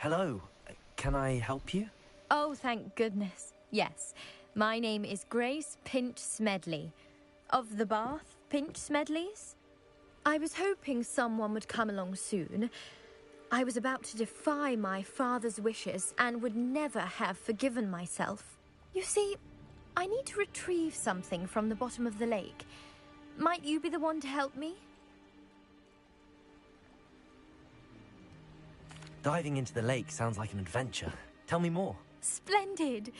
Hello. Can I help you? Oh, thank goodness. Yes. My name is Grace Pinch Smedley. Of the Bath Pinch Smedleys? I was hoping someone would come along soon. I was about to defy my father's wishes and would never have forgiven myself. You see, I need to retrieve something from the bottom of the lake. Might you be the one to help me? Diving into the lake sounds like an adventure. Tell me more. Splendid!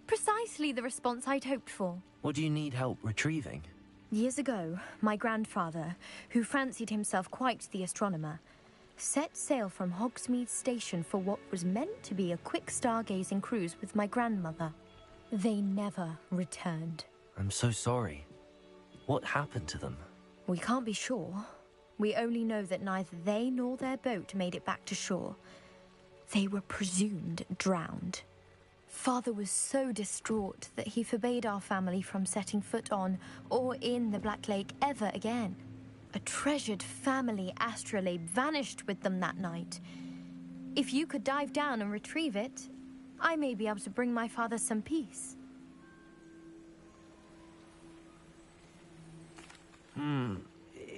Precisely the response I'd hoped for. What do you need help retrieving? Years ago, my grandfather, who fancied himself quite the astronomer, set sail from Hogsmeade Station for what was meant to be a quick stargazing cruise with my grandmother. They never returned. I'm so sorry. What happened to them? We can't be sure. We only know that neither they nor their boat made it back to shore. They were presumed drowned. Father was so distraught that he forbade our family from setting foot on or in the Black Lake ever again. A treasured family astrolabe vanished with them that night. If you could dive down and retrieve it, I may be able to bring my father some peace.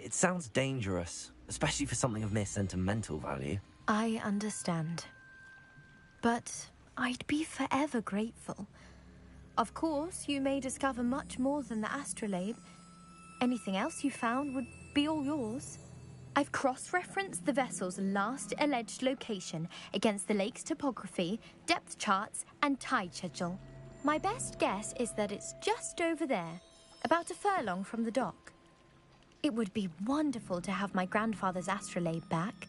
It sounds dangerous, especially for something of mere sentimental value. I understand. But I'd be forever grateful. Of course, you may discover much more than the astrolabe. Anything else you found would be all yours. I've cross-referenced the vessel's last alleged location against the lake's topography, depth charts, and tide schedule. My best guess is that it's just over there, about a furlong from the dock. It would be wonderful to have my grandfather's astrolabe back.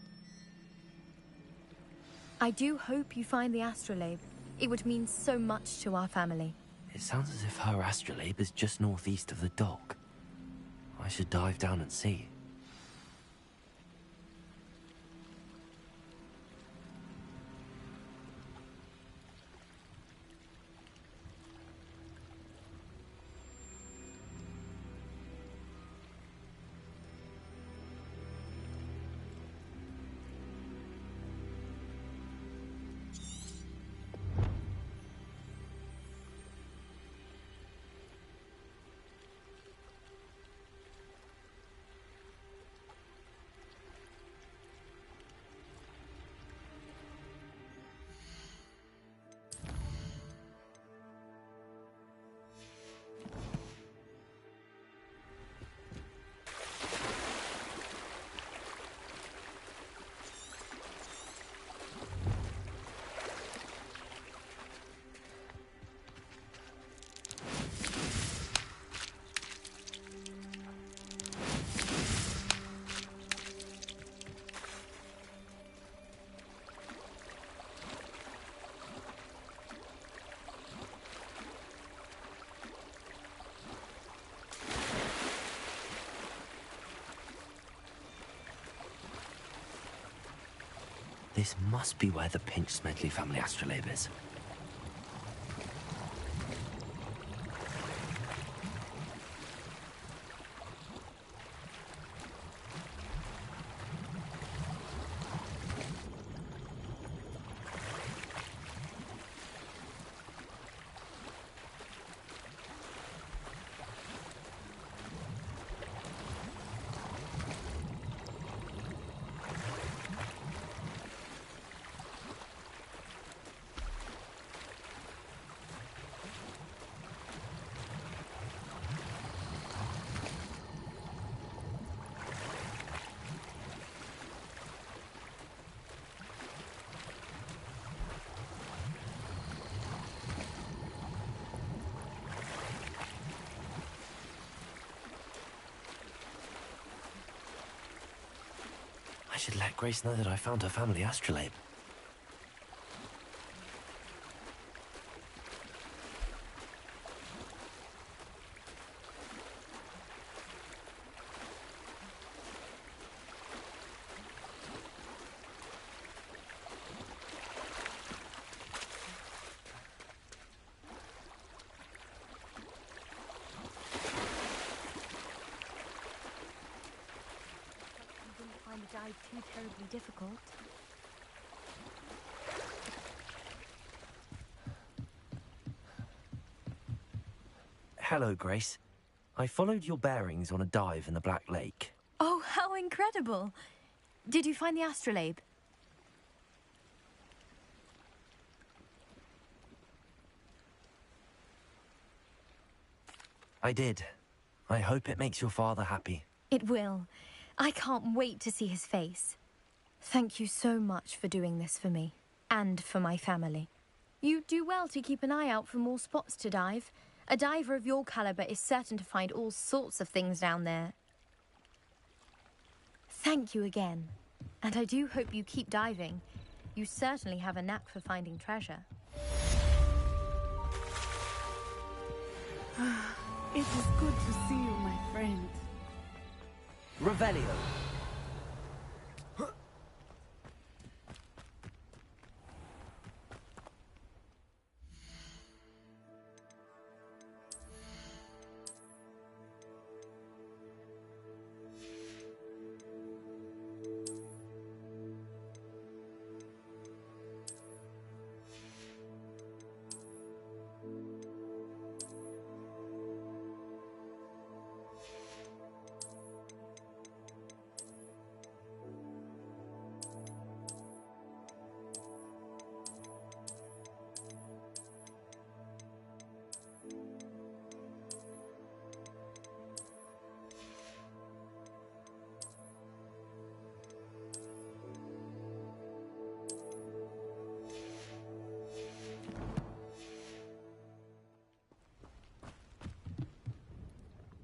I do hope you find the astrolabe. It would mean so much to our family. It sounds as if her astrolabe is just northeast of the dock. I should dive down and see. This must be where the Pinch Smedley family astrolabe is. I should let Grace know that I found her family astrolabe. Dive too terribly difficult. Hello, Grace. I followed your bearings on a dive in the Black Lake. Oh, how incredible! Did you find the astrolabe? I did. I hope it makes your father happy. It will. I can't wait to see his face. Thank you so much for doing this for me, and for my family. You do well to keep an eye out for more spots to dive. A diver of your caliber is certain to find all sorts of things down there. Thank you again. And I do hope you keep diving. You certainly have a knack for finding treasure. It is good to see you, my friend. Revelio.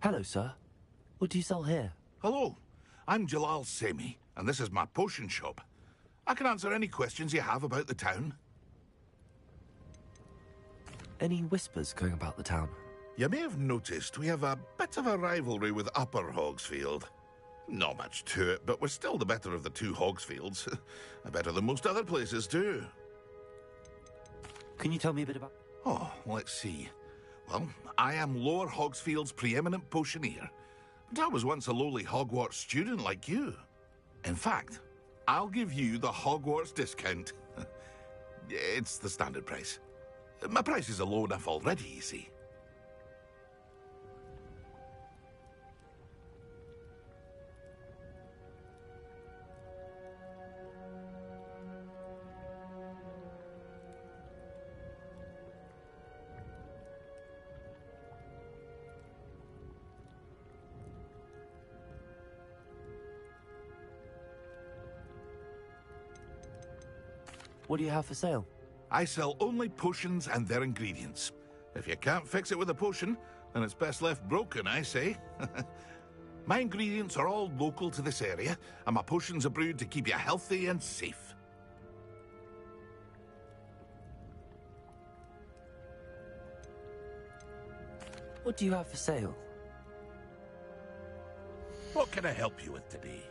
Hello, sir. What do you sell here? Hello, I'm Jalal Semi, and this is my potion shop. I can answer any questions you have about the town. Any whispers going about the town? You may have noticed we have a bit of a rivalry with Upper Hogsfield. Not much to it, but we're still the better of the two Hogsfields. Better than most other places, too. Can you tell me a bit about... Oh, let's see. Well, I am Lower Hogsfield's preeminent potioneer, but I was once a lowly Hogwarts student like you. In fact, I'll give you the Hogwarts discount. It's the standard price. My prices are low enough already, you see. What do you have for sale? I sell only potions and their ingredients. If you can't fix it with a potion, then it's best left broken, I say. My ingredients are all local to this area, and my potions are brewed to keep you healthy and safe. What do you have for sale? What can I help you with today?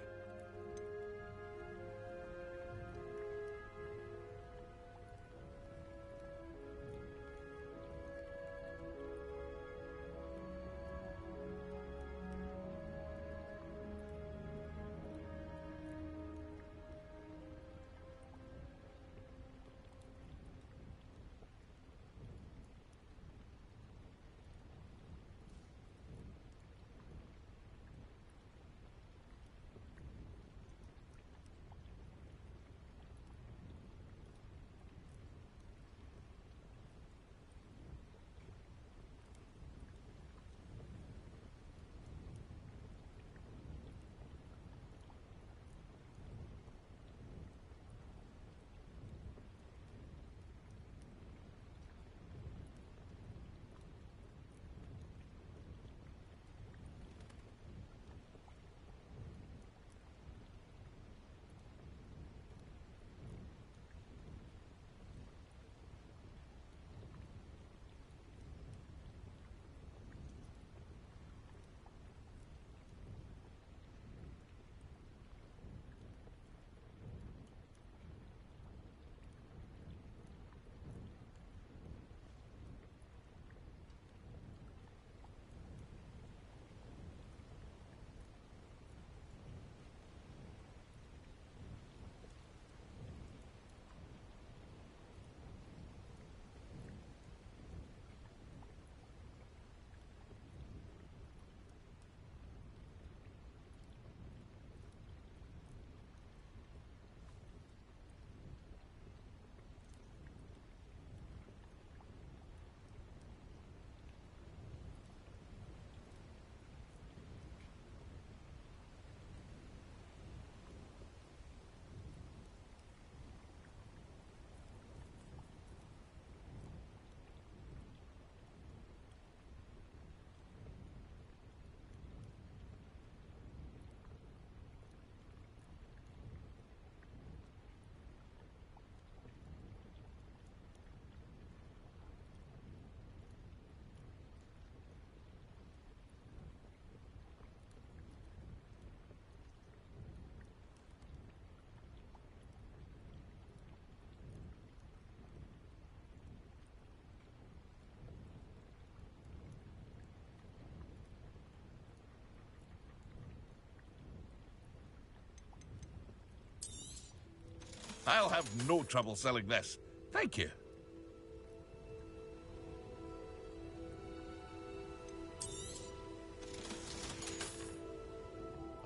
I'll have no trouble selling this. Thank you.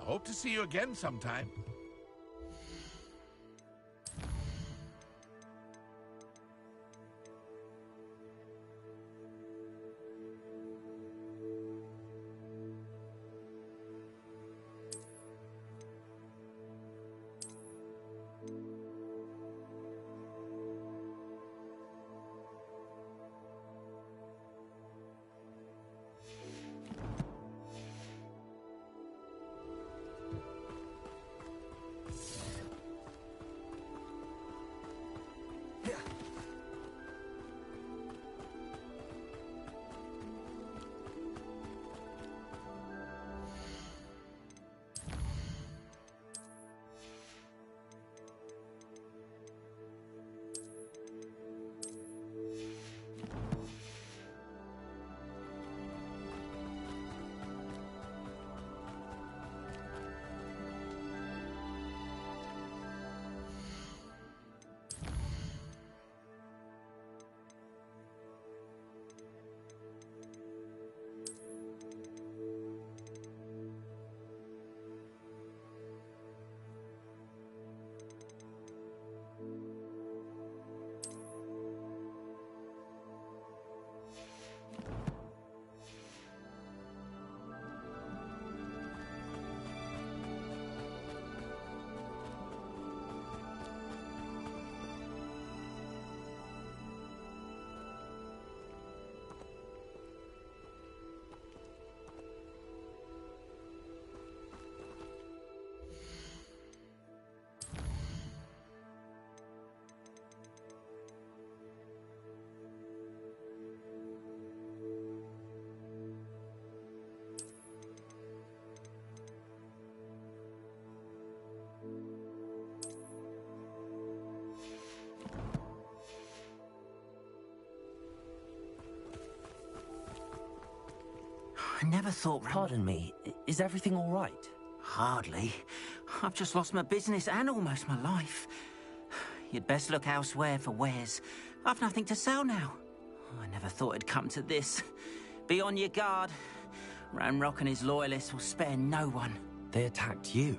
I hope to see you again sometime. I never thought... Pardon me, is everything all right? Hardly. I've just lost my business and almost my life. You'd best look elsewhere for wares. I've nothing to sell now. I never thought it'd come to this. Be on your guard. Ranrock and his loyalists will spare no one. They attacked you.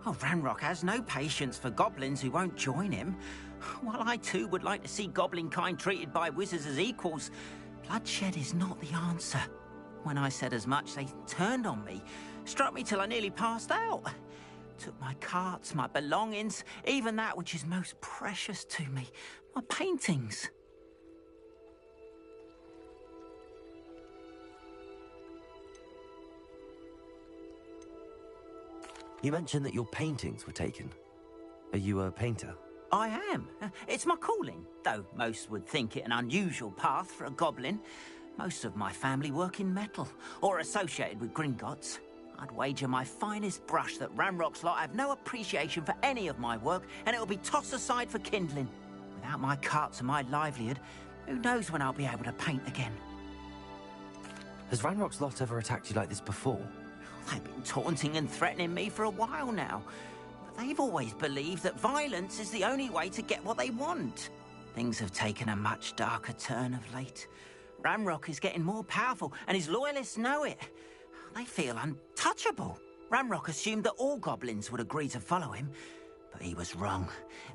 Oh, Ranrock has no patience for goblins who won't join him. While I too would like to see goblin kind treated by wizards as equals, bloodshed is not the answer. When I said as much, they turned on me, struck me till I nearly passed out. Took my carts, my belongings, even that which is most precious to me, my paintings. You mentioned that your paintings were taken. Are you a painter? I am. It's my calling, though most would think it an unusual path for a goblin. Most of my family work in metal, or associated with Gringotts. I'd wager my finest brush that Ranrock's lot have no appreciation for any of my work, and it'll be tossed aside for kindling. Without my carts and my livelihood, who knows when I'll be able to paint again? Has Ranrock's lot ever attacked you like this before? They've been taunting and threatening me for a while now. But they've always believed that violence is the only way to get what they want. Things have taken a much darker turn of late. Ranrock is getting more powerful, and his loyalists know it. They feel untouchable. Ranrock assumed that all goblins would agree to follow him, but he was wrong.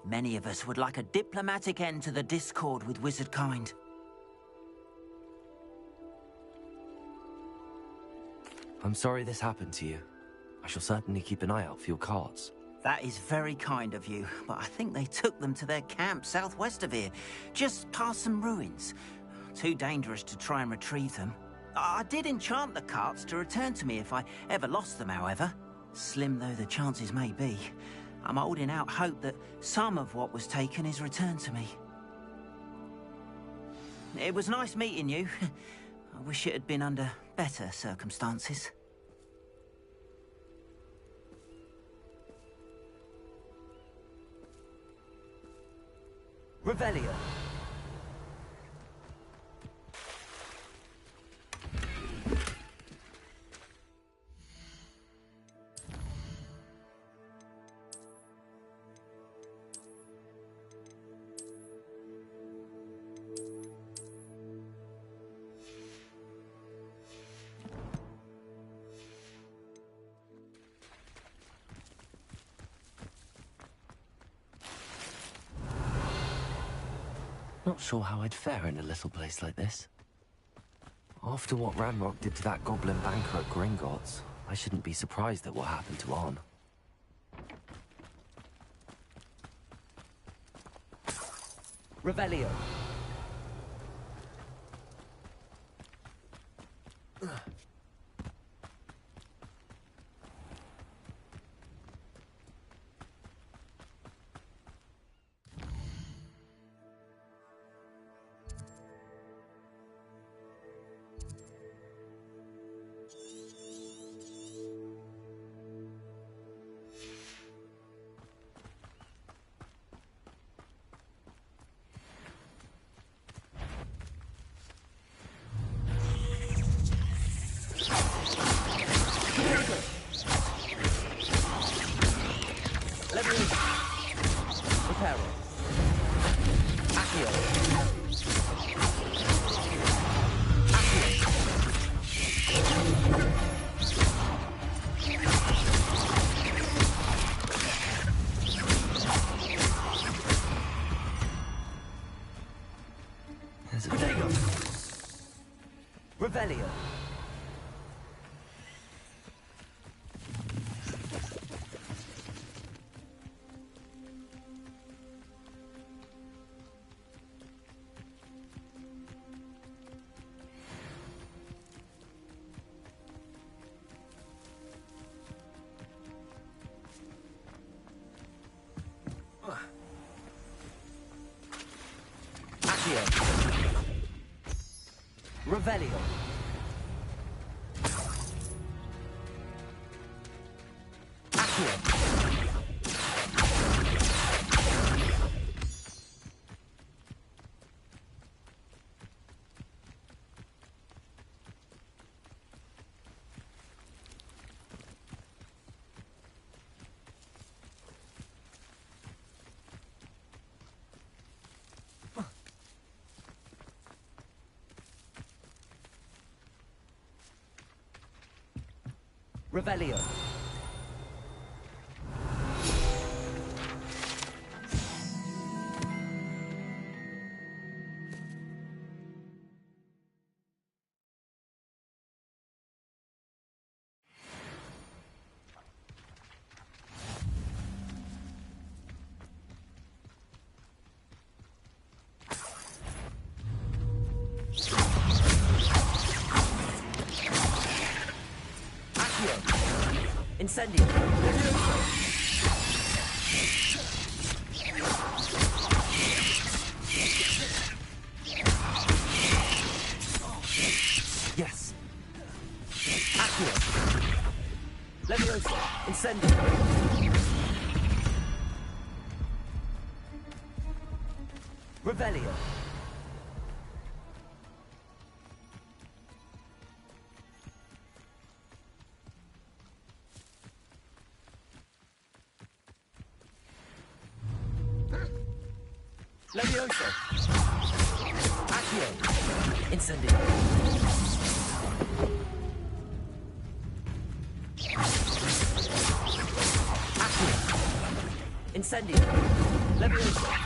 Many of us would like a diplomatic end to the discord with wizard kind. I'm sorry this happened to you. I shall certainly keep an eye out for your carts. That is very kind of you, but I think they took them to their camp southwest of here, just past some ruins. Too dangerous to try and retrieve them. I did enchant the carts to return to me if I ever lost them, however. Slim though the chances may be, I'm holding out hope that some of what was taken is returned to me. It was nice meeting you. I wish it had been under better circumstances. Revelio. Not sure how I'd fare in a little place like this. After what Ranrock did to that goblin banker at Gringotts, I shouldn't be surprised at what happened to Arn. Revelio. Revelio. Accio. Revelio. Accio. Revelio. Incendio. Yes. Accio. Levioso. Incendio. Revelio. Levioso. Accio. Incendio. Accio. Incendio. Levioso.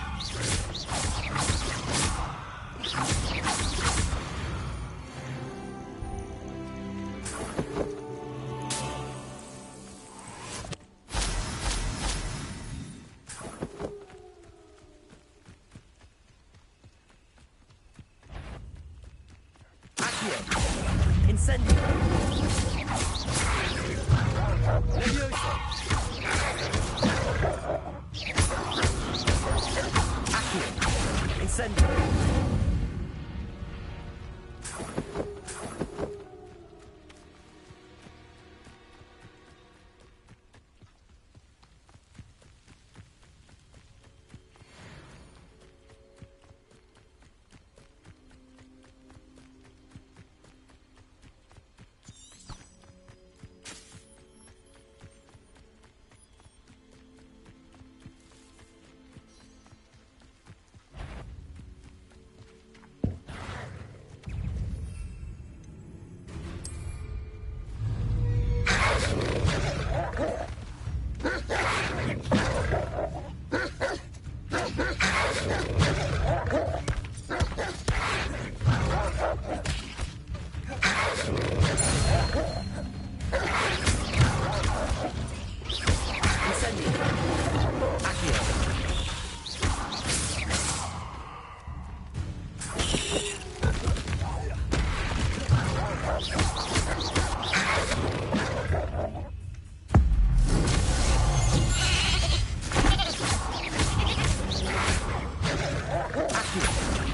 Incendio. Levioso. Accio. Incendio.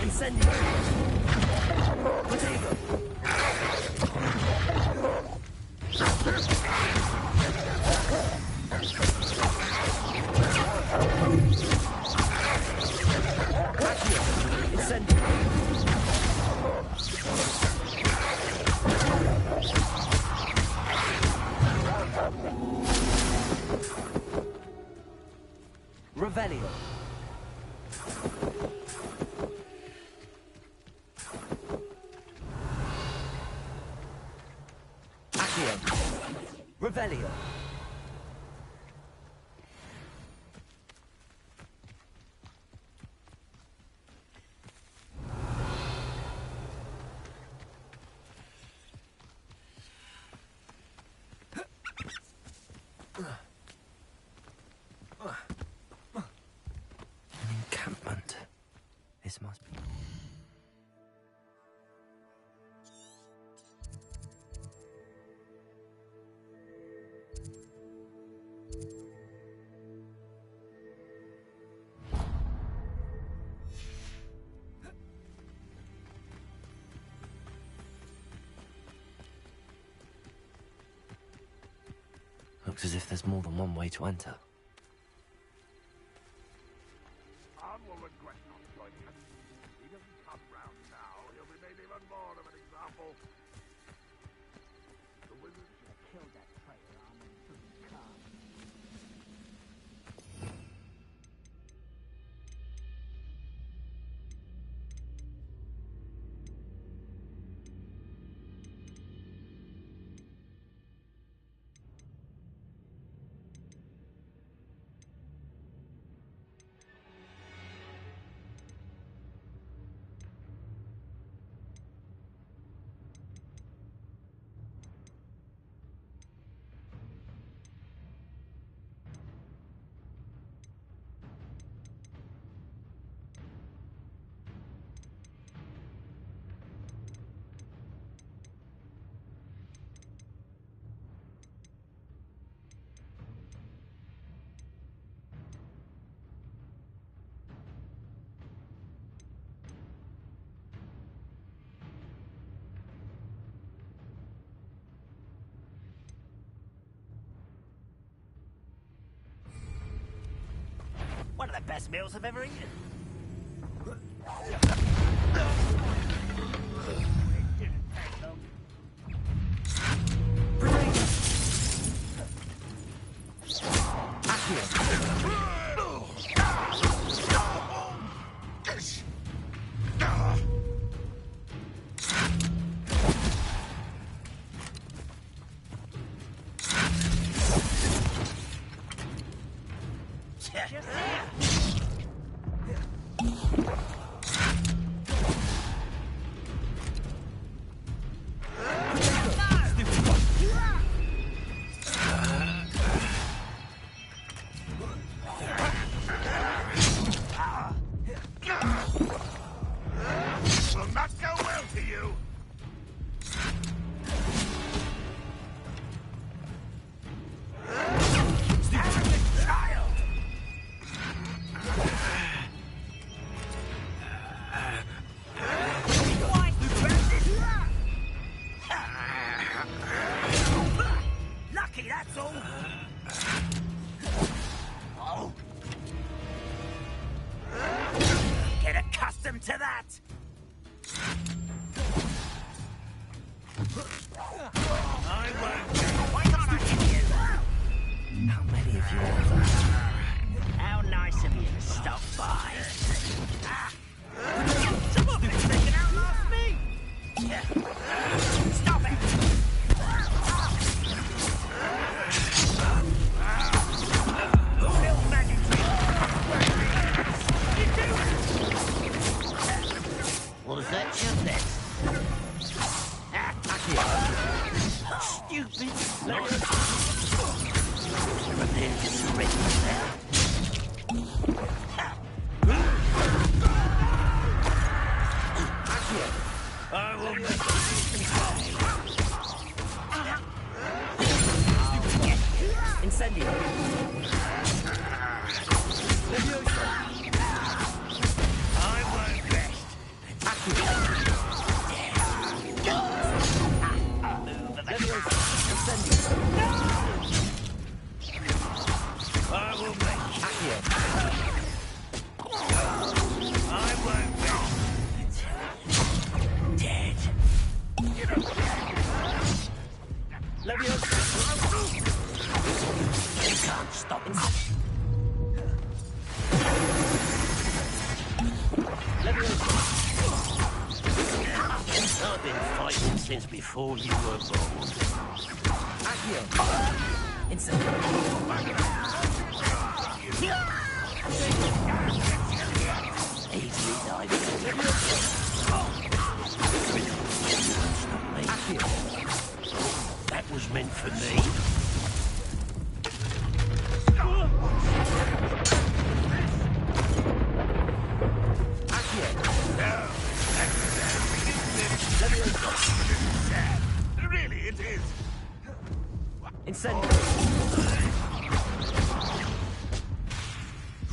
Incendio. Potato. Incendio. Revelio. Revelio. An encampment. This must be... Looks as if there's more than one way to enter. Anne will regret not joining us. If he doesn't come round now, he'll be made even more of an example. The wizard should have killed that traitor Anne when he took his car. One of the best meals I've ever eaten. Will not go well to you. Arrogant child! Why, lucky, that's all. Oh. Get accustomed to that. I won't. Why can't I hit you? How many of you are there? How nice of you to stop by. Some of it's taken out last me. Stop it! Little magic trick. You do it. Was that just it? Stupid. Prepare to surrender there. Incendio. Levioso. I won't rest. Levioso. Incendio. I will make Accio. I won't rest. Dead. Levioso. You can't stop him. I've been fighting since before you were born. Accio. Easily died. Stop me. Accio. That was meant for me. Really, it is. Incendio.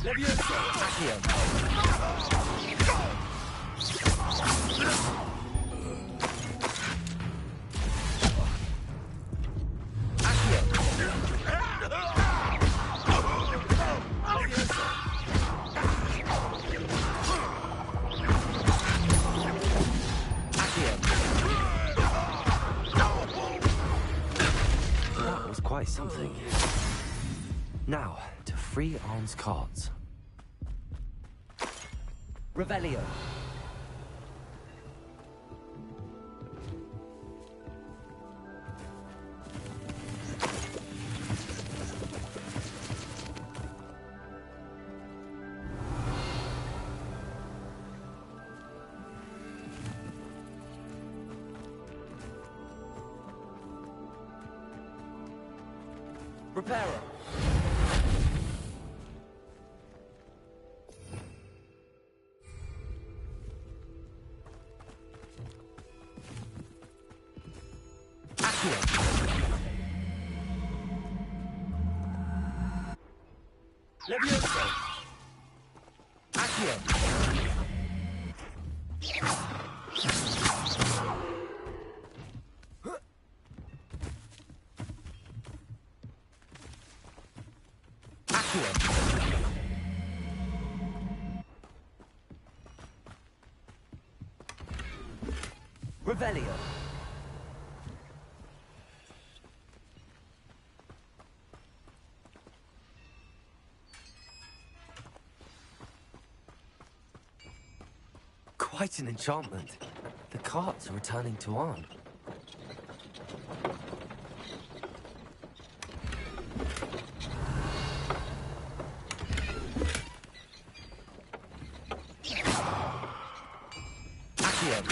Levioso. Accio. That was quite something. Now, to free Arn's cards. Revelio. Reparo. Levioso. Accio. Accio. Revelio. Quite an enchantment. The cards are returning to Arn. Accio.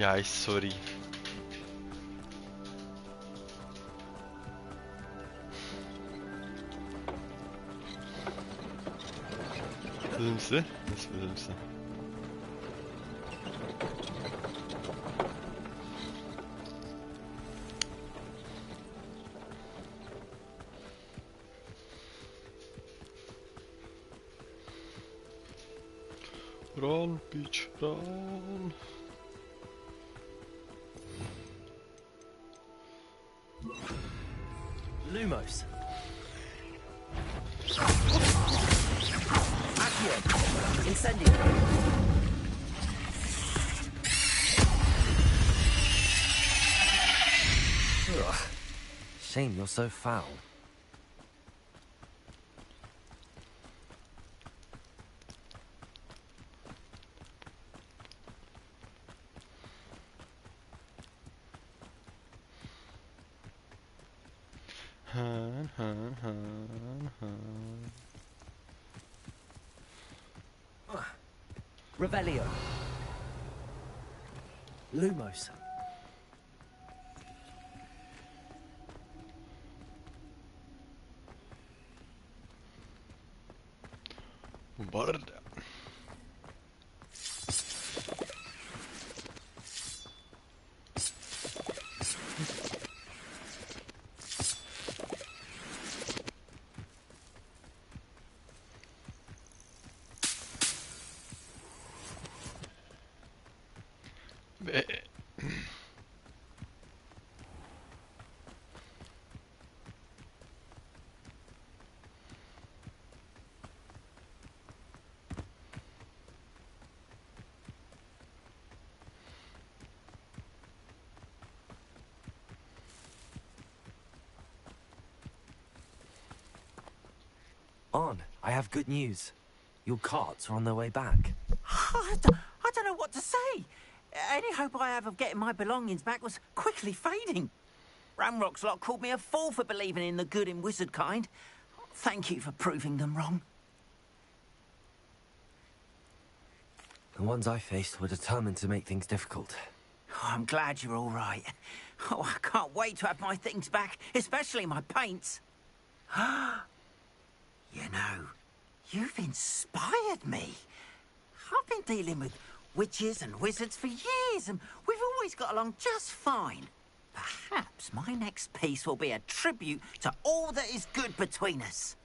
Jaj, sorry. Vezmem se? Vezmem se. Run, bitch, run. Lumos. Accio. Incendio. Ugh. Shame you're so foul. Revelio. Lumos. Bombarda. Beh. On, I have good news. Your carts are on their way back. I don't know what to say. Any hope I have of getting my belongings back was quickly fading. Ramrock's lot called me a fool for believing in the good in wizard kind. Thank you for proving them wrong. The ones I faced were determined to make things difficult. Oh, I'm glad you're all right. Oh, I can't wait to have my things back, especially my paints. You know, you've inspired me. I've been dealing with witches and wizards for years, and we've always got along just fine. Perhaps my next piece will be a tribute to all that is good between us.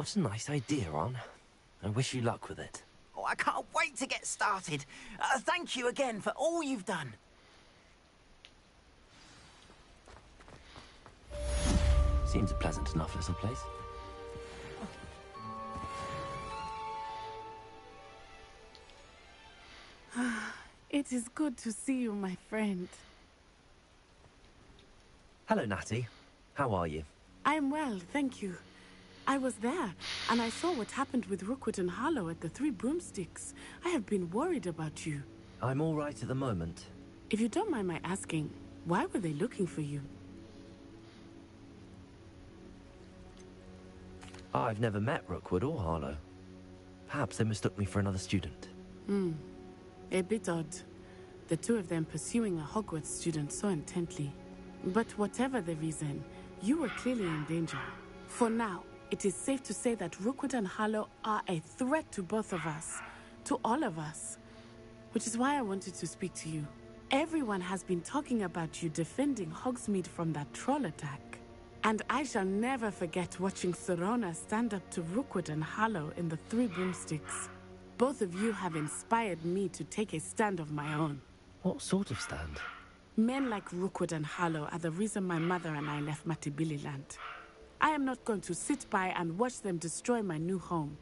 What a nice idea, Ron. I wish you luck with it. Oh, I can't wait to get started. Thank you again for all you've done. Seems a pleasant enough little place. It is good to see you, my friend. Hello, Natty. How are you? I'm well, thank you. I was there, and I saw what happened with Rookwood and Harlow at the Three Broomsticks. I have been worried about you. I'm all right at the moment. If you don't mind my asking, why were they looking for you? I've never met Rookwood or Harlow. Perhaps they mistook me for another student. A bit odd. The two of them pursuing a Hogwarts student so intently. But whatever the reason, you were clearly in danger. For now, it is safe to say that Rookwood and Harlow are a threat to both of us. To all of us. Which is why I wanted to speak to you. Everyone has been talking about you defending Hogsmeade from that troll attack. And I shall never forget watching Serona stand up to Rookwood and Harlow in the Three Broomsticks. Both of you have inspired me to take a stand of my own. What sort of stand? Men like Rookwood and Harlow are the reason my mother and I left Matibili-land. I am not going to sit by and watch them destroy my new home.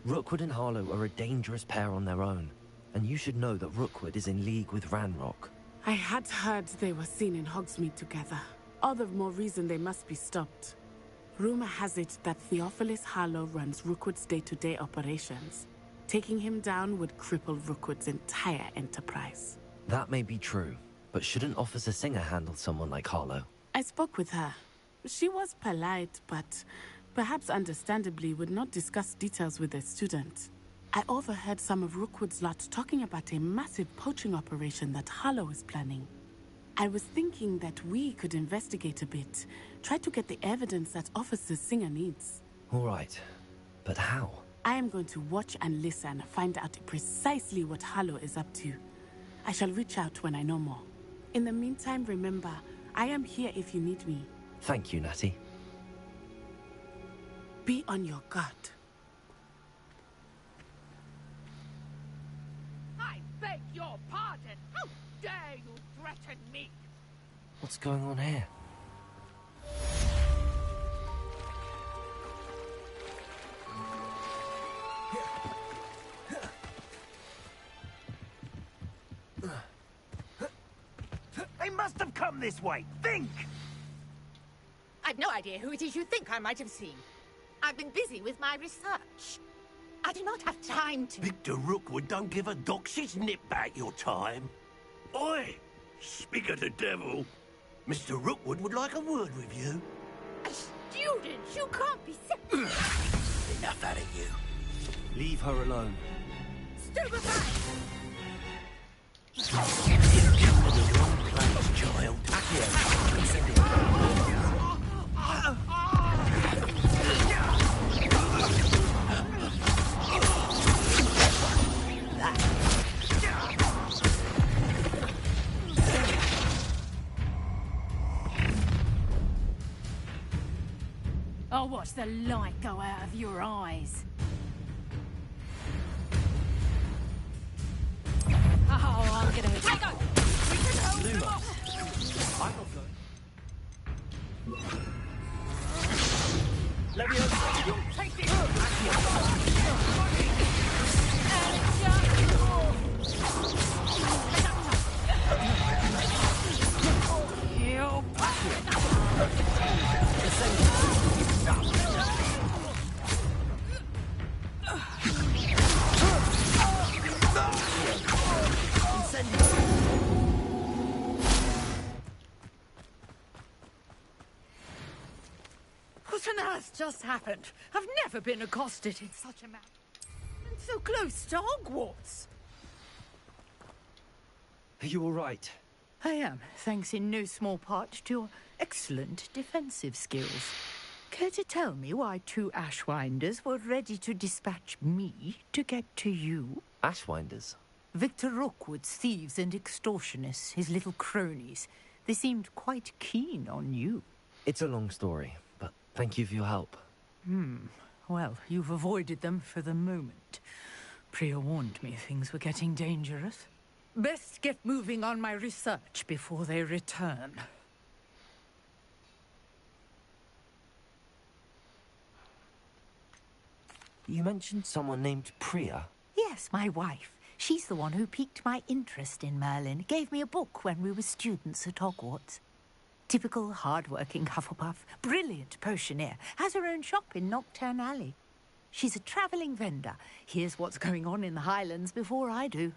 Rookwood and Harlow are a dangerous pair on their own. And you should know that Rookwood is in league with Ranrock. I had heard they were seen in Hogsmeade together. All the more reason they must be stopped. Rumor has it that Theophilus Harlow runs Rookwood's day-to-day operations. Taking him down would cripple Rookwood's entire enterprise. That may be true, but shouldn't Officer Singer handle someone like Harlow? I spoke with her. She was polite, but perhaps understandably would not discuss details with a student. I overheard some of Rookwood's lot talking about a massive poaching operation that Harlow is planning. I was thinking that we could investigate a bit, try to get the evidence that Officer Singer needs. All right, but how? I am going to watch and listen, find out precisely what Harlow is up to. I shall reach out when I know more. In the meantime, remember, I am here if you need me. Thank you, Natty. Be on your guard. I beg your pardon! How dare you threaten me? What's going on here? They must have come this way. Think! I've no idea who it is you think I might have seen. I've been busy with my research. I do not have time to... Victor Rookwood don't give a doxy's nip back your time. Oi! Speak of the devil. Mr. Rookwood would like a word with you. A student! You can't be serious! Enough out of you. Leave her alone. Stupefy! You've come to the wrong place, child. I'll watch the light go out of your eyes. Oh, I'm gonna... Take go! We can hold them off! I'm not going. Leviosa, you'll take it! What on earth just happened? I've never been accosted in such a manner. And so close to Hogwarts. Are you all right? I am, thanks in no small part to your excellent defensive skills. Care to tell me why two Ashwinders were ready to dispatch me to get to you? Ashwinders? Victor Rookwood's thieves and extortionists, his little cronies. They seemed quite keen on you. It's a long story, but thank you for your help. Well, you've avoided them for the moment. Priya warned me things were getting dangerous. Best get moving on my research before they return. You mentioned someone named Priya. Yes, my wife. She's the one who piqued my interest in Merlin. Gave me a book when we were students at Hogwarts. Typical hard-working Hufflepuff. Brilliant potioneer. Has her own shop in Nocturne Alley. She's a travelling vendor. Hears what's going on in the Highlands before I do.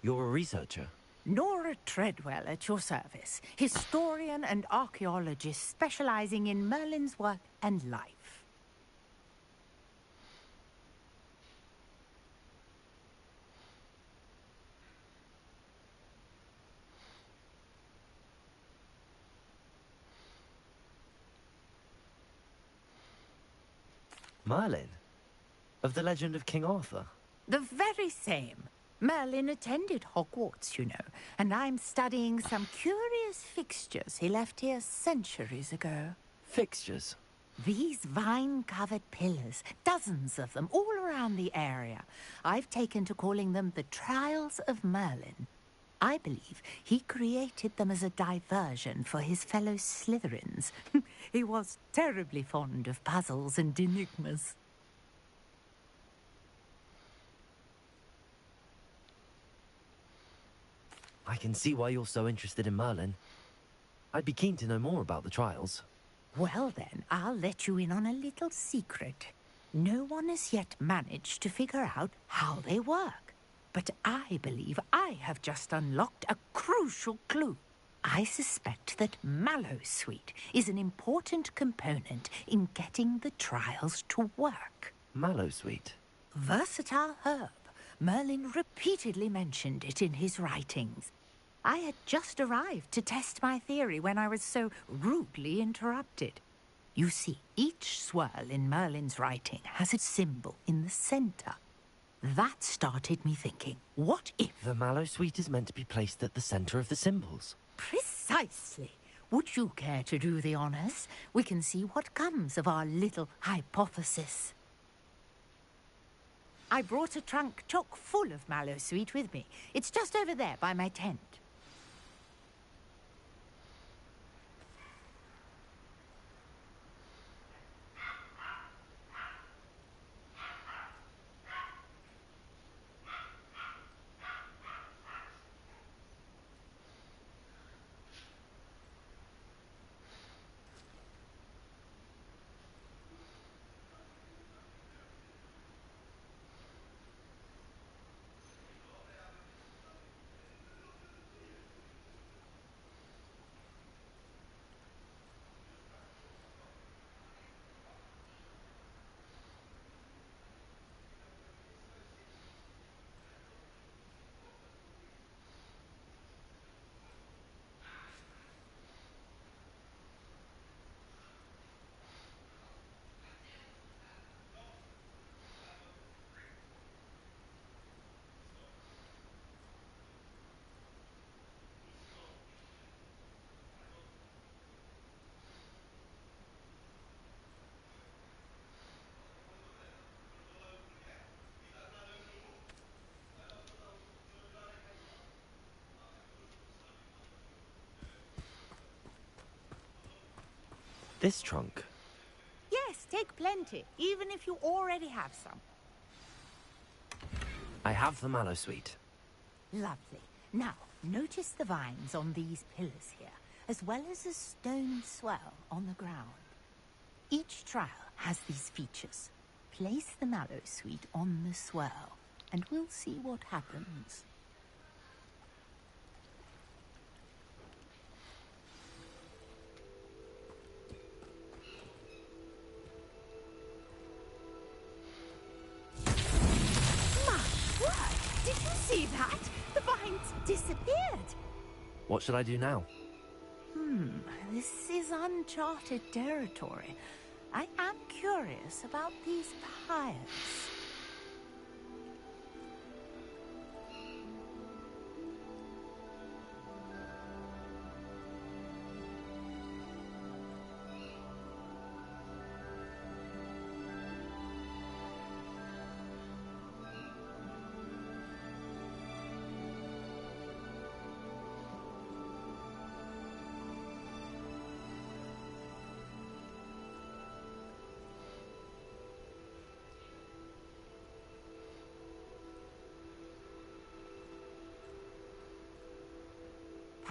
You're a researcher? Nora Treadwell at your service. Historian and archaeologist specialising in Merlin's work and life. Merlin? Of the legend of King Arthur? The very same. Merlin attended Hogwarts, you know, and I'm studying some curious fixtures he left here centuries ago. Fixtures? These vine-covered pillars, dozens of them, all around the area. I've taken to calling them the Trials of Merlin. I believe he created them as a diversion for his fellow Slytherins. He was terribly fond of puzzles and enigmas. I can see why you're so interested in Merlin. I'd be keen to know more about the trials. Well then, I'll let you in on a little secret. No one has yet managed to figure out how they work. But I believe I have just unlocked a crucial clue. I suspect that Mallowsweet is an important component in getting the trials to work. Mallowsweet? Versatile herb. Merlin repeatedly mentioned it in his writings. I had just arrived to test my theory when I was so rudely interrupted. You see, each swirl in Merlin's writing has a symbol in the centre. That started me thinking, what if... The Mallowsweet is meant to be placed at the centre of the symbols. Precisely. Would you care to do the honours? We can see what comes of our little hypothesis. I brought a trunk chock full of Mallowsweet with me. It's just over there by my tent. This trunk? Yes, take plenty, even if you already have some. I have the Mallowsweet. Lovely. Now, notice the vines on these pillars here, as well as a stone swell on the ground. Each trial has these features. Place the Mallowsweet on the swell, and we'll see what happens. Did you see that? The vines disappeared. What should I do now? This is uncharted territory. I am curious about these pyres.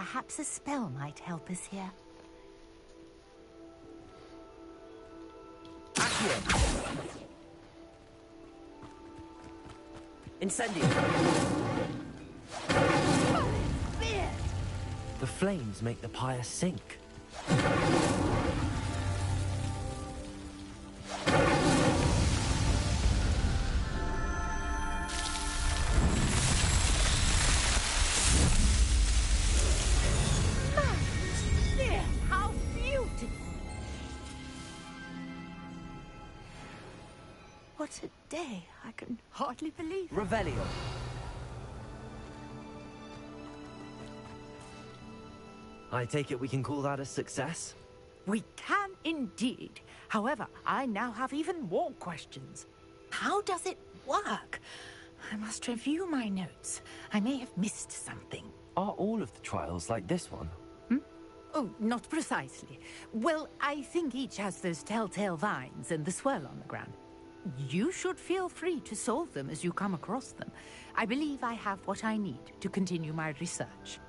perhaps a spell might help us here. Accio! Incendio! The flames make the pyre sink. How beautiful! What a day. I can hardly believe it. Revelio. I take it we can call that a success? We can indeed. However, I now have even more questions. How does it work? I must review my notes. I may have missed something. Are all of the trials like this one? Oh, not precisely. Well, I think each has those telltale vines and the swirl on the ground. You should feel free to solve them as you come across them. I believe I have what I need to continue my research.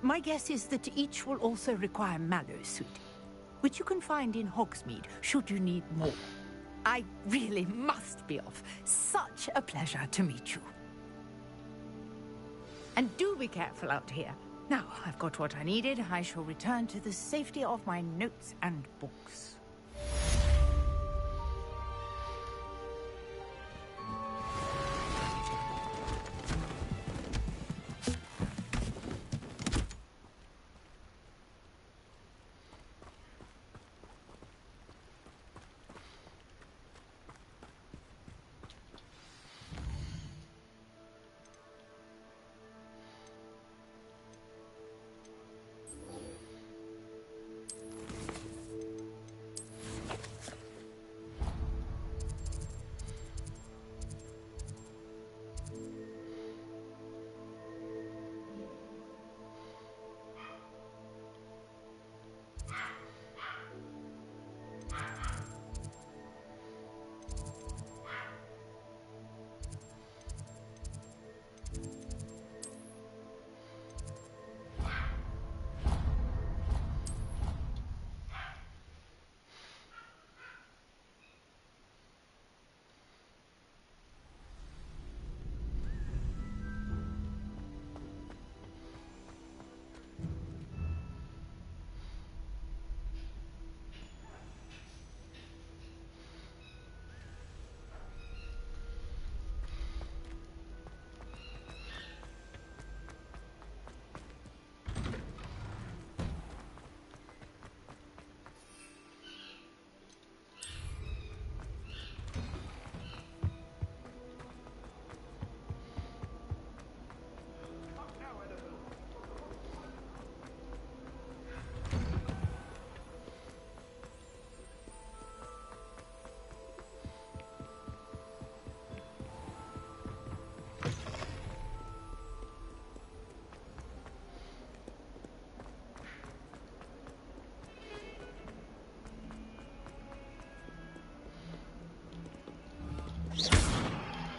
My guess is that each will also require mallow sweet, which you can find in Hogsmeade should you need more. I really must be off. Such a pleasure to meet you. And do be careful out here. Now, I've got what I needed. I shall return to the safety of my notes and books.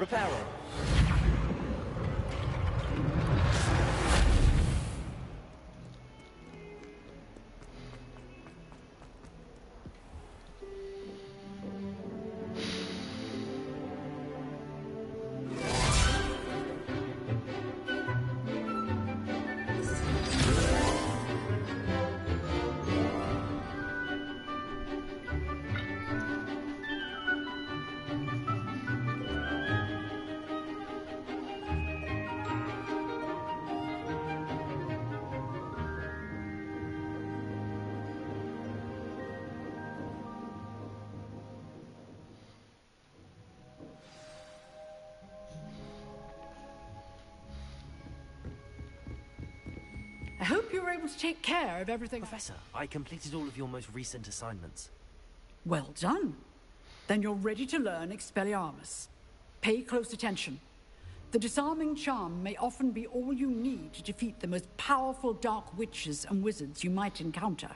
Reparo. I hope you were able to take care of everything. Professor, I completed all of your most recent assignments. Well done. Then you're ready to learn Expelliarmus. Pay close attention. The disarming charm may often be all you need to defeat the most powerful dark witches and wizards you might encounter.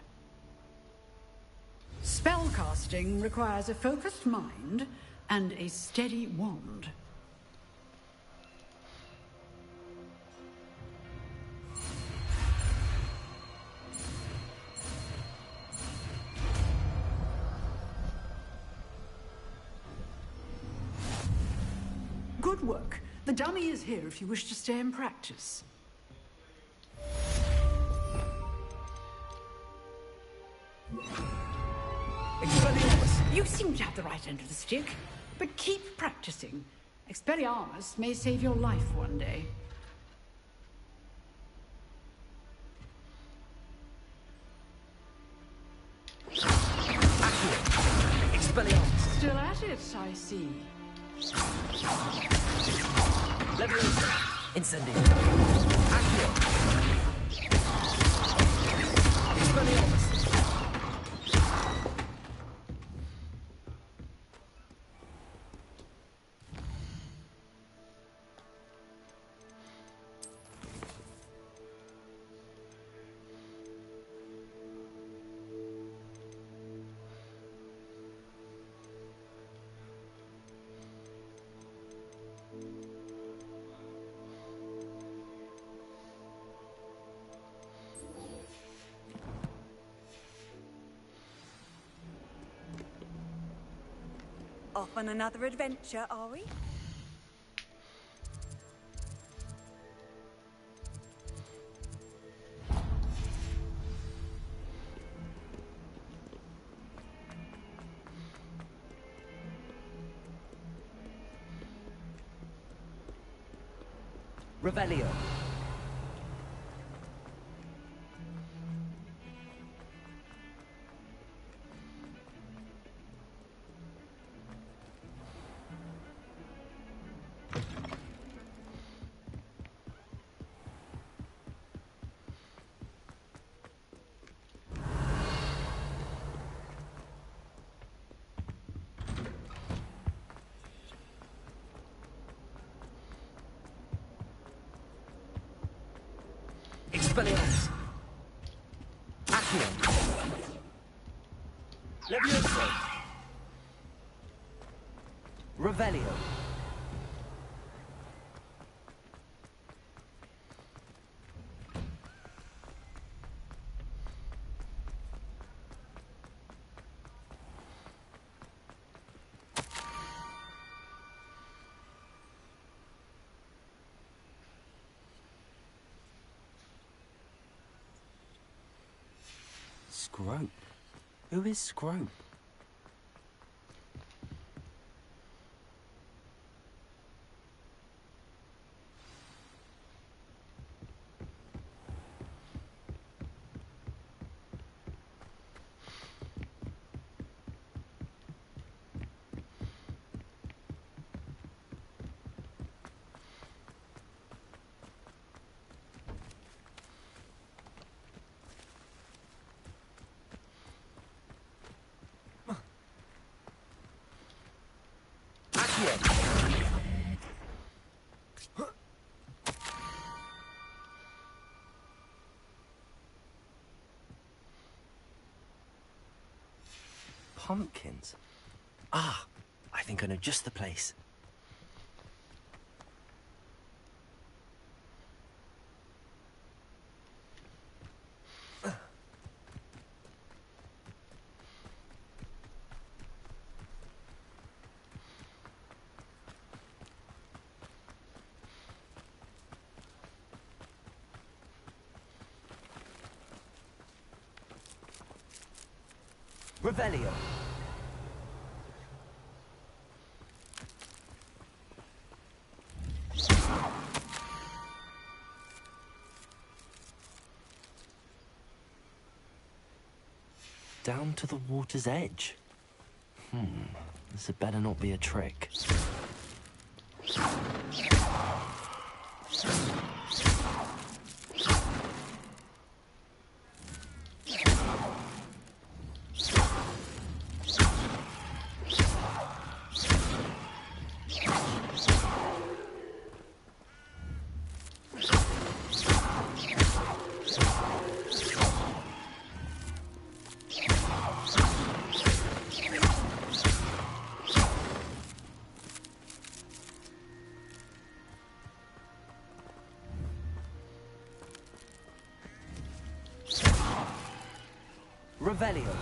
Spellcasting requires a focused mind and a steady wand. Good work. The dummy is here if you wish to stay and practice. Expelliarmus, you seem to have the right end of the stick, but keep practicing. Expelliarmus may save your life one day. Expelliarmus. Still at it, I see. Leviosa. Incendio. Accio. Expelliarmus. Off on another adventure, are we? Revelio. Expelliarmus. Accio. Leviosa. Revelio. Scrope? Who is Scrope? Pumpkins? Ah, I think I know just the place. Revelio. Down to the water's edge. This had better not be a trick. Revelio.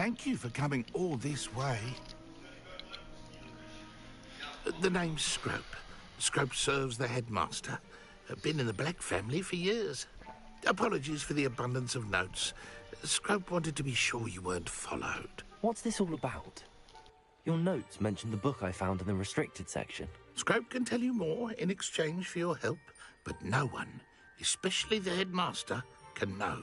Thank you for coming all this way. The name's Scrope. Scrope serves the headmaster. Been in the Black family for years. Apologies for the abundance of notes. Scrope wanted to be sure you weren't followed. What's this all about? Your notes mentioned the book I found in the restricted section. Scrope can tell you more in exchange for your help, but no one, especially the headmaster, can know.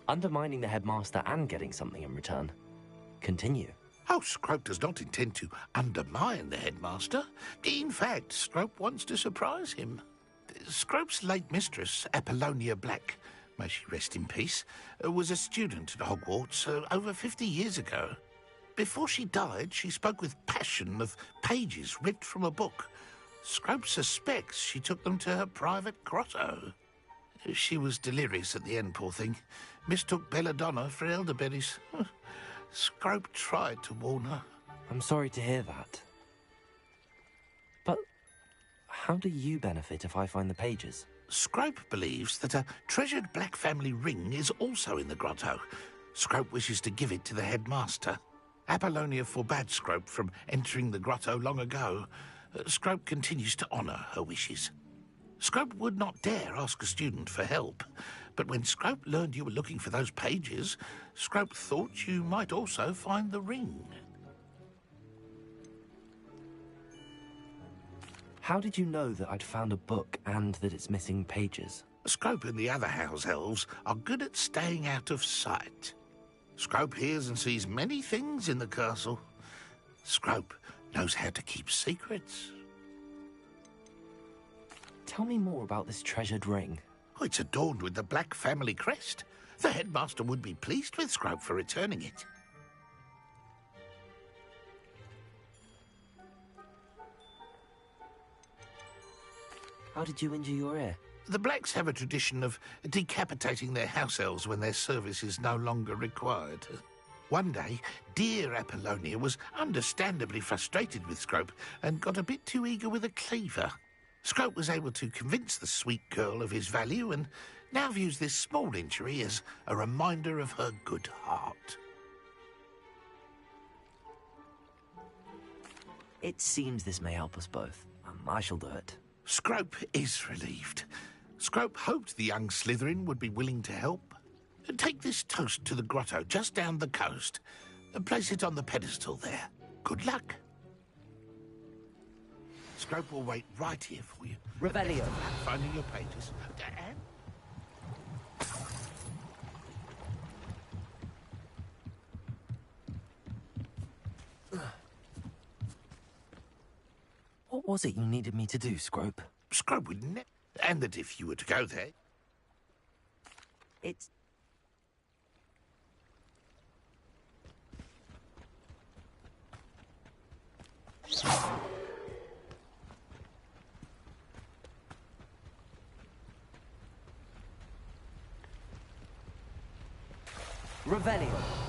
Undermining the headmaster and getting something in return. Continue. Oh, Scrope does not intend to undermine the headmaster. In fact, Scrope wants to surprise him. Scrope's late mistress, Apollonia Black, may she rest in peace, was a student at Hogwarts over 50 years ago. Before she died, she spoke with passion of pages ripped from a book. Scrope suspects she took them to her private grotto. She was delirious at the end, poor thing. Mistook belladonna for elderberries. Scrope tried to warn her. I'm sorry to hear that. But how do you benefit if I find the pages? Scrope believes that a treasured Black family ring is also in the grotto. Scrope wishes to give it to the headmaster. Apollonia forbade Scrope from entering the grotto long ago. Scrope continues to honour her wishes. Scrope would not dare ask a student for help, but when Scrope learned you were looking for those pages, Scrope thought you might also find the ring. How did you know that I'd found a book and that it's missing pages? Scrope and the other house elves are good at staying out of sight. Scrope hears and sees many things in the castle. Scrope knows how to keep secrets. Tell me more about this treasured ring. Oh, it's adorned with the Black family crest. The headmaster would be pleased with Scrope for returning it. How did you injure your ear? The Blacks have a tradition of decapitating their house elves when their service is no longer required. One day, dear Apollonia was understandably frustrated with Scrope and got a bit too eager with a cleaver. Scrope was able to convince the sweet girl of his value and now views this small injury as a reminder of her good heart. It seems this may help us both. I shall do it. Scrope is relieved. Scrope hoped the young Slytherin would be willing to help. Take this toast to the grotto just down the coast and place it on the pedestal there. Good luck. Scrope will wait right here for you. Revelio. Finding your pages. And... What was it you needed me to do, Scrope? Scrope would never... And that if you were to go there... It's... Revelio.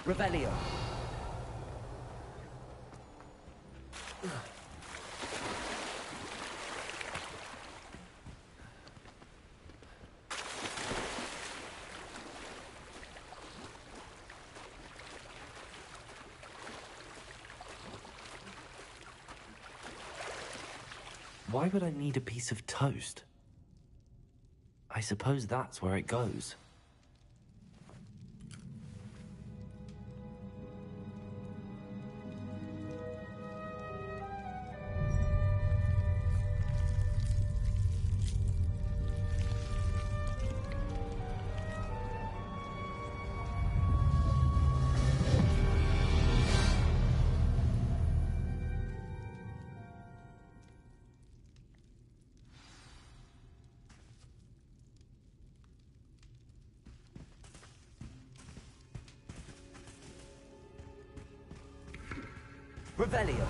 Revelio. Why would I need a piece of toast? I suppose that's where it goes. Revelio.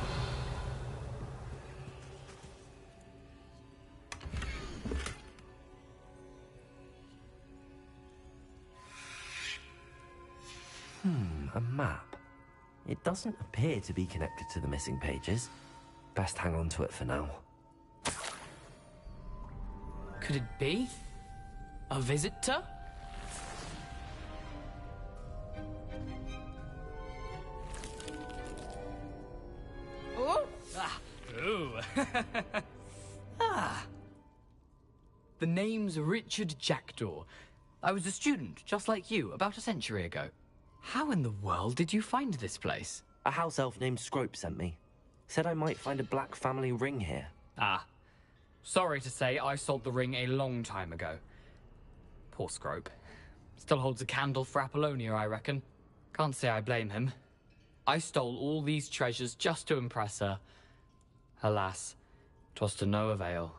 A map. It doesn't appear to be connected to the missing pages. Best hang on to it for now. Could it be? A visitor? Oh! Ah. Ooh. Ah. The name's Richard Jackdaw. I was a student, just like you, about a century ago. How in the world did you find this place? A house elf named Scrope sent me. Said I might find a black family ring here. Ah. Sorry to say, I sold the ring a long time ago. Poor Scrope. Still holds a candle for Apollonia, I reckon. Can't say I blame him. I stole all these treasures just to impress her. Alas, 'twas to no avail.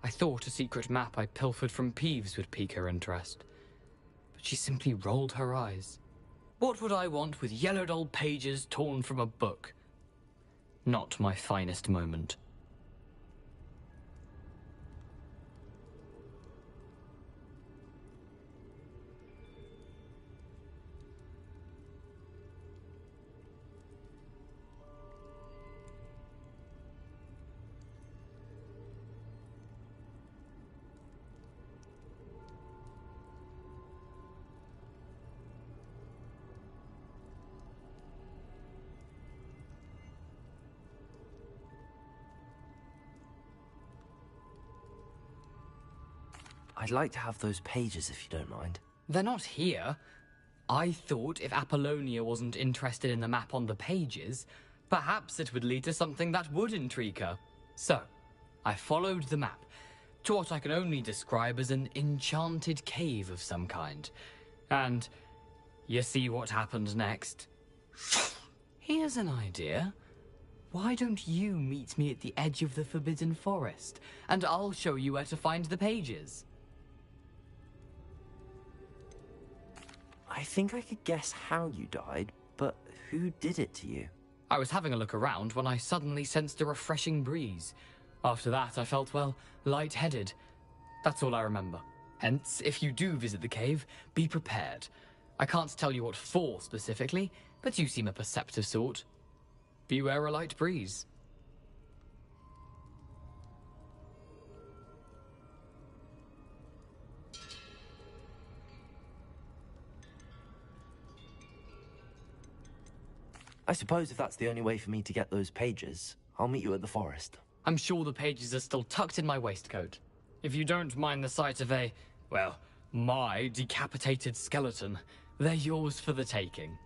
I thought a secret map I pilfered from Peeves would pique her interest. But she simply rolled her eyes. What would I want with yellowed old pages torn from a book? Not my finest moment. I'd like to have those pages if you don't mind. They're not here. I thought if Apollonia wasn't interested in the map on the pages, perhaps it would lead to something that would intrigue her. So, I followed the map to what I can only describe as an enchanted cave of some kind. And you see what happened next? Here's an idea. Why don't you meet me at the edge of the Forbidden Forest, and I'll show you where to find the pages? I think I could guess how you died, but who did it to you? I was having a look around when I suddenly sensed a refreshing breeze. After that, I felt, well, lightheaded. That's all I remember. Hence, if you do visit the cave, be prepared. I can't tell you what for specifically, but you seem a perceptive sort. Beware a light breeze. I suppose if that's the only way for me to get those pages, I'll meet you at the forest. I'm sure the pages are still tucked in my waistcoat. If you don't mind the sight of a, well, my decapitated skeleton, they're yours for the taking.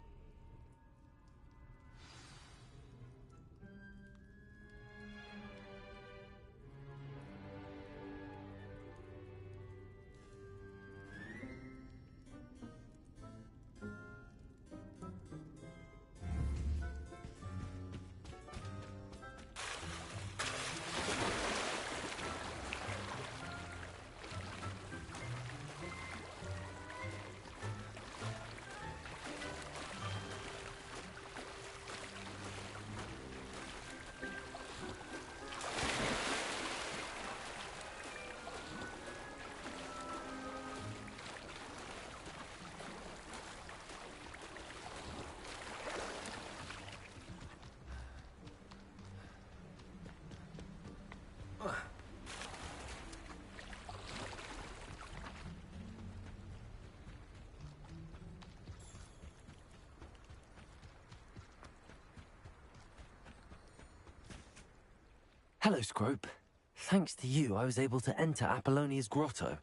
Hello, Scrope. Thanks to you, I was able to enter Apollonia's grotto.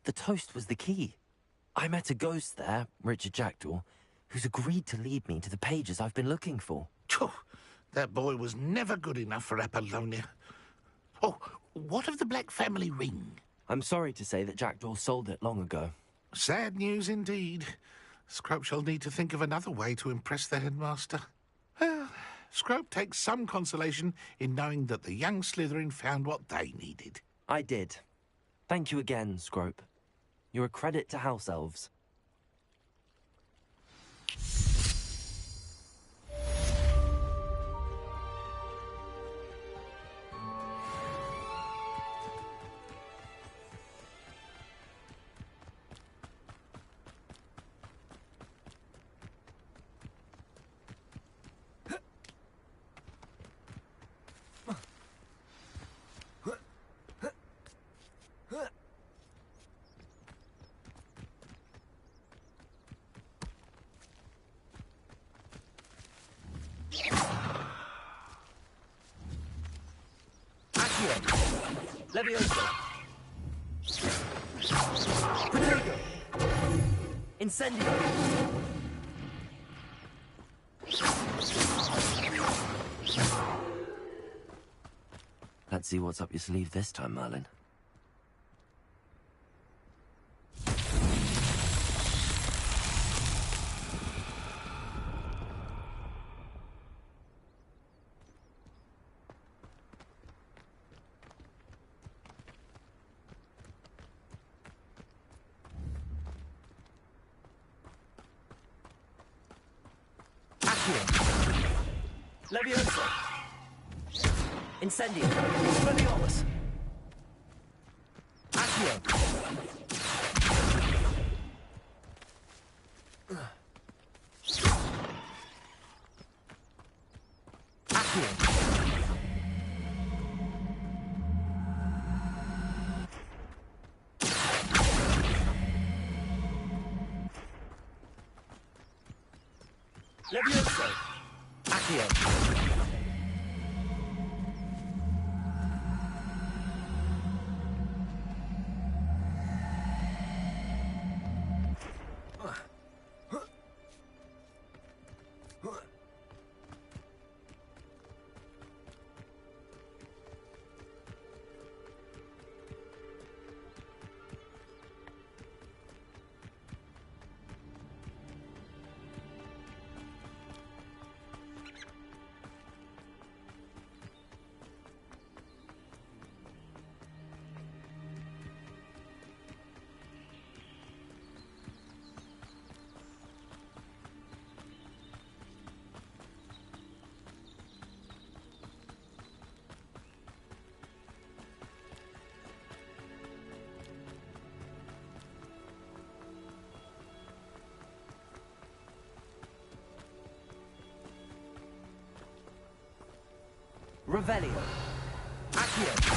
The toast was the key. I met a ghost there, Richard Jackdaw, who's agreed to lead me to the pages I've been looking for. Phew, that boy was never good enough for Apollonia. Oh, what of the Black family ring? I'm sorry to say that Jackdaw sold it long ago. Sad news indeed. Scrope shall need to think of another way to impress the headmaster. Well, Scrope takes some consolation in knowing that the young Slytherin found what they needed. I did. Thank you again, Scrope. You're a credit to House Elves. Levioso. Protego. Incendio. Let's see what's up your sleeve this time, Merlin. Levioso. Incendio. Expelliarmus. Accio. Accio. Levioso. Accio. Revelio. Accio.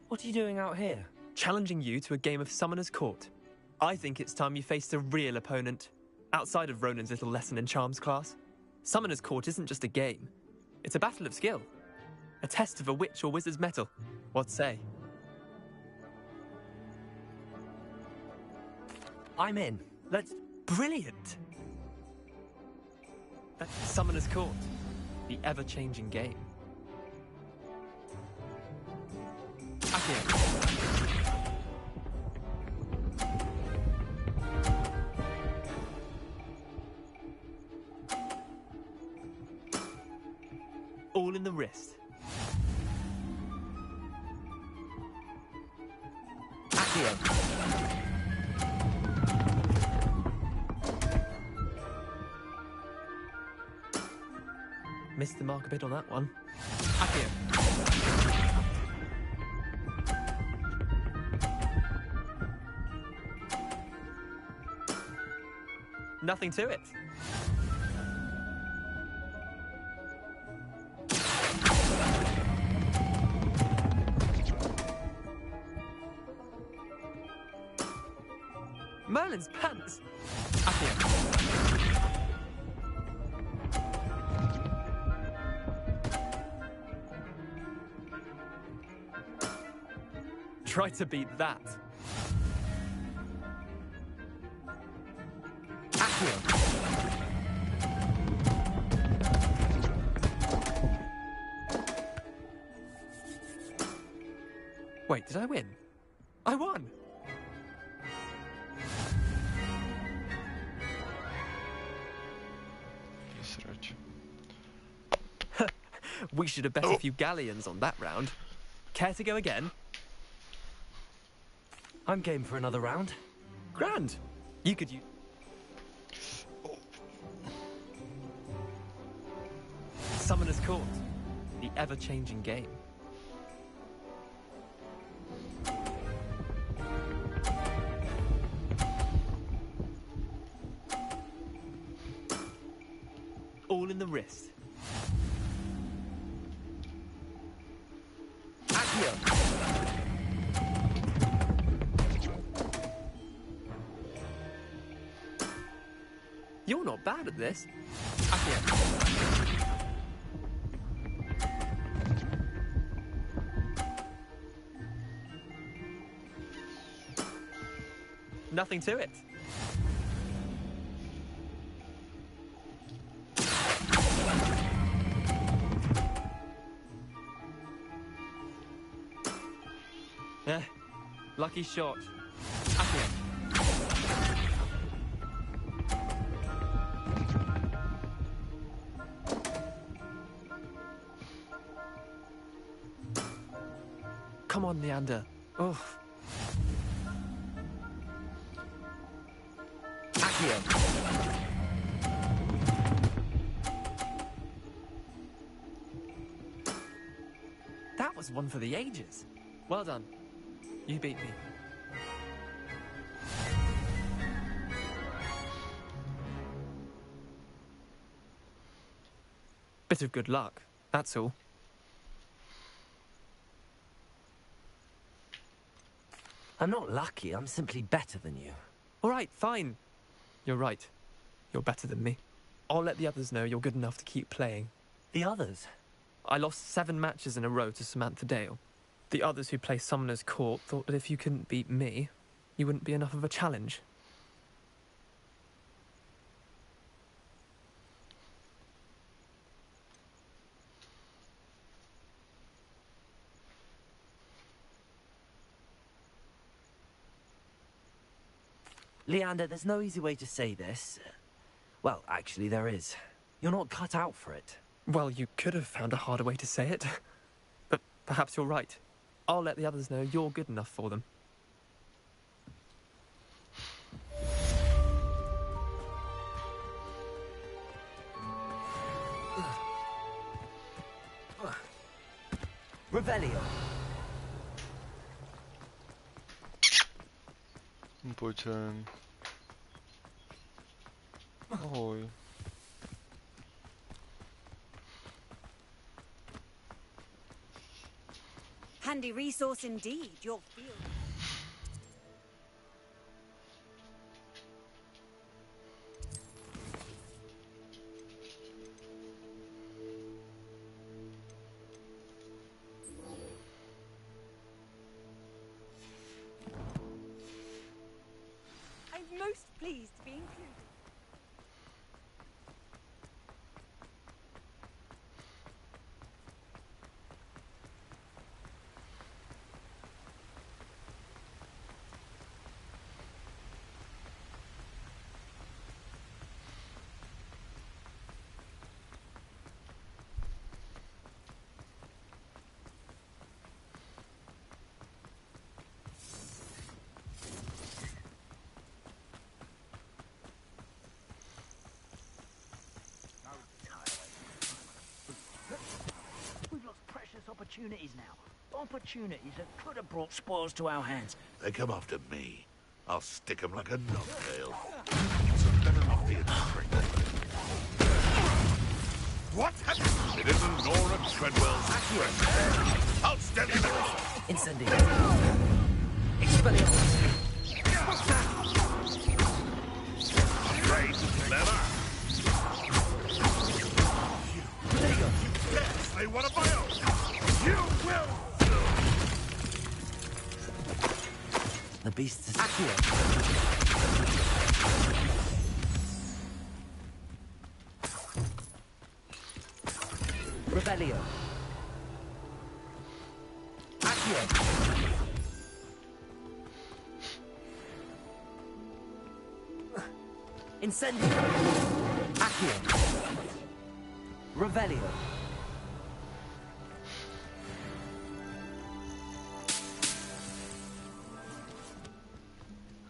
What are you doing out here? Challenging you to a game of Summoner's Court. I think it's time you faced a real opponent, outside of Ronan's little lesson in charms class. Summoner's Court isn't just a game. It's a battle of skill. A test of a witch or wizard's mettle. What say? I'm in. Let's... Brilliant! That's Summoner's Court, the ever-changing game. Accio. All in the wrist. Accio. Missed the mark a bit on that one. Accio. Nothing to it. Merlin's pants. Accio. Try to beat that. Accio. Wait, did I win? I won! We should have bet a few galleons on that round. Care to go again? I'm game for another round. Grand. You could use... Summoner's Court, the ever-changing game. All in the wrist. Accio. You're not bad at this. Accio. Nothing to it. Lucky shot. Accio. Come on, Neander. Oh. Accio. That was one for the ages. Well done. You beat me. Bit of good luck, that's all. I'm not lucky, I'm simply better than you. All right, fine. You're right. You're better than me. I'll let the others know you're good enough to keep playing. The others? I lost 7 matches in a row to Samantha Dale. The others who play Summoner's Court thought that if you couldn't beat me, you wouldn't be enough of a challenge. Leander, there's no easy way to say this. Well, actually, there is. You're not cut out for it. Well, you could have found a harder way to say it. But perhaps you're right. I'll let the others know you're good enough for them. Revelio. Pojď sem. Ahoj. Handy resource indeed, your field. I'm most pleased to be included. We've lost precious opportunities now. Opportunities that could have brought spoils to our hands. They come after me. I'll stick 'em like a knobtail. So better not be a trick. What? It isn't Nora Treadwell's accurate. Outstanding. Incendio. Expelliarmus. Great. Clever. Yes, they want a bio. You will. The beast is Accio. Revelio. Accio. Incendio. Accio. Revelio.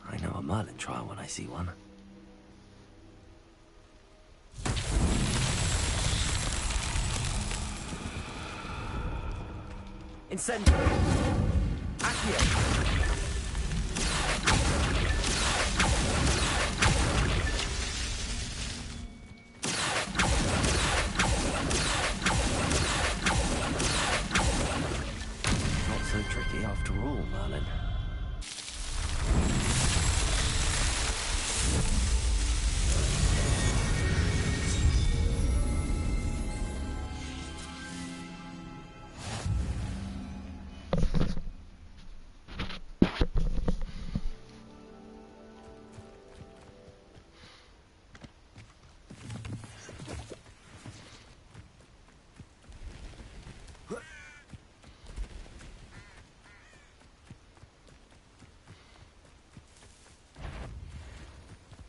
I know a Merlin trial when I see one. Incendio. Accio. Not so tricky after all, Merlin.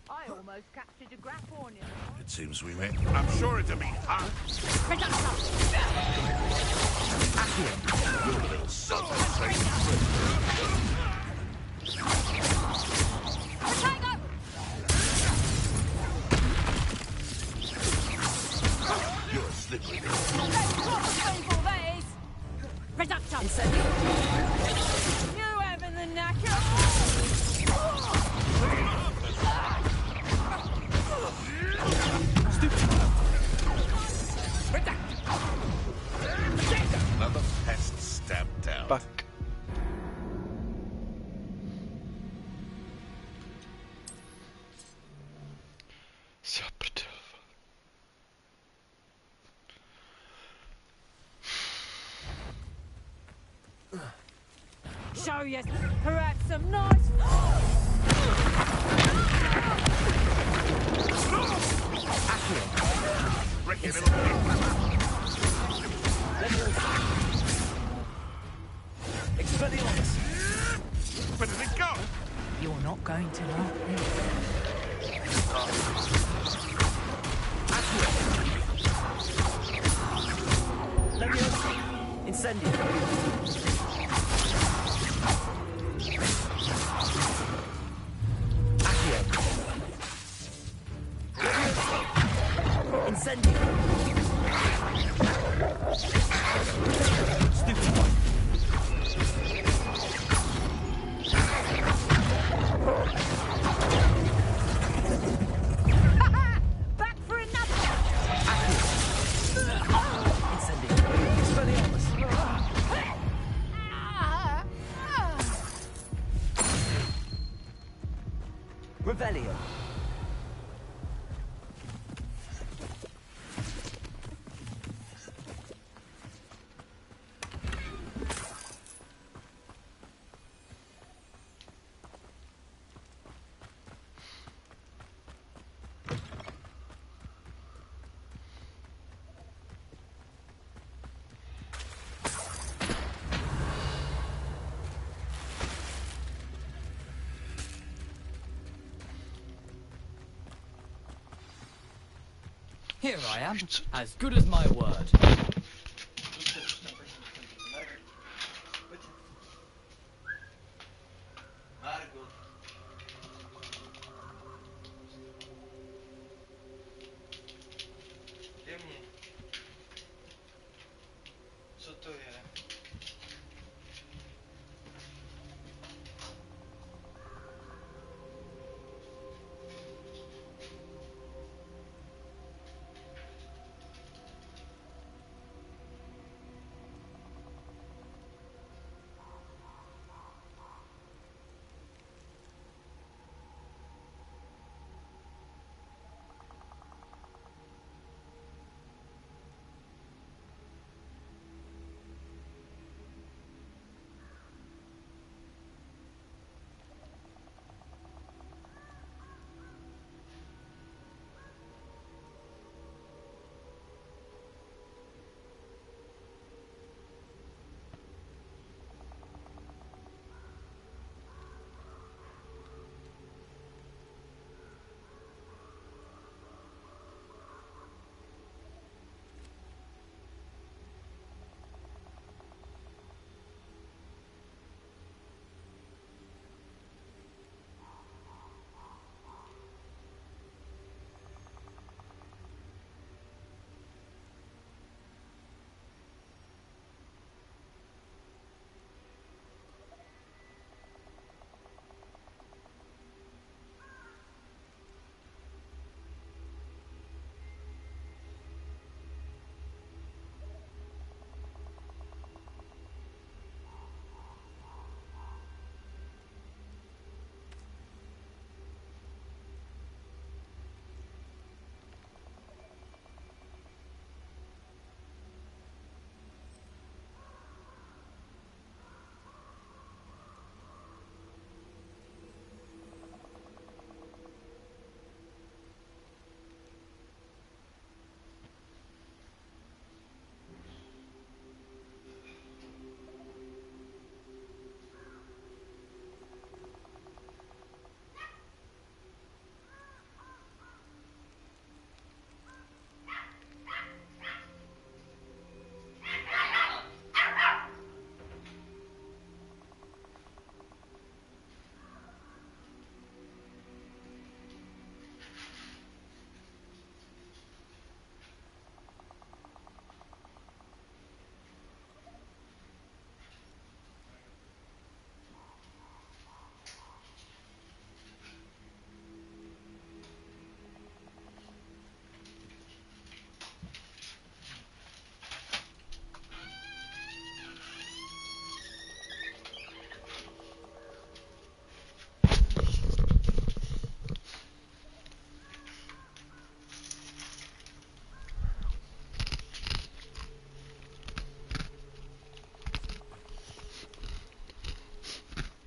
I almost captured a grapphorn in It seems we may. I'm sure it'll be hot. You little son of a You're slippery. You having the knacker? Another pest stamped out. Back. Show you perhaps some nice. Ricky, little Expelliarmus. Where did it go? You're not going to like this. Leviosa! Incendio! Accio! Incendio! Stupefied! Back for another! Incendio! Expelliarmus! Revelio! Here I am, as good as my word.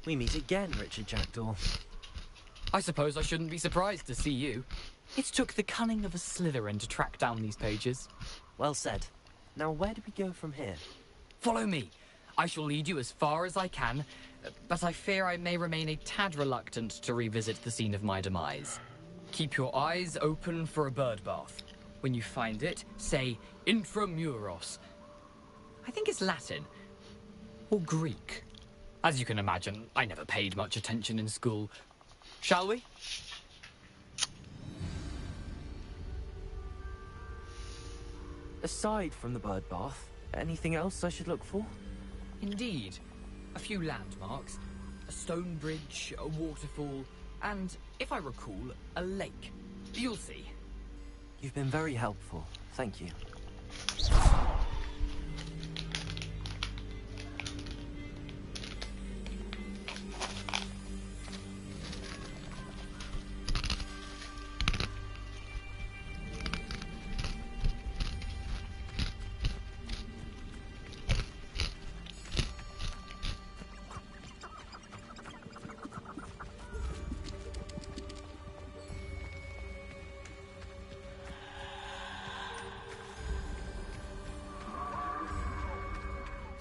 We meet again, Richard Jackdaw. I suppose I shouldn't be surprised to see you. It took the cunning of a Slytherin to track down these pages. Well said. Now where do we go from here? Follow me. I shall lead you as far as I can, but I fear I may remain a tad reluctant to revisit the scene of my demise. Keep your eyes open for a bird bath. When you find it, say intramuros. I think it's Latin. Or Greek. As you can imagine, I never paid much attention in school. Shall we? Aside from the bird bath, anything else I should look for? Indeed. A few landmarks. A stone bridge, a waterfall, and, if I recall, a lake. You'll see. You've been very helpful. Thank you.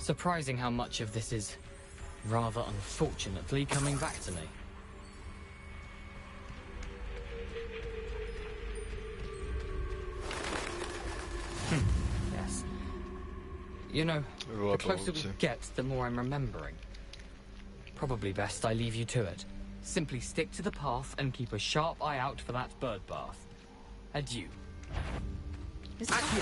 Surprising how much of this is, rather unfortunately, coming back to me. Yes. You know, the closer we get, the more I'm remembering. Probably best I leave you to it. Simply stick to the path and keep a sharp eye out for that bird bath. Adieu. Incendio.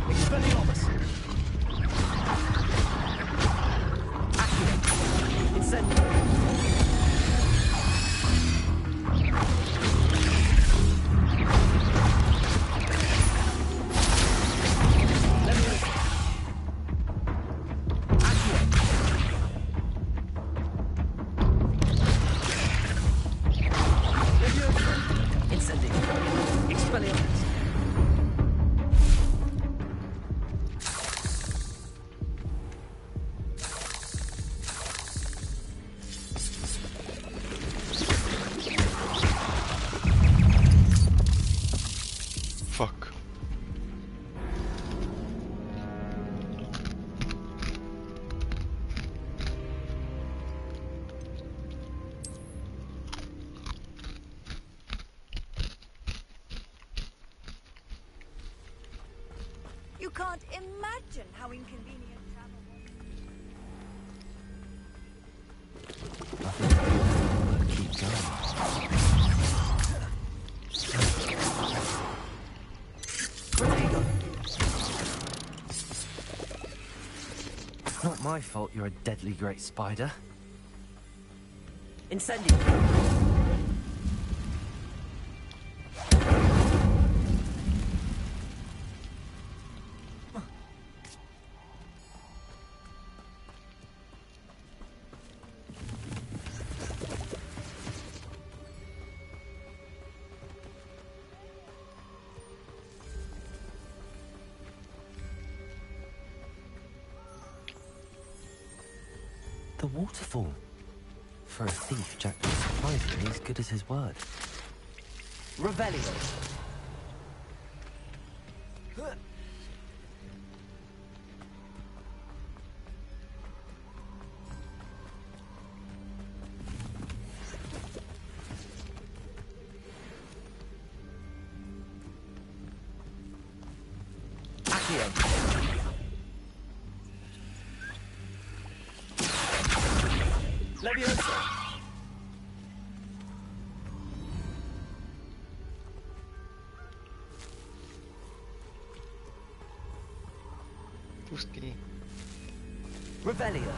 Expelliarmus. Fuck. You can't imagine how inconvenient travel was. Keep going. Not my fault you're a deadly great spider. Incendio. The waterfall. For a thief, Jack was surprisingly as good as his word. Revelio. Revelio.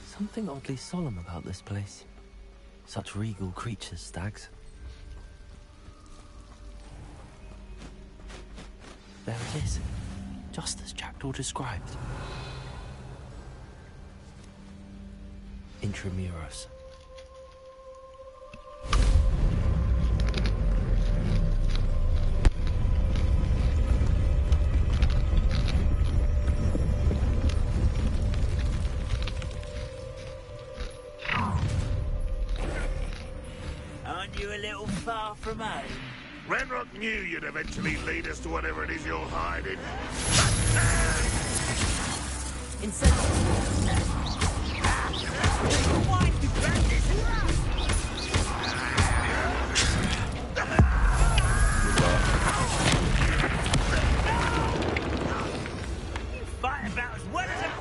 Something oddly solemn about this place. Such regal creatures, stags. There it is, just as Jackdaw described. Intramuros. Aren't you a little far from home? Renrock knew you'd eventually lead us to whatever it is you're hiding. Fight about as well as a...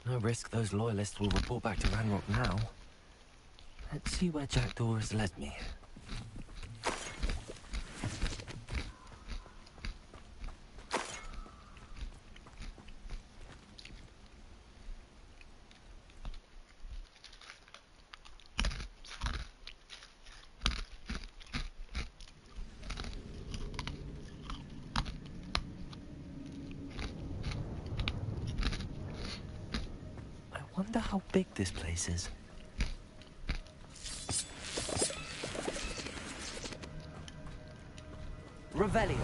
No risk those loyalists will report back to Ranrock now. Let's see where Jackdaw has led me. I wonder how big this place is. Revelio.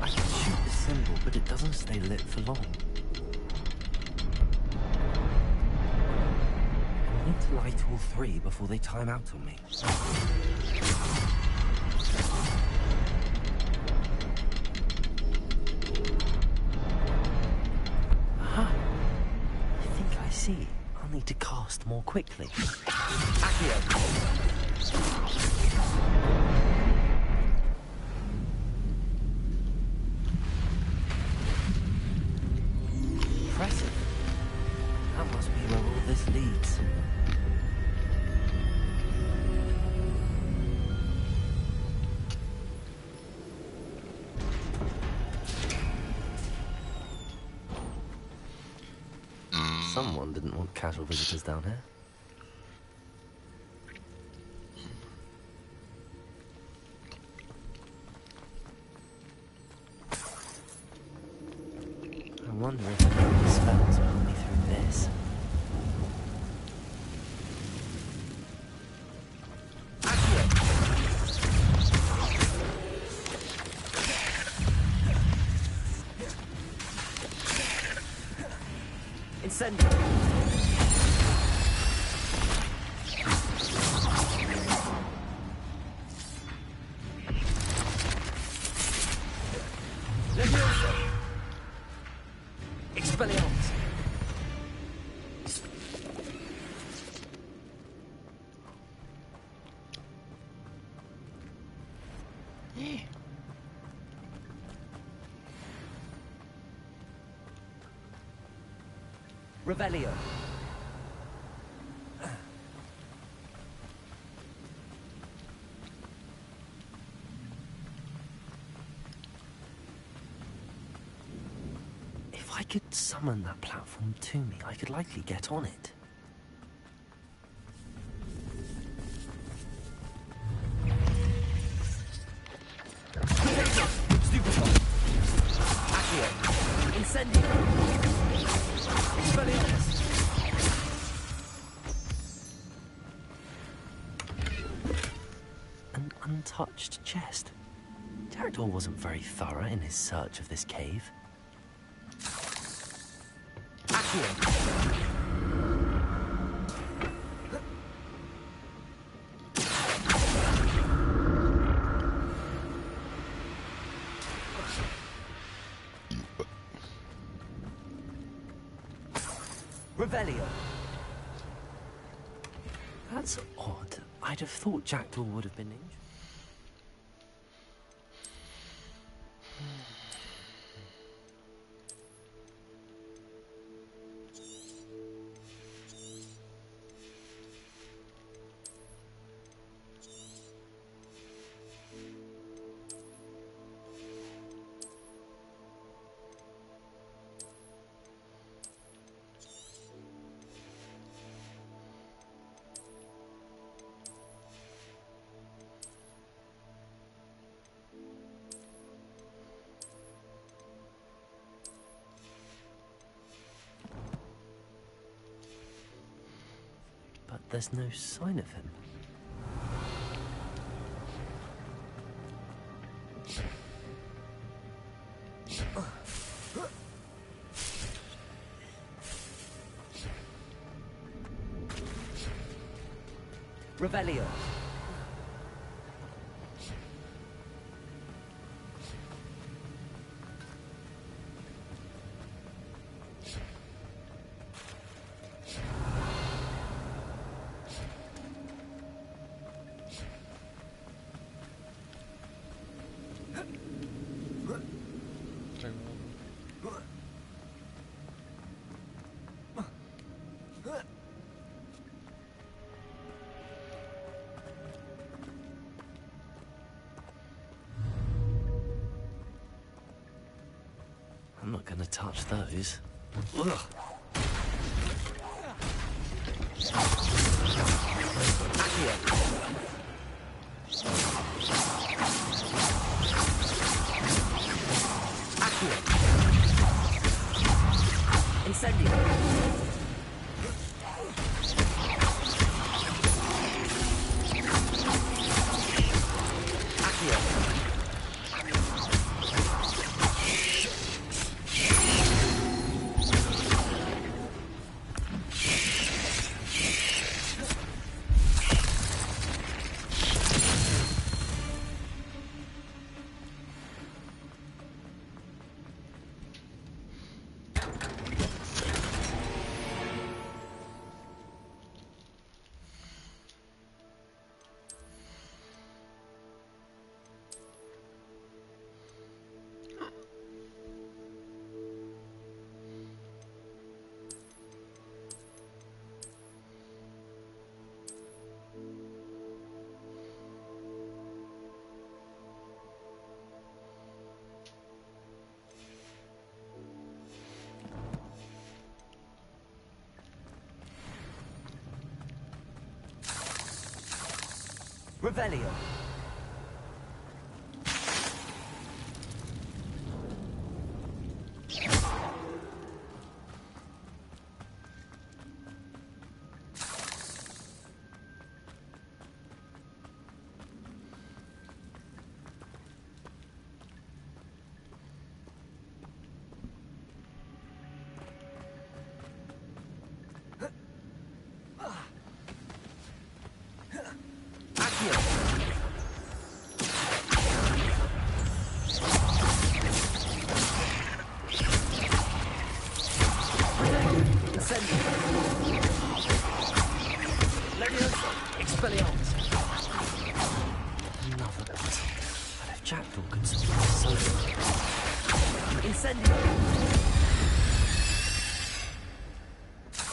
I can shoot the symbol, but it doesn't stay lit for long. I need to light all three before they time out on me. Aha! I think I see. I'll need to cast more quickly. Accio! Impressive. That must be where all this leads. Someone didn't want casual visitors down here. I wonder if any spells will help me through this. Incendio! Leviosa! Expelliarmus! Revelio. If I could summon that platform to me, I could likely get on it. Incendio! Expelliarmus! An untouched chest. Jackdaw wasn't very thorough in his search of this cave. Accio! Revelio. That's odd. I'd have thought Jackdaw would have been injured. But there's no sign of him. Revelio. I'm not going to touch those. Ugh. Accio. Accio. Incendio. Revelio. Expelliarmus. Another one. But if Jackdaw can survive so Incendio.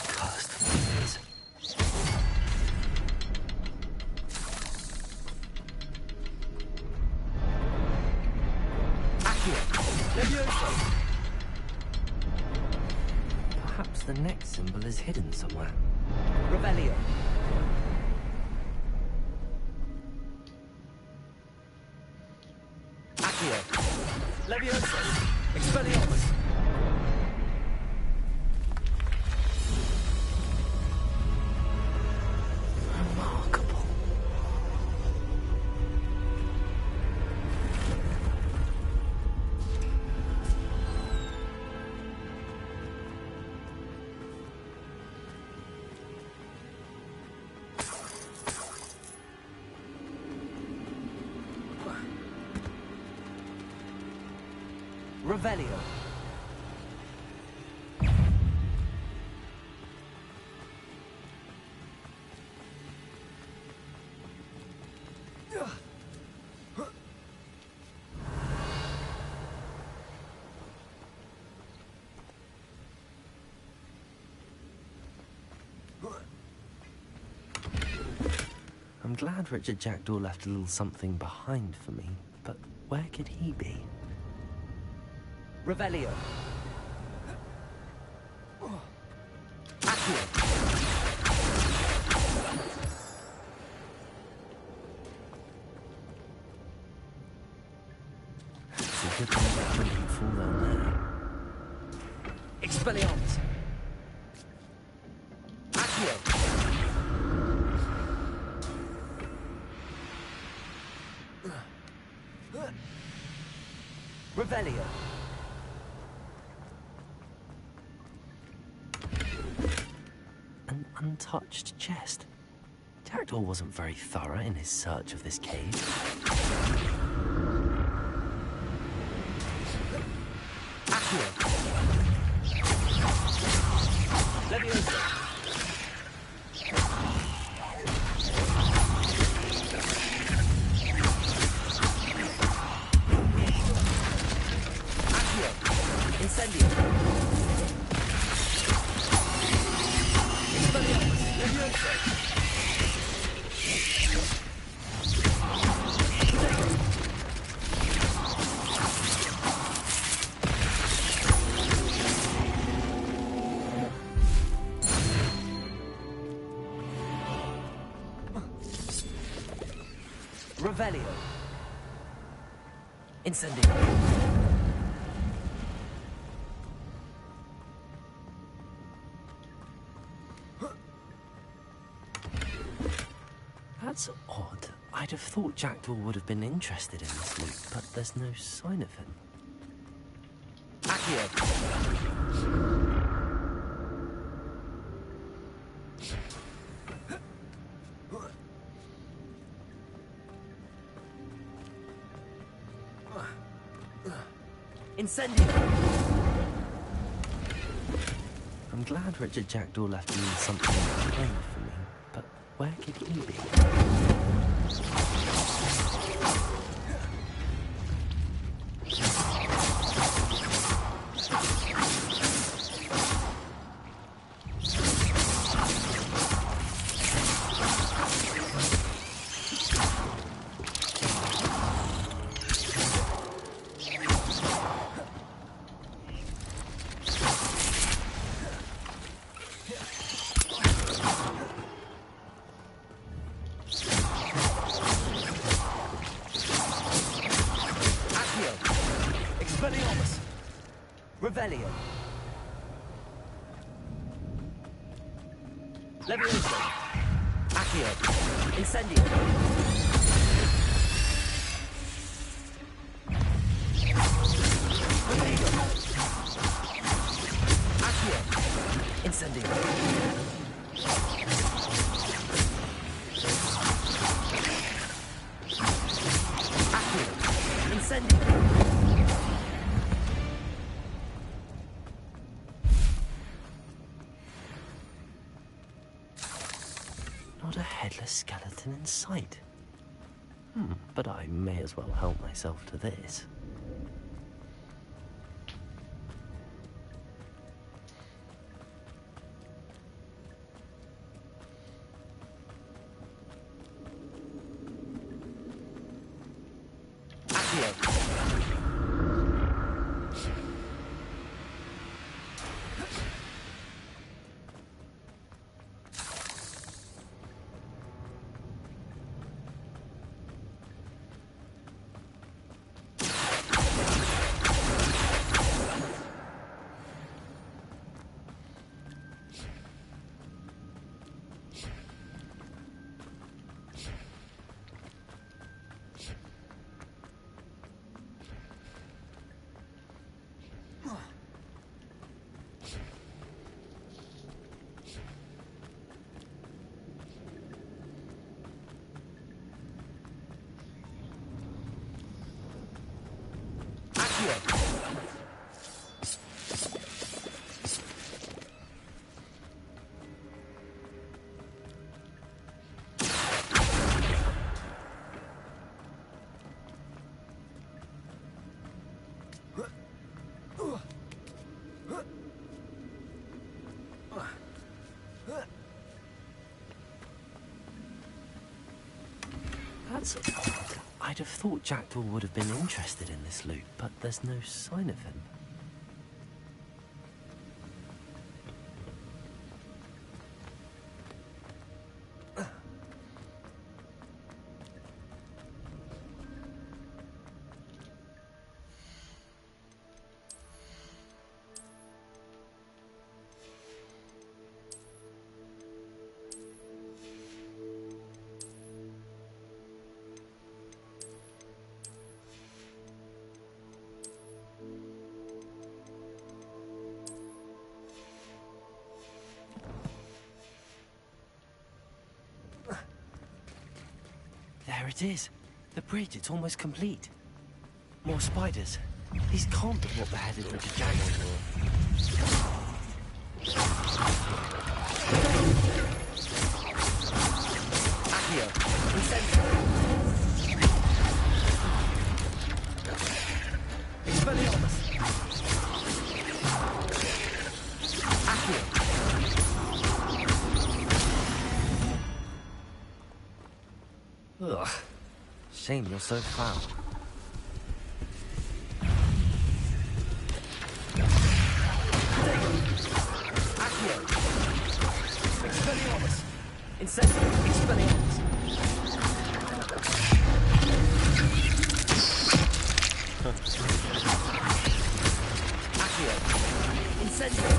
Cursed fingers. Accio. Levioso. Perhaps the next symbol is hidden somewhere. Revelio. Levioso. Expelliarmus. Revelio. I'm glad Richard Jackdaw left a little something behind for me, but where could he be? Revelio. Accio. It's a good thing that I didn't fall down there. Expelliarmus. Accio. Revelio. An untouched chest. Jackdaw wasn't very thorough in his search of this cave. Accio. Leviosa. Incendio. Expelliarmus. Leviosa. Revelio. Incendio. That's odd. I'd have thought Jackdaw would have been interested in this loot, but there's no sign of him. Accio. Incendio. I'm glad Richard Jackdaw left me something behind for me, but where could he be? Expelliarmus. Revelio. Leviosa. Accio. Incendio. Revelio. Accio. Incendio. Accio. Incendio. Not a headless skeleton in sight. But I may as well help myself to this. Accio. That's odd. I'd have thought Jackdaw would have been interested in this loot, but there's no sign of him. There it is. The bridge, it's almost complete. More spiders. These can't be what beheaded Richard Jackson. Accio, incendio. Expelliarmus. Accio. Ugh. Shame you're so foul. Accio. Expelliarmus. Incendio. Expelliarmus. Accio. Incendio.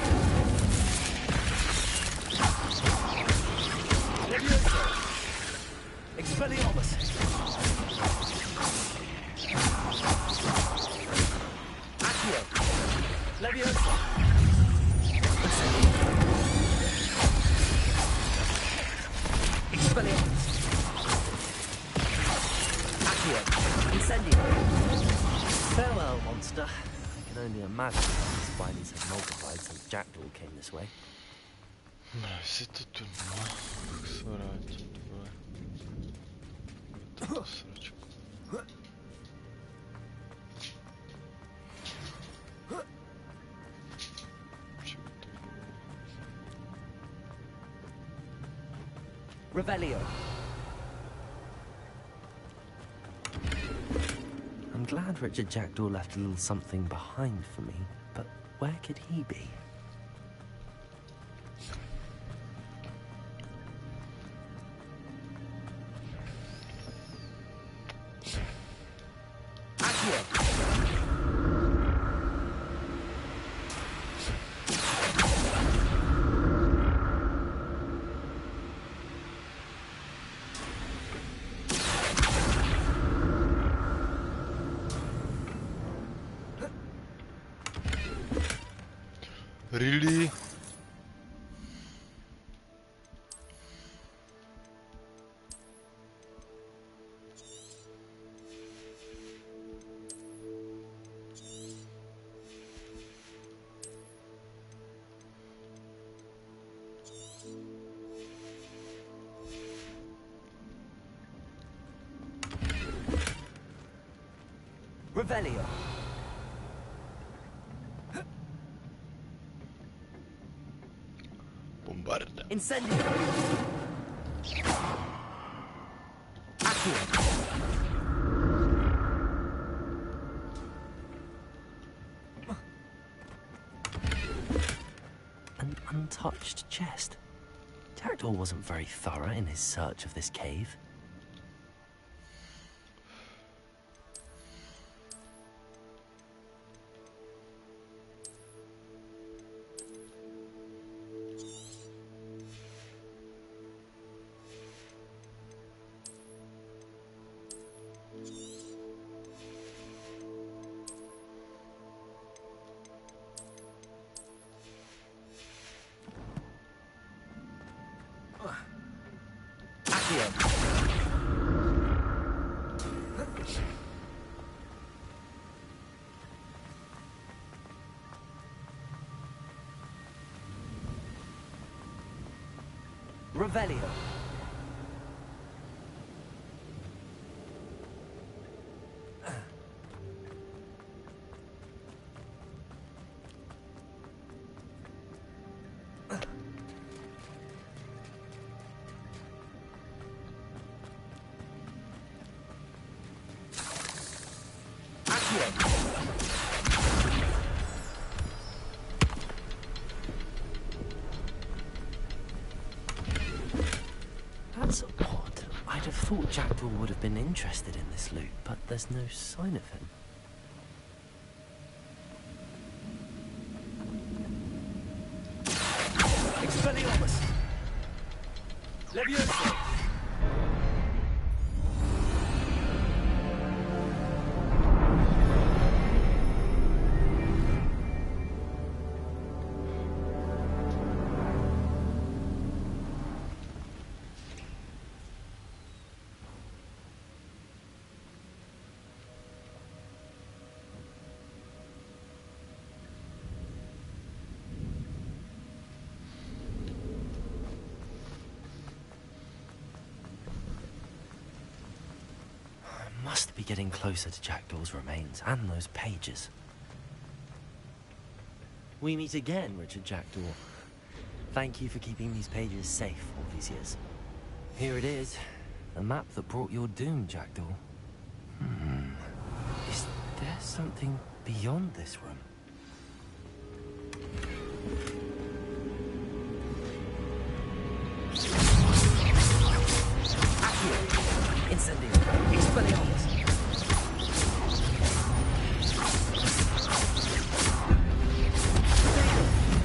Levioso. Expelliarmus. Accio. Leviosa. Expelliarmus. Accio. Incendio. Farewell, monster. I can only imagine how the spiders have multiplied since Jackdaw came this way. C'est tout moi. Как сворачивать, давай. Revelio. I'm glad Richard Jackdaw left a little something behind for me, but where could he be? Really? Revelio. Bombarda. Incendio. Accio. An untouched chest. Jackdaw wasn't very thorough in his search of this cave. Revelio. That's odd. I'd have thought Jackdaw would have been interested in this loot, but there's no sign of him. Expelliarmus! Leviosa! Must be getting closer to Jackdaw's remains and those pages. We meet again, Richard Jackdaw. Thank you for keeping these pages safe all these years. Here it is, the map that brought your doom, Jackdaw. Is there something beyond this room? Accio! Incendio! Expelliarmus!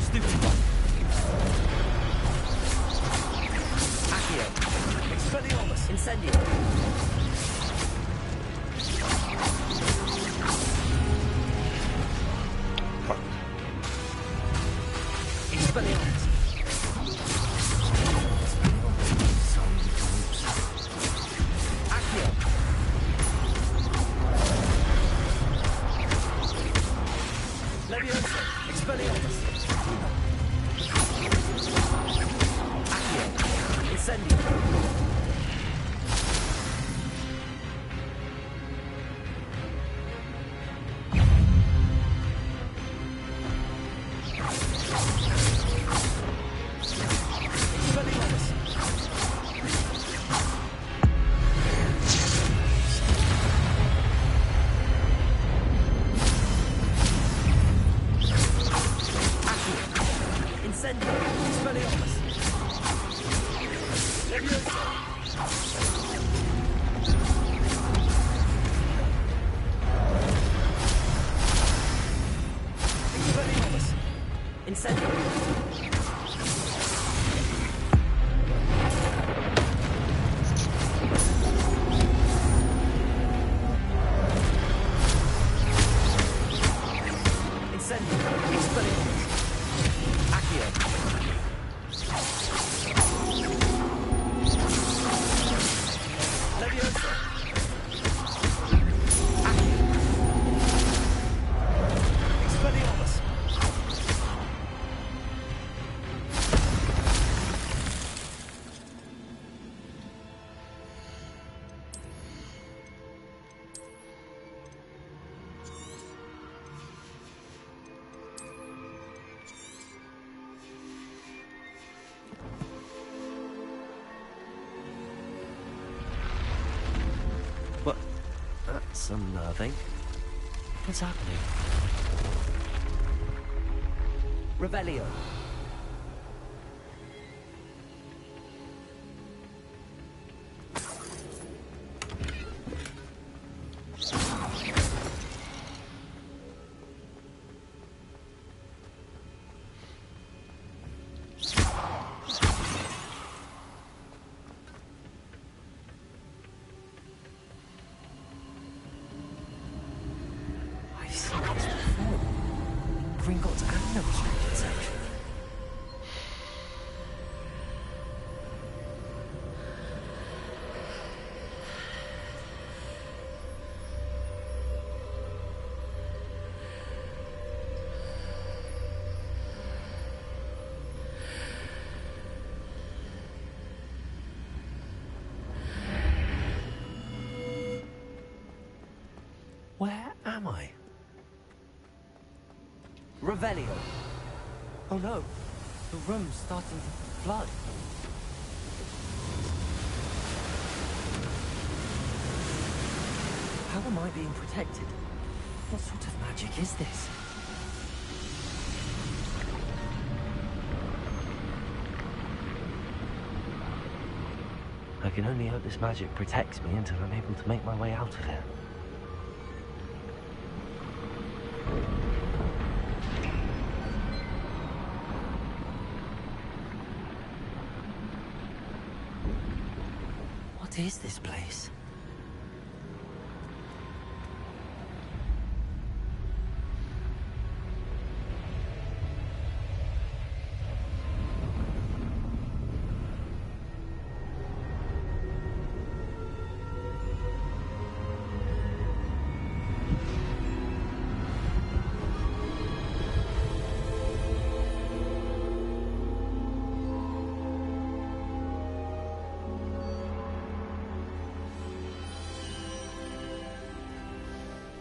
Stupid one! Accio! Expelliarmus! Incendio! Expelliarmus! Accio! Leviosa! Expelliarmus! Accio! Incendio! Expelliarmus! Incendio! Expelliarmus! Leviosa! Expelliarmus! Incendio! Incendio! Expelliarmus! Accio! Leviosa! Accio! Expelliarmus! What? That's unnerving. What's happening? Revelio. I've seen this before. Gringotts and the restricted section. Where am I? Revelio. Oh no, the room's starting to flood. How am I being protected? What sort of magic is this? I can only hope this magic protects me until I'm able to make my way out of here. What is this place?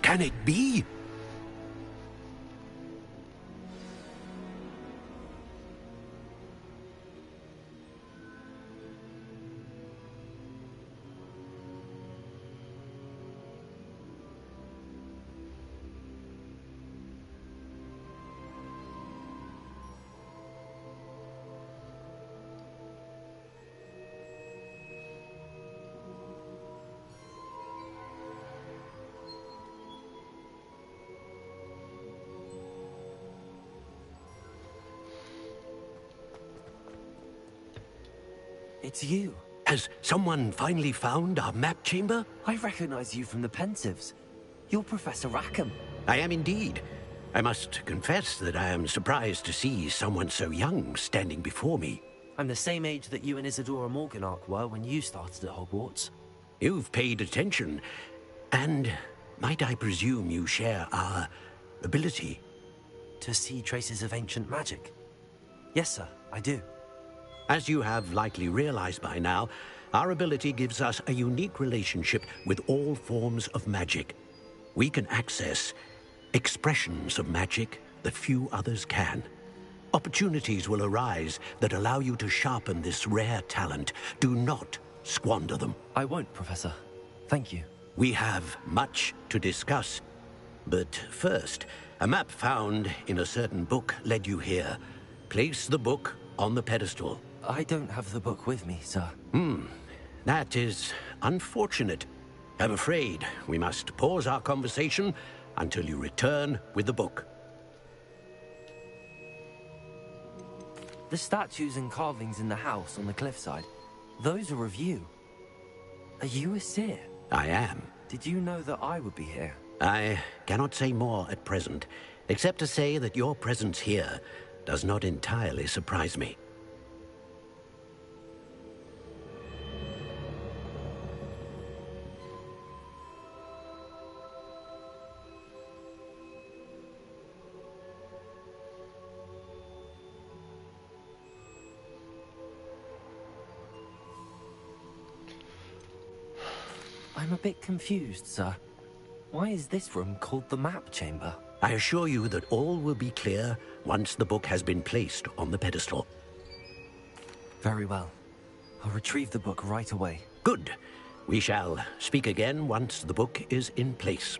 Can it be? It's you. Has someone finally found our map chamber? I recognize you from the Pensives. You're Professor Rackham. I am indeed. I must confess that I am surprised to see someone so young standing before me. I'm the same age that you and Isadora Morganach were when you started at Hogwarts. You've paid attention, and might I presume you share our ability? To see traces of ancient magic? Yes, sir, I do. As you have likely realized by now, our ability gives us a unique relationship with all forms of magic. We can access expressions of magic that few others can. Opportunities will arise that allow you to sharpen this rare talent. Do not squander them. I won't, Professor. Thank you. We have much to discuss. But first, a map found in a certain book led you here. Place the book on the pedestal. I don't have the book with me, sir. That is unfortunate. I'm afraid we must pause our conversation until you return with the book. The statues and carvings in the house on the cliffside, those are of you. Are you a seer? I am. Did you know that I would be here? I cannot say more at present, except to say that your presence here does not entirely surprise me. I'm a bit confused, sir. Why is this room called the map chamber? I assure you that all will be clear once the book has been placed on the pedestal. Very well. I'll retrieve the book right away. Good. We shall speak again once the book is in place.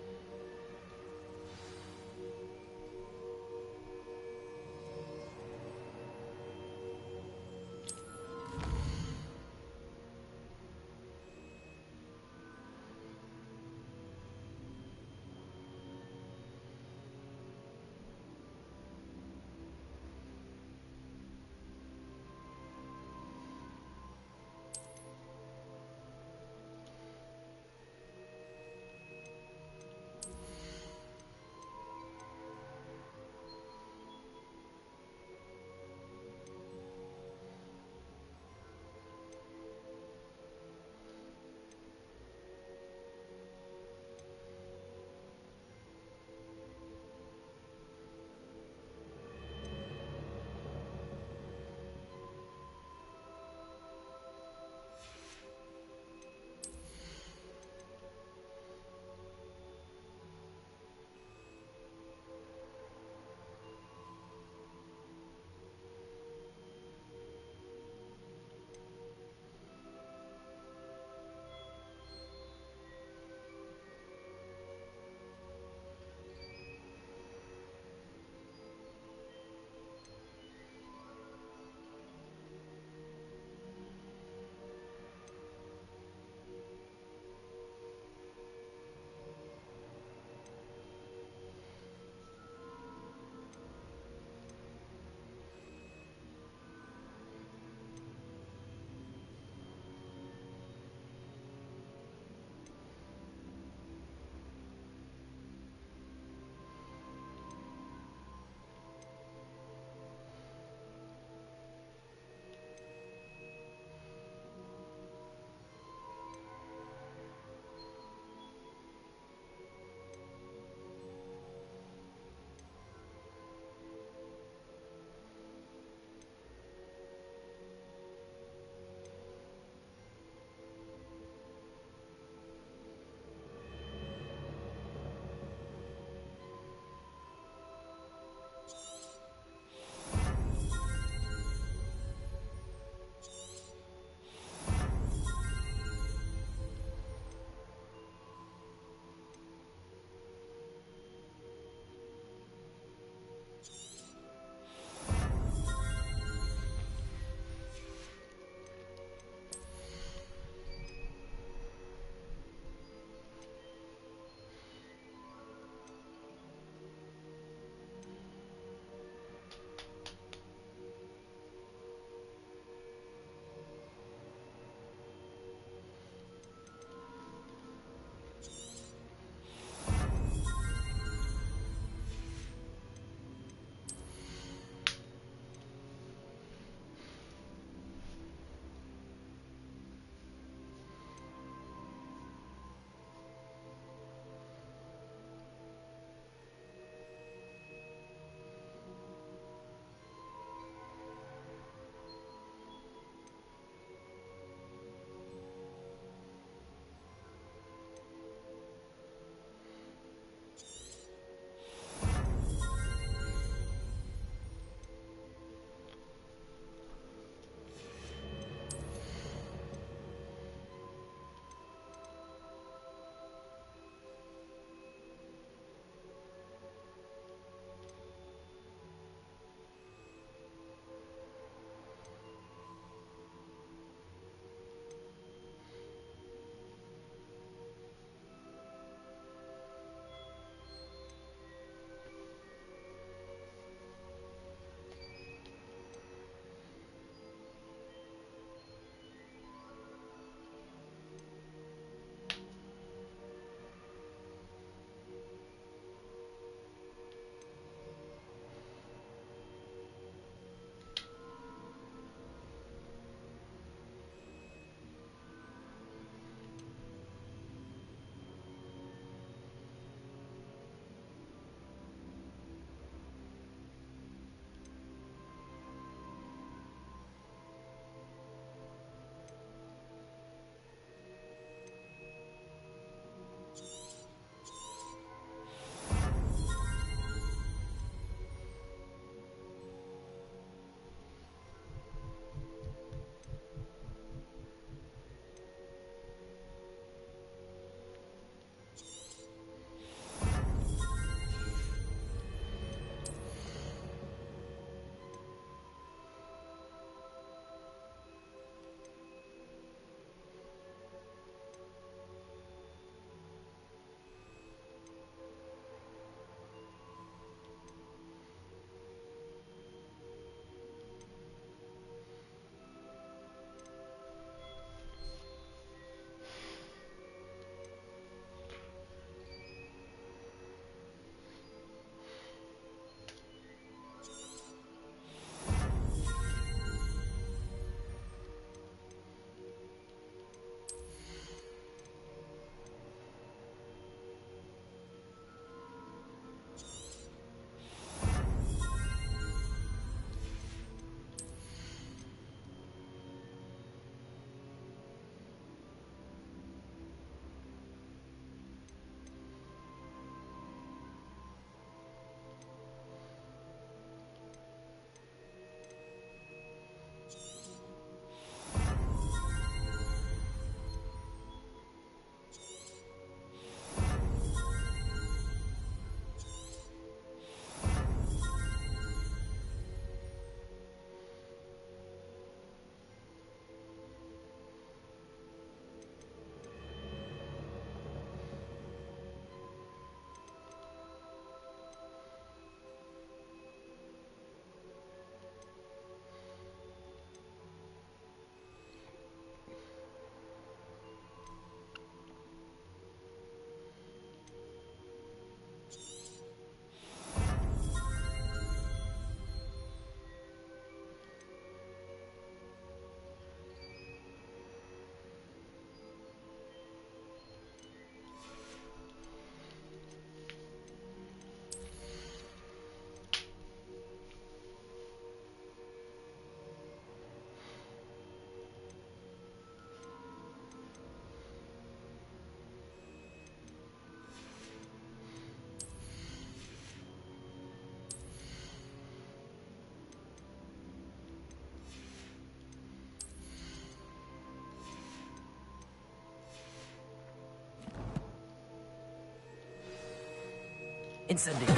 Incendio.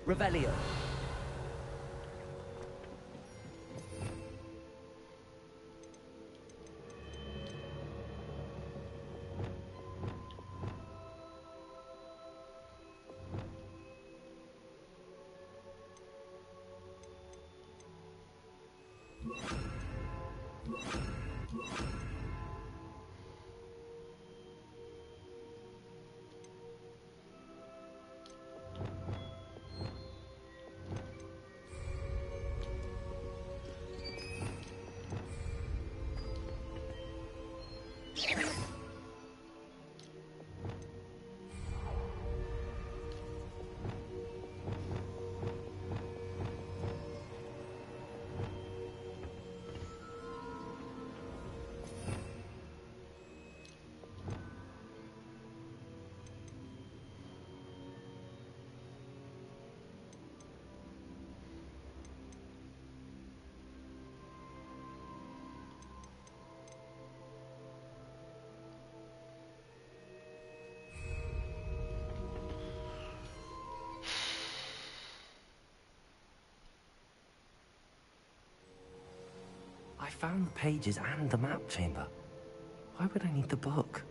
Revelio. I found the pages and the map chamber. Why would I need the book?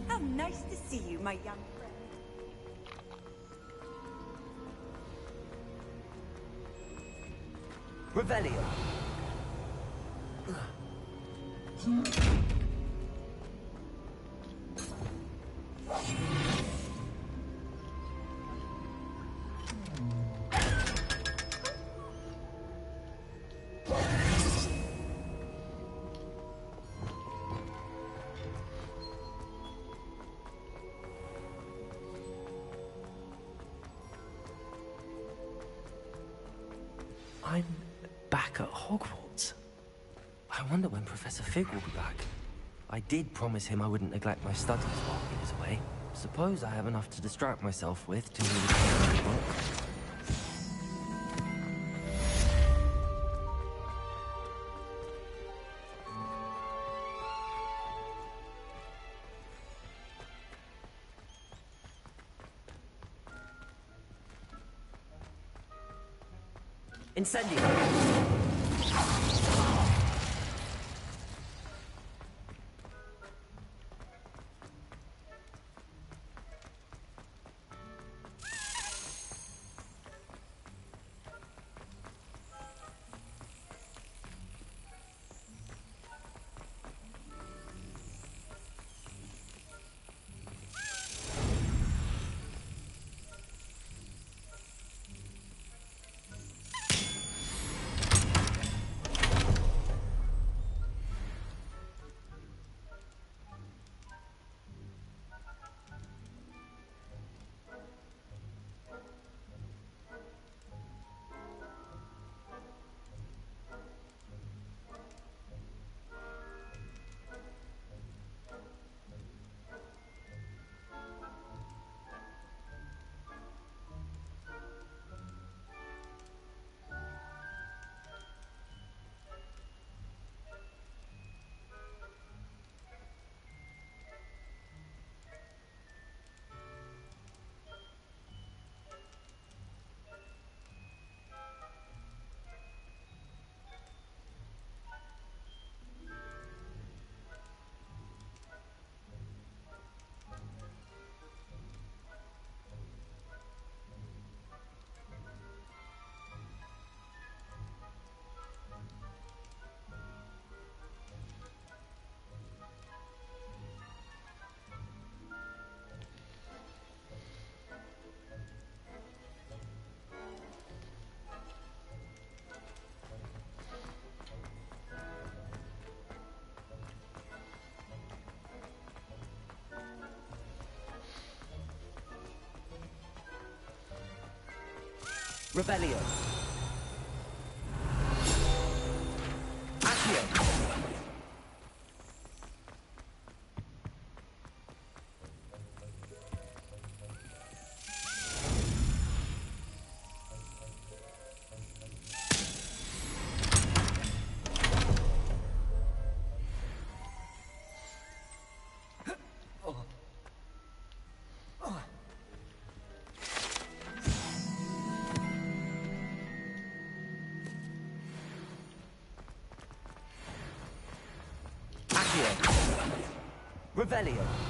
How nice to see you, my young friend. Revelio. I'm back at Hogwarts. I wonder when Professor Fig will be back. I did promise him I wouldn't neglect my studies while he was away. Suppose I have enough to distract myself with till he returns to work. Incendio! Rebellion. Accio. Revelio.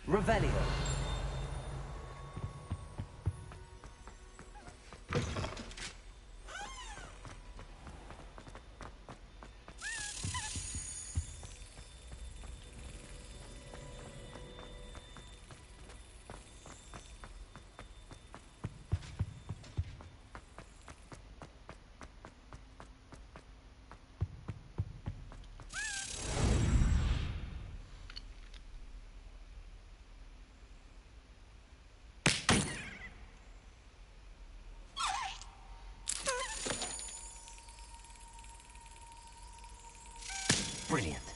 Revelio. Brilliant.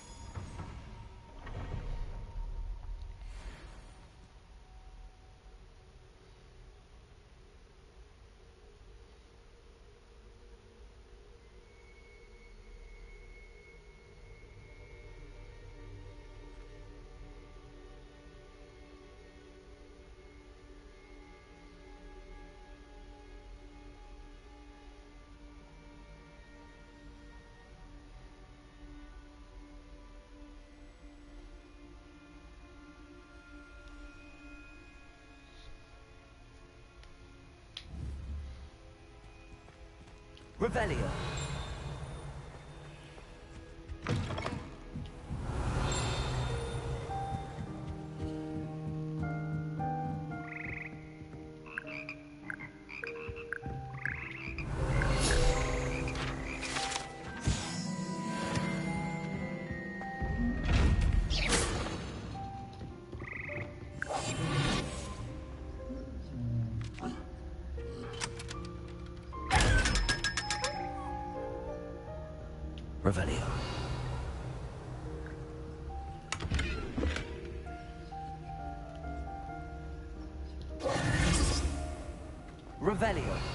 Revelio. Revelio. Revelio.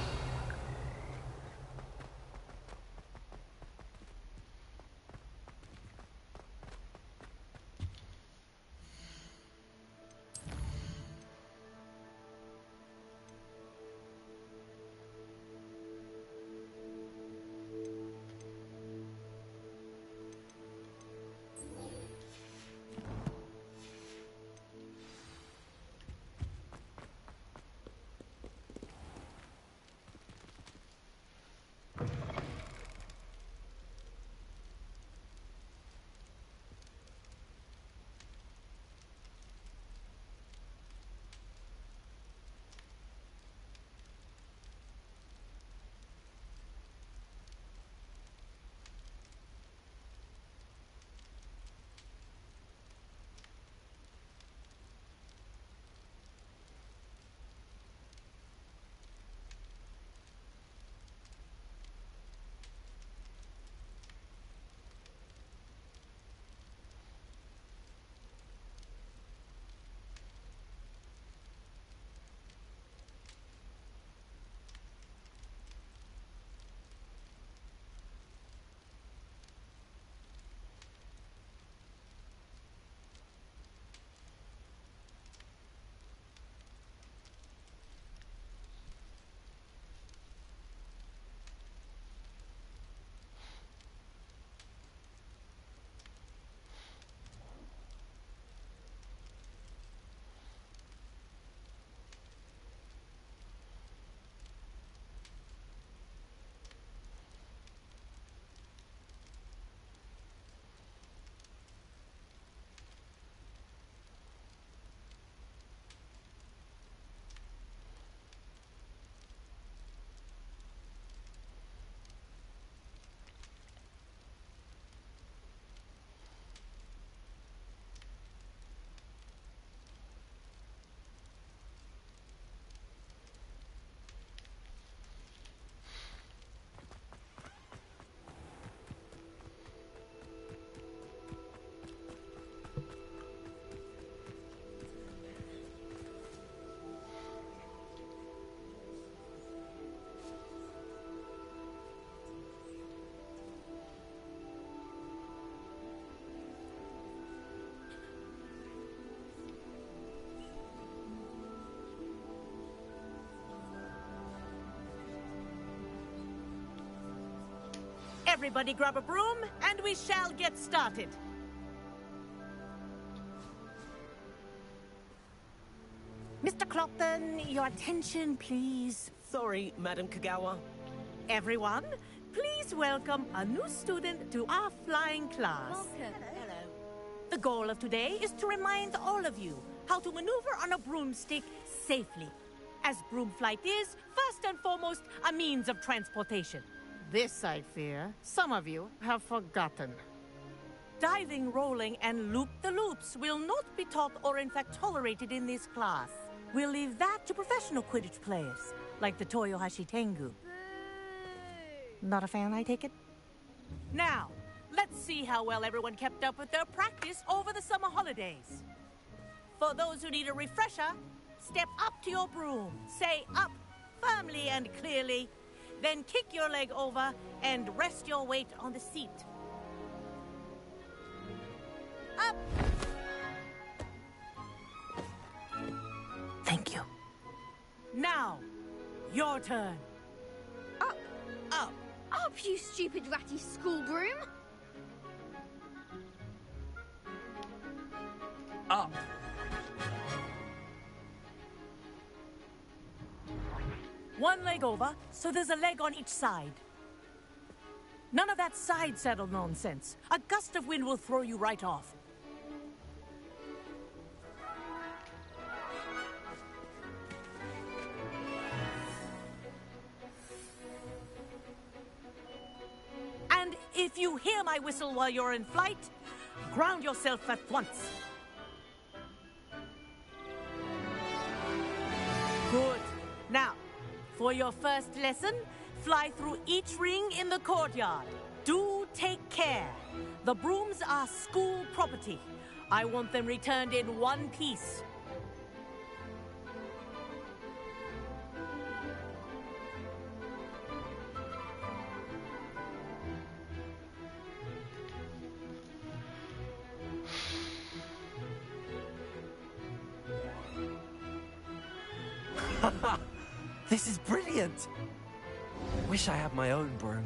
Everybody grab a broom, and we shall get started. Mr. Clopton, your attention, please. Sorry, Madam Kagawa. Everyone, please welcome a new student to our flying class. Welcome. Hello. The goal of today is to remind all of you how to maneuver on a broomstick safely, as broom flight is, first and foremost, a means of transportation. This, I fear, some of you have forgotten. Diving, rolling, and loop-the-loops will not be taught or in fact tolerated in this class. We'll leave that to professional Quidditch players, like the Toyohashi Tengu. Not a fan, I take it? Now, let's see how well everyone kept up with their practice over the summer holidays. For those who need a refresher, step up to your broom, say up firmly and clearly, then kick your leg over and rest your weight on the seat. Up! Thank you. Now, your turn. Up! Up! Up, you stupid ratty school broom! Up. One leg over, so there's a leg on each side. None of that side saddle nonsense. A gust of wind will throw you right off. And if you hear my whistle while you're in flight, ground yourself at once. Good. Now, for your first lesson, fly through each ring in the courtyard. Do take care. The brooms are school property. I want them returned in one piece. This is brilliant! Wish I had my own broom.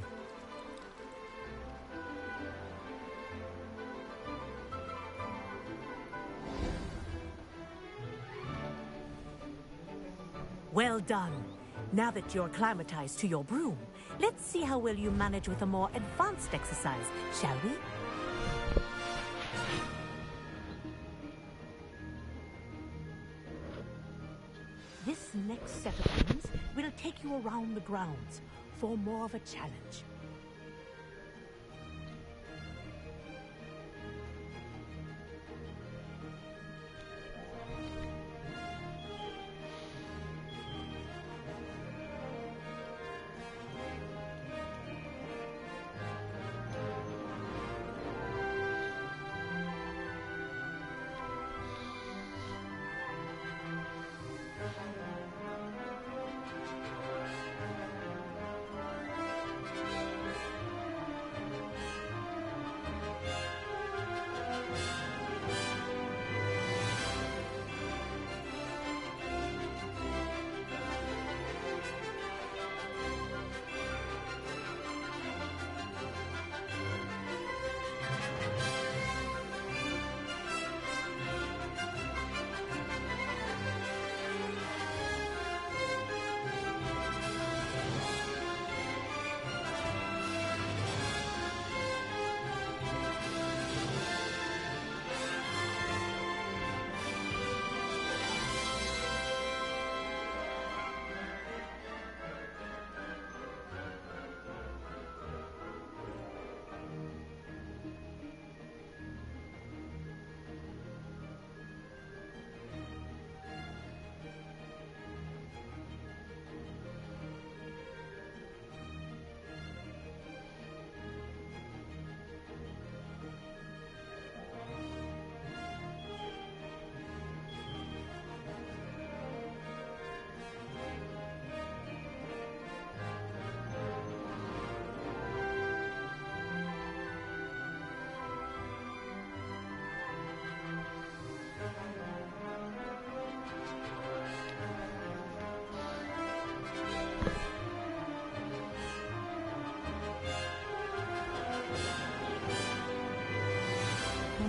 Well done. Now that you're acclimatized to your broom, let's see how well you manage with a more advanced exercise, shall we? This next set of rings will take you around the grounds for more of a challenge.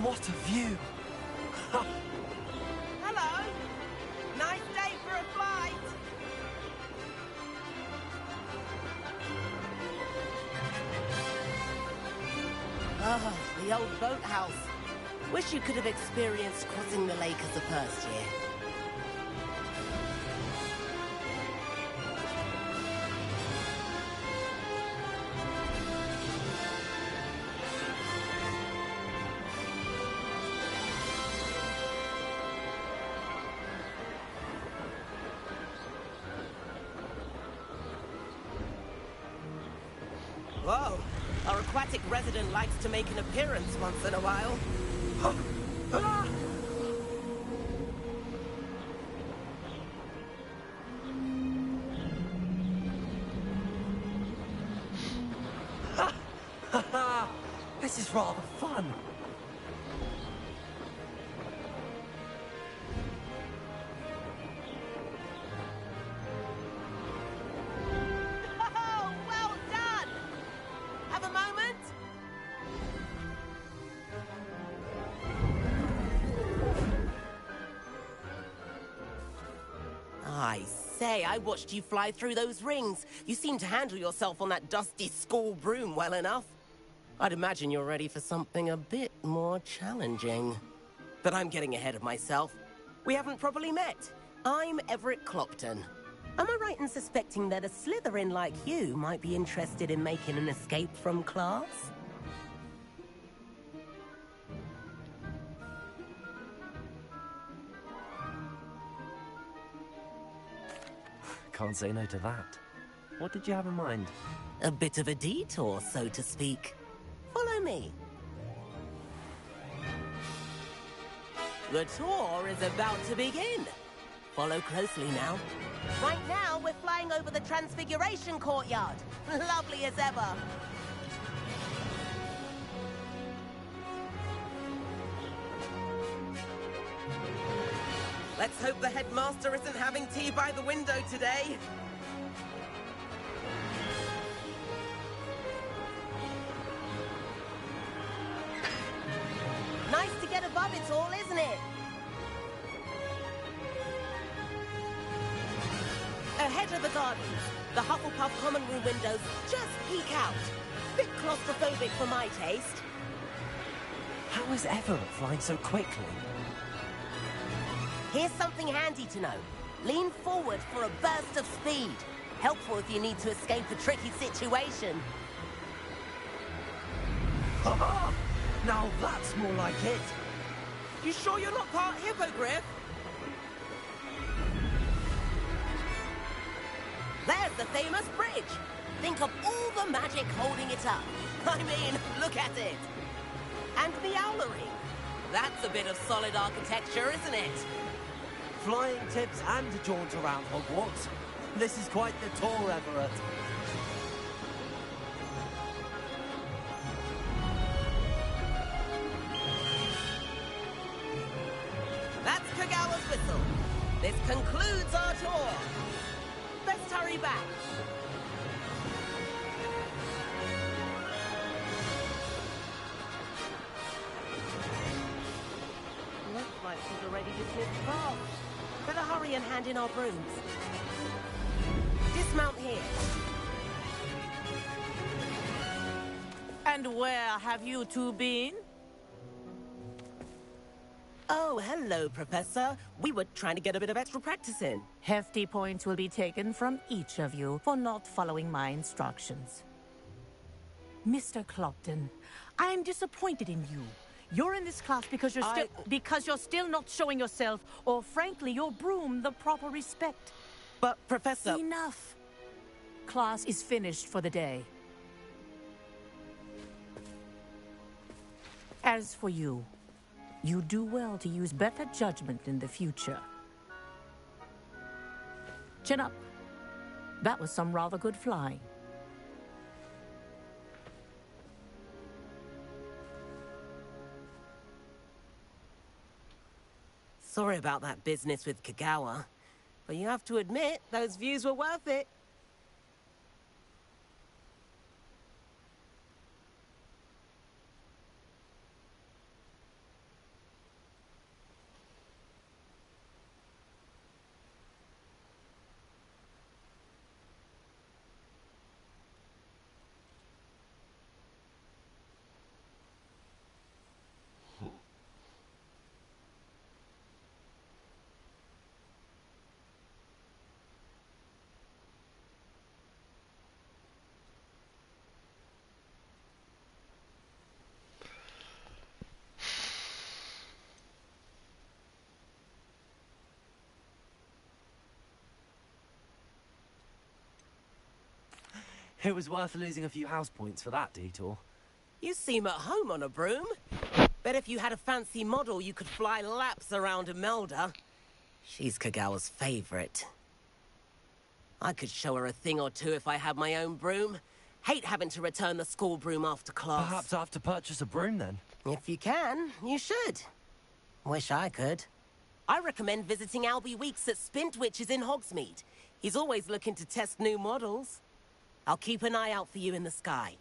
What a view! Hello! Nice day for a flight! Ah, the old boathouse. Wish you could have experienced crossing the lake as a first year. Whoa, our aquatic resident likes to make an appearance once in a while. This is rather fun. Oh, well done! Have a moment? I say. say, I watched you fly through those rings. You seem to handle yourself on that dusty school broom well enough. I'd imagine you're ready for something a bit more challenging. But I'm getting ahead of myself. We haven't properly met. I'm Everett Clopton. Am I right in suspecting that a Slytherin like you might be interested in making an escape from class? Can't say no to that. What did you have in mind? A bit of a detour, so to speak. Follow me. The tour is about to begin. Follow closely now. Right now, we're flying over the Transfiguration Courtyard. Lovely as ever. Let's hope the headmaster isn't having tea by the window today. Nice to get above it all, isn't it? Ahead of the gardens, the Hufflepuff common room windows just peek out. Bit claustrophobic for my taste. How is Everett flying so quickly? Here's something handy to know. Lean forward for a burst of speed. Helpful if you need to escape a tricky situation. Now that's more like it. You sure you're not part hippogriff? There's the famous bridge. Think of all the magic holding it up. I mean, look at it. And the owlery. That's a bit of solid architecture, isn't it? Flying tips and a jaunt around Hogwarts. This is quite the tour, Everett. That's Kagawa's whistle. This concludes our tour. Let's hurry back. Looks like she's already dismissed class. Better hurry and hand in our brooms. Dismount here. And where have you two been? Oh, hello, Professor. We were trying to get a bit of extra practice in. Hefty points will be taken from each of you for not following my instructions. Mr. Clopton, I'm disappointed in you. You're in this class because you're still not showing yourself, or frankly, your broom the proper respect. But, Professor... Enough. Class is finished for the day. As for you, you do well to use better judgment in the future. Chin up. That was some rather good flying. Sorry about that business with Kagawa, but you have to admit, those views were worth it. It was worth losing a few house points for that detour. You seem at home on a broom. Bet if you had a fancy model, you could fly laps around Imelda. She's Kagawa's favorite. I could show her a thing or two if I had my own broom. Hate having to return the school broom after class. Perhaps I have to purchase a broom then. If you can, you should. Wish I could. I recommend visiting Albie Weeks at Spintwitches in Hogsmeade. He's always looking to test new models. I'll keep an eye out for you in the sky.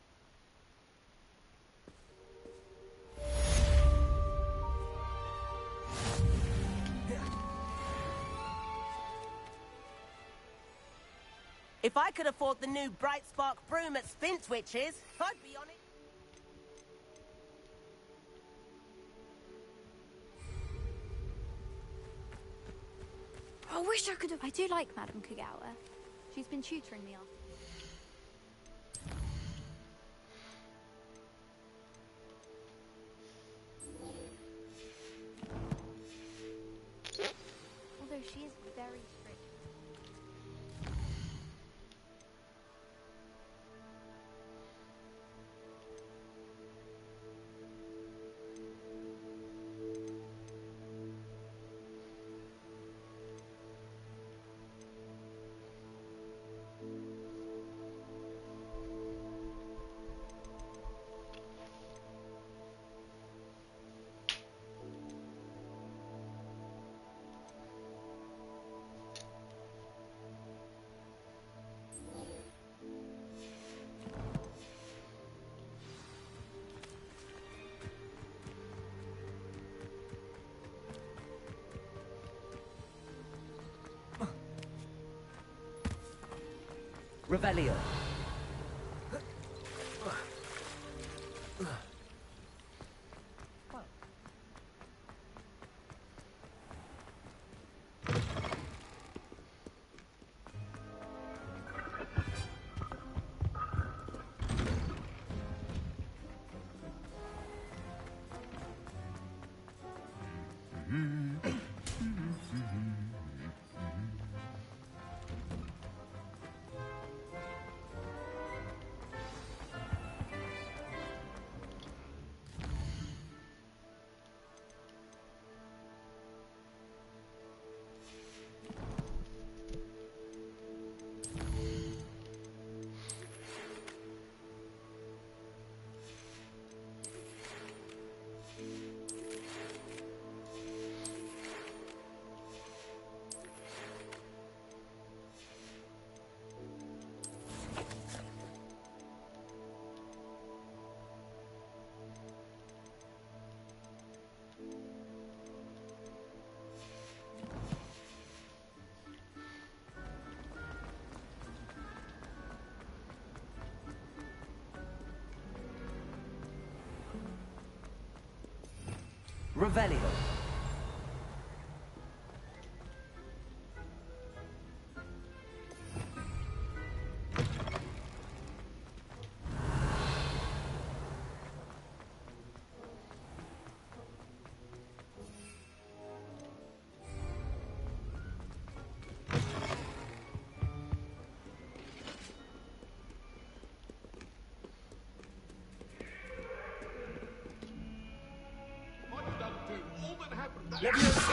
If I could afford the new Bright Spark broom at Spintwitch's, I'd be on it. I wish I could have. I do like Madame Kagawa. She's been tutoring me after. Although she is very strict. Revelio. Revelio. Levioso.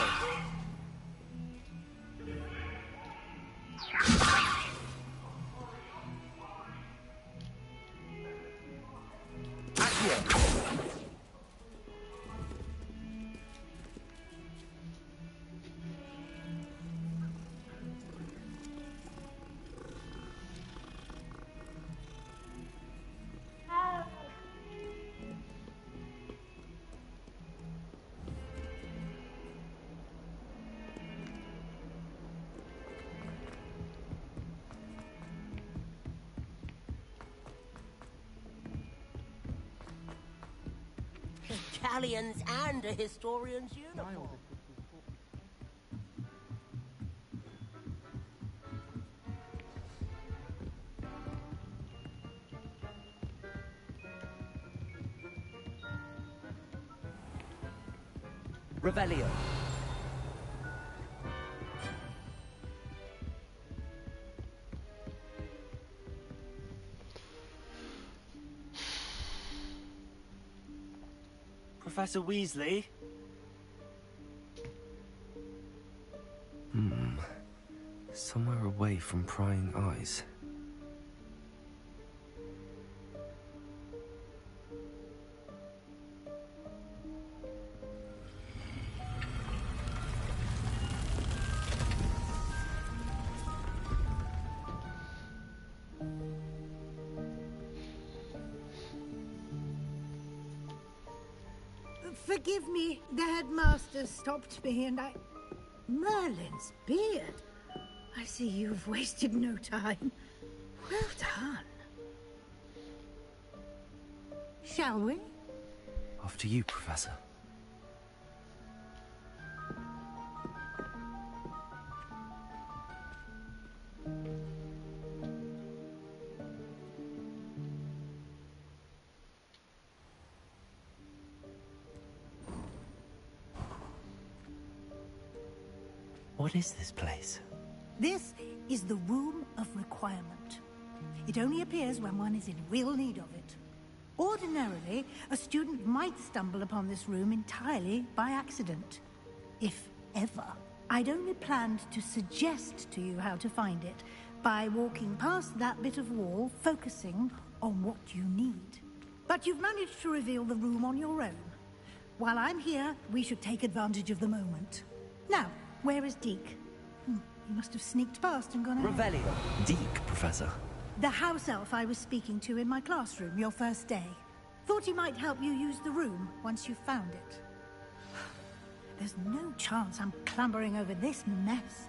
Italians and a historian's uniform. Revelio. Professor Weasley? Somewhere away from prying eyes. Forgive me, the headmaster stopped me and I... Merlin's beard. I see you've wasted no time. Well done. Shall we? Off to you, Professor. What is this place? This is the Room of Requirement. It only appears when one is in real need of it. Ordinarily, a student might stumble upon this room entirely by accident. If ever. I'd only planned to suggest to you how to find it by walking past that bit of wall, focusing on what you need. But you've managed to reveal the room on your own. While I'm here, we should take advantage of the moment. Now, where is Deke? He must have sneaked past and gone ahead. Revelio. Deke, Professor. The house elf I was speaking to in my classroom your first day. Thought he might help you use the room once you found it. There's no chance I'm clambering over this mess.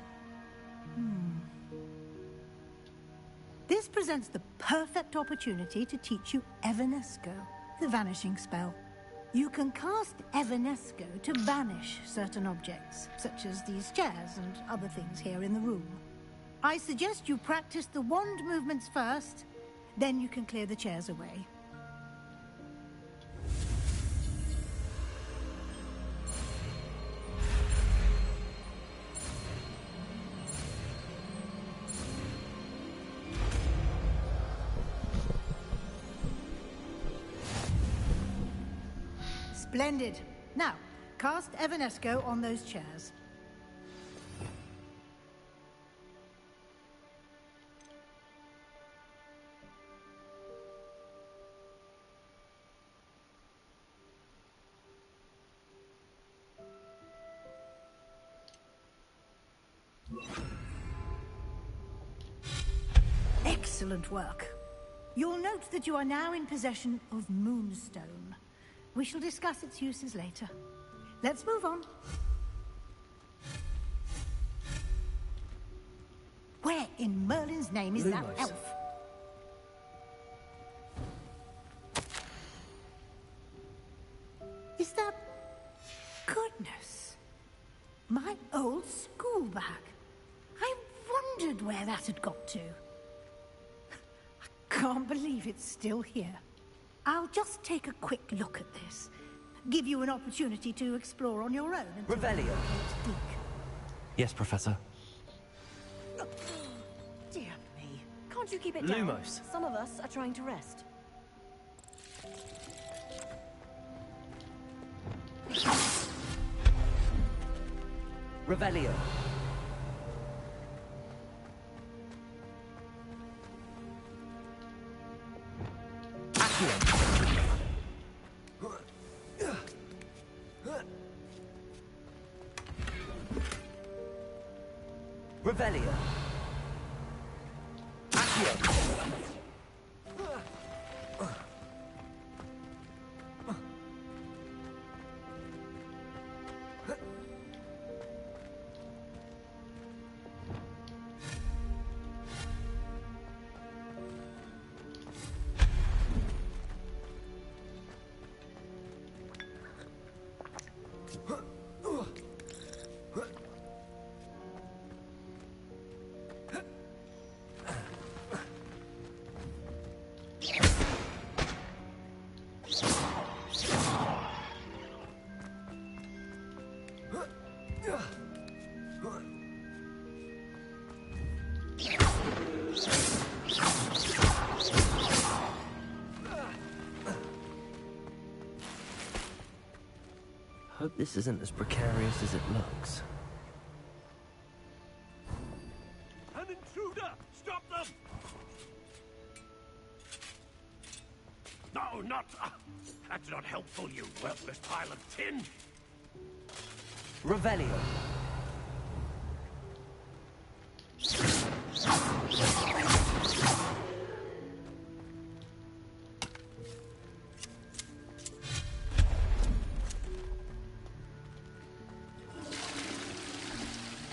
This presents the perfect opportunity to teach you Evanesco, the vanishing spell. You can cast Evanesco to banish certain objects, such as these chairs and other things here in the room. I suggest you practice the wand movements first, then you can clear the chairs away. Splendid. Now, cast Evanesco on those chairs. Excellent work. You'll note that you are now in possession of Moonstone. We shall discuss its uses later. Let's move on. Where in Merlin's name is that elf? Is that... Goodness. My old school bag. I wondered where that had got to. I can't believe it's still here. I'll just take a quick look at this. Give you an opportunity to explore on your own. Revelio. Yes, Professor. Dear me. Can't you keep it down? Lumos. Some of us are trying to rest. Revelio. Revelio. Accio. Hope this isn't as precarious as it looks. An intruder! Stop them! No, not... that's not helpful, you worthless pile of tin! Revelio.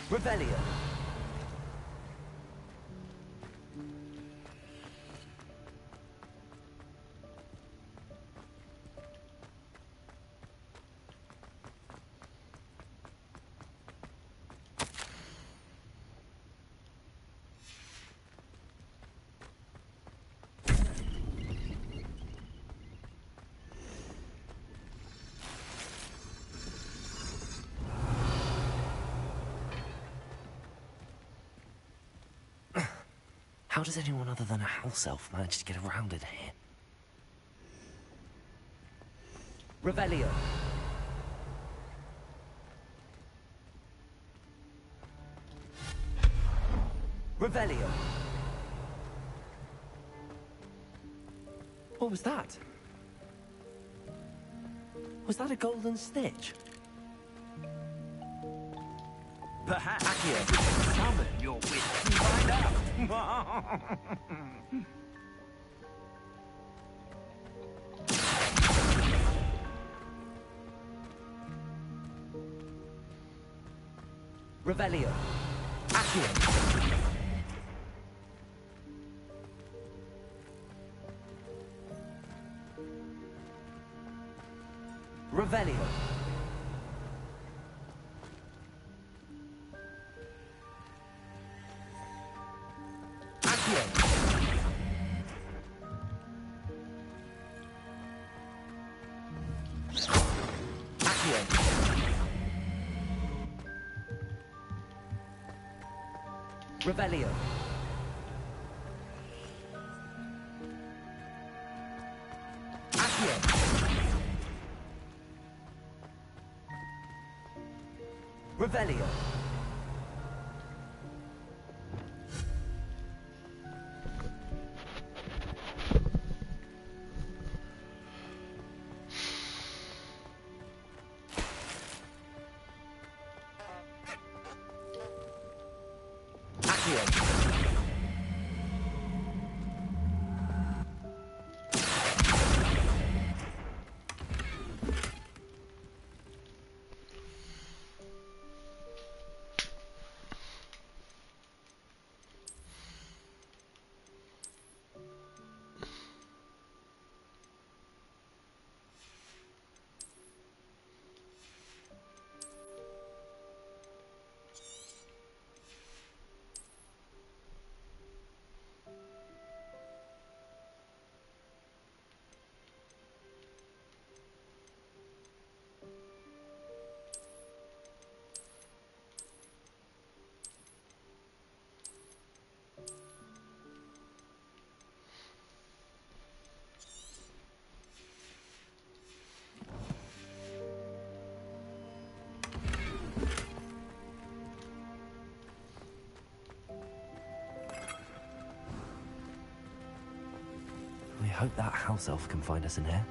Revelio. How does anyone other than a house elf manage to get around in here? Revelio. Revelio. What was that? Was that a golden snitch? Perhaps you can summon your wits and find out. Revelio. Accio. Revelio. Accio. Accio. Revelio. Accio. Revelio. Accio. I hope that house elf can find us in here.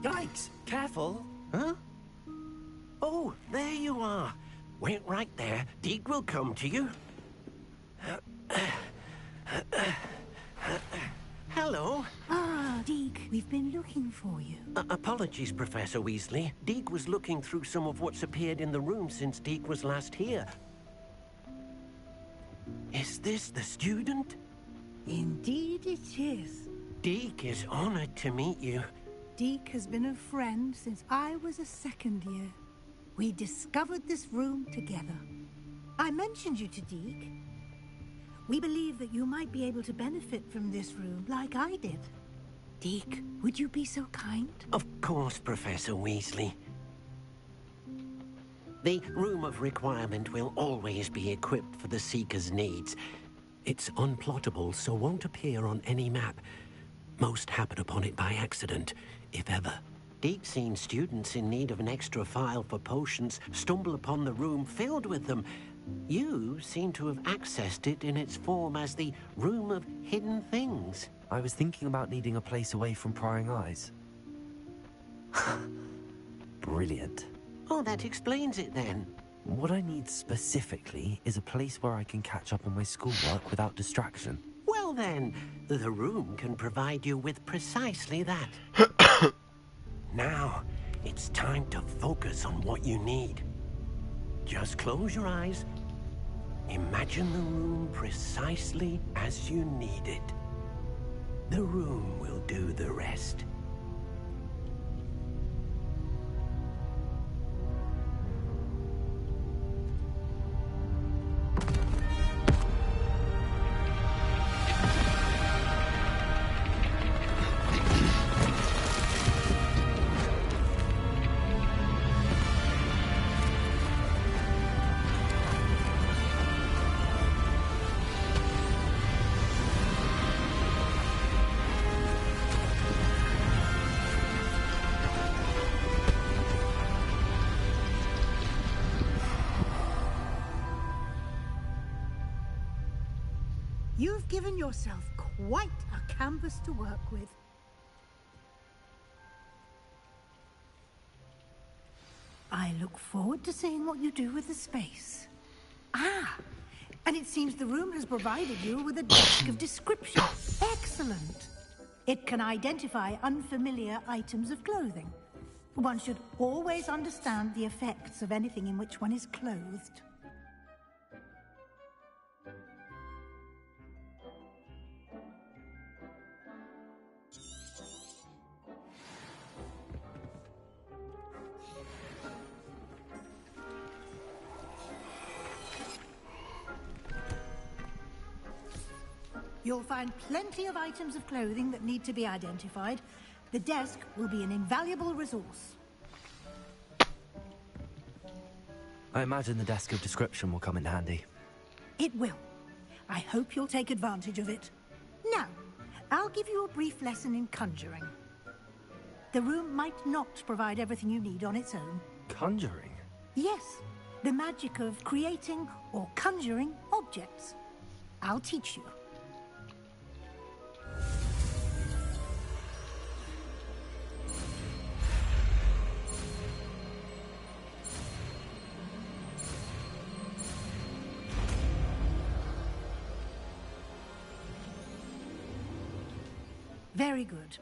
Yikes! Careful! Huh? Oh, there you are. Wait right there. Deke will come to you. Hello. Ah, Deke, we've been looking for you. Apologies, Professor Weasley. Deke was looking through some of what's appeared in the room since Deke was last here. Is this the student? Indeed it is. Deke is honored to meet you. Deke has been a friend since I was a second year. We discovered this room together. I mentioned you to Deke. We believe that you might be able to benefit from this room like I did. Deke, would you be so kind? Of course, Professor Weasley. The Room of Requirement will always be equipped for the Seeker's needs. It's unplottable, so won't appear on any map. Most happen upon it by accident, if ever. Deke's seen students in need of an extra file for potions stumble upon the room filled with them. You seem to have accessed it in its form as the Room of Hidden Things. I was thinking about needing a place away from prying eyes. Brilliant. Oh, that explains it then. What I need specifically is a place where I can catch up on my schoolwork without distraction. Well then, the room can provide you with precisely that. Now, it's time to focus on what you need. Just close your eyes. Imagine the room precisely as you need it. The room will do the rest. You've given yourself quite a canvas to work with. I look forward to seeing what you do with the space. Ah, and it seems the room has provided you with a desk of description. Excellent. It can identify unfamiliar items of clothing. One should always understand the effects of anything in which one is clothed. You'll find plenty of items of clothing that need to be identified. The desk will be an invaluable resource. I imagine the desk of description will come in handy. It will. I hope you'll take advantage of it. Now, I'll give you a brief lesson in conjuring. The room might not provide everything you need on its own. Conjuring? Yes, the magic of creating or conjuring objects. I'll teach you. Very good.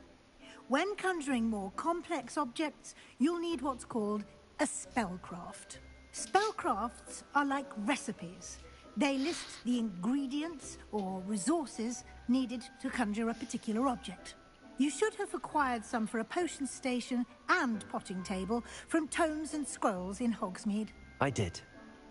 When conjuring more complex objects, you'll need what's called a spellcraft. Spellcrafts are like recipes. They list the ingredients or resources needed to conjure a particular object. You should have acquired some for a potion station and potting table from tomes and scrolls in Hogsmeade. I did.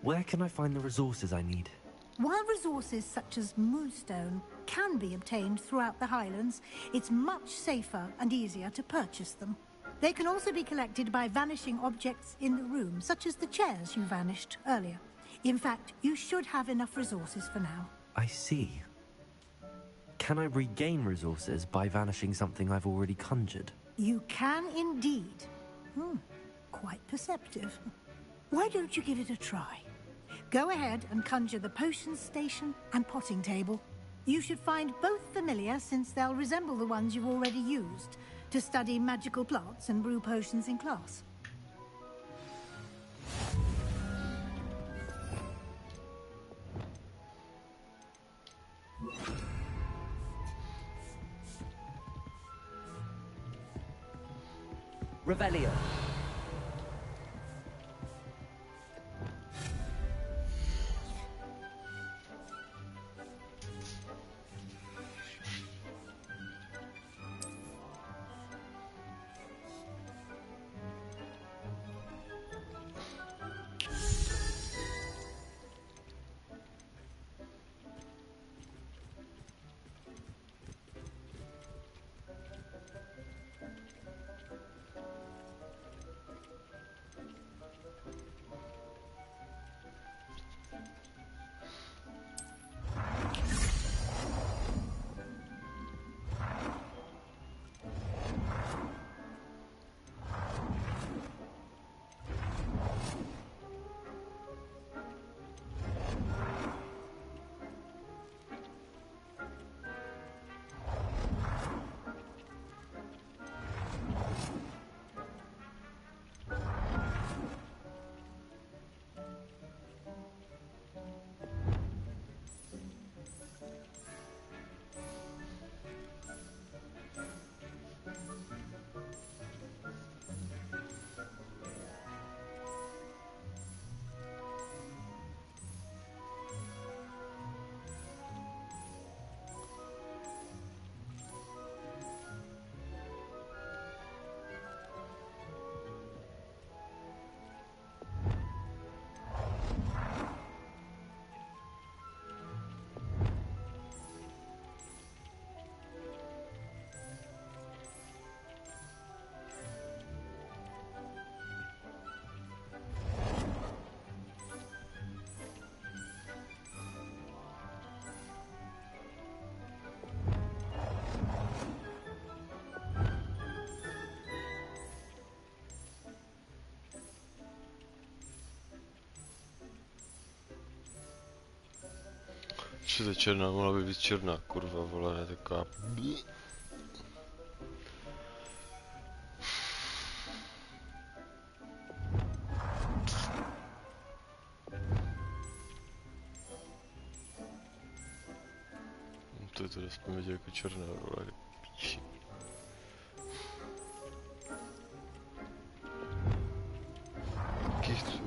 Where can I find the resources I need? While resources such as moonstone can be obtained throughout the Highlands, it's much safer and easier to purchase them. They can also be collected by vanishing objects in the room, such as the chairs you vanished earlier. In fact, you should have enough resources for now. I see. Can I regain resources by vanishing something I've already conjured? You can indeed. Quite perceptive. Why don't you give it a try? Go ahead and conjure the potion station and potting table. You should find both familiar, since they'll resemble the ones you've already used to study magical plants and brew potions in class. Revelio. Co to je černá? Mohla by být černá, kurva, vole, ne taková... To je to aspoň vidět jako černá, vole, píči. Taky chci.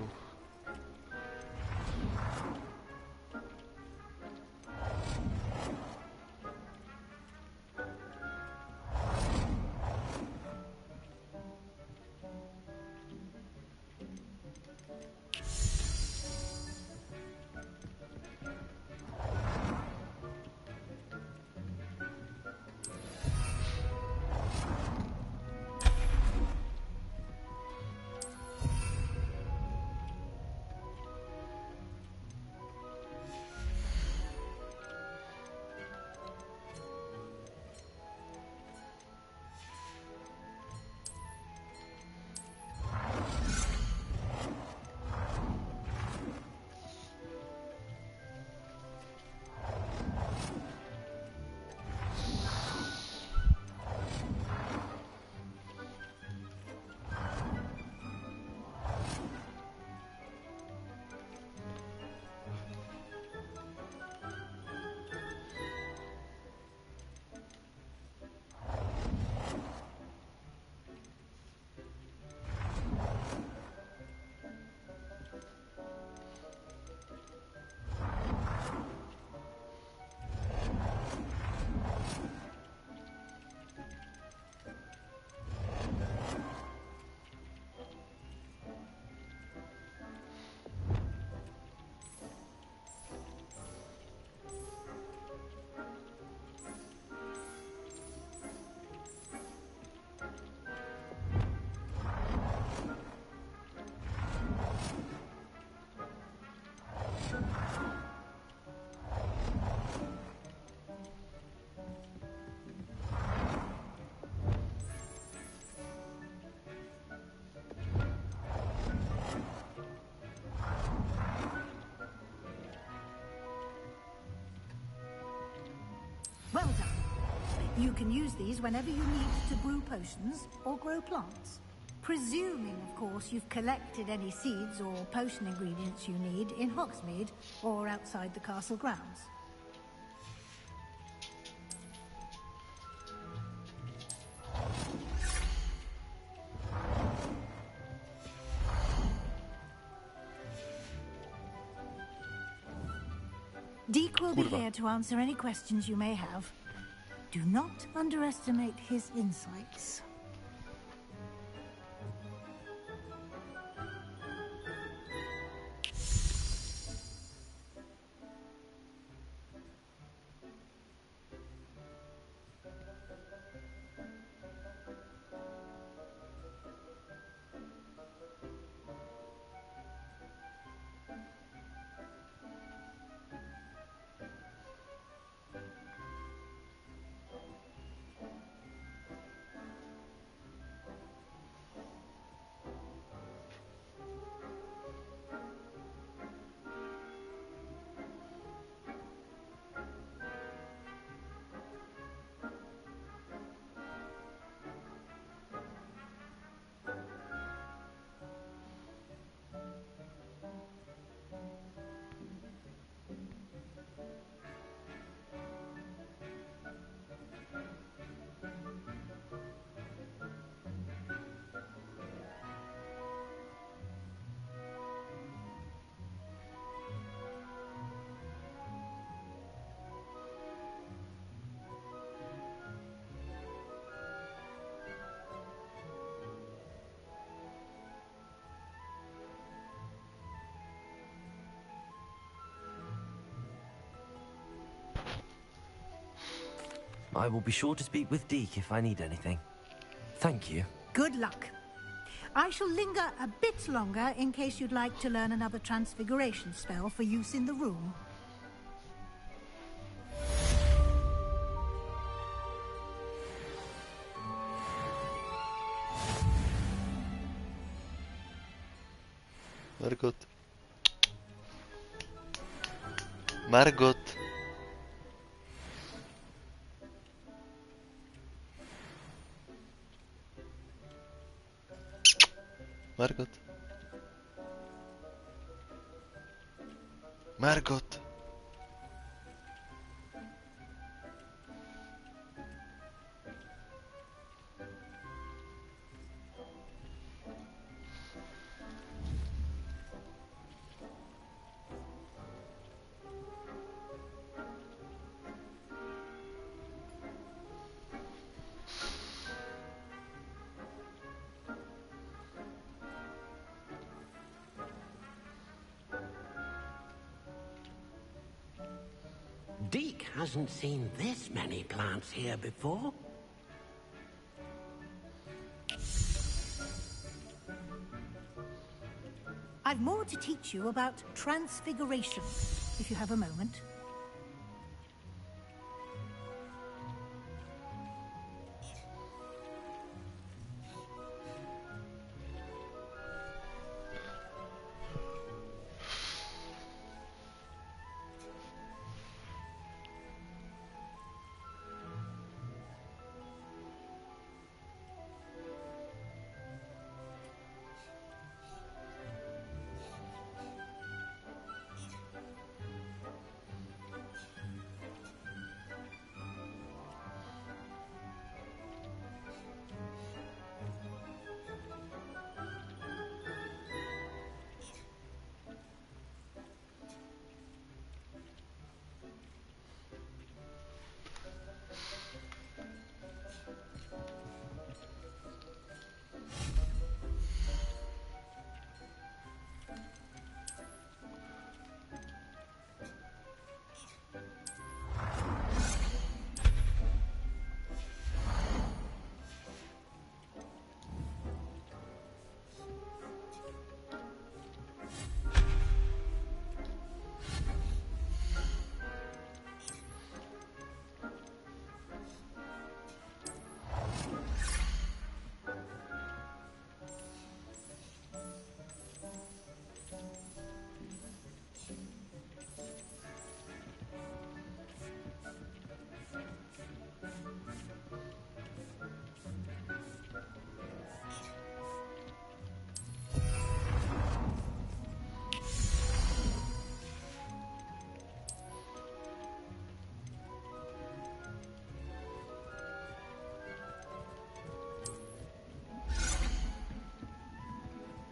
Well done. You can use these whenever you need to brew potions or grow plants. Presuming, of course, you've collected any seeds or potion ingredients you need in Hogsmeade or outside the castle grounds. Deke will be here to answer any questions you may have. Do not underestimate his insights. I will be sure to speak with Deke if I need anything. Thank you. Good luck. I shall linger a bit longer in case you'd like to learn another transfiguration spell for use in the room. Margot. Margot. Margot. Deke hasn't seen this many plants here before. I've more to teach you about transfiguration, if you have a moment.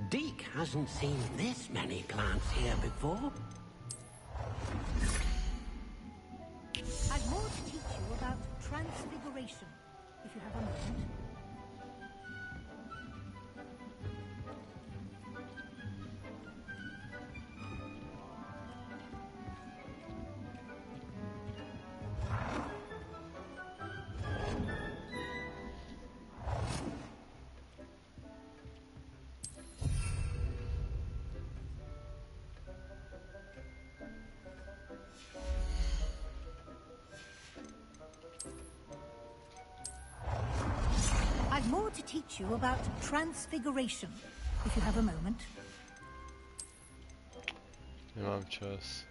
Deke hasn't seen this many plants here before. I've more to teach you about transfiguration, if you have a moment. I've more to teach you about transfiguration, if you have a moment. Nemám čas.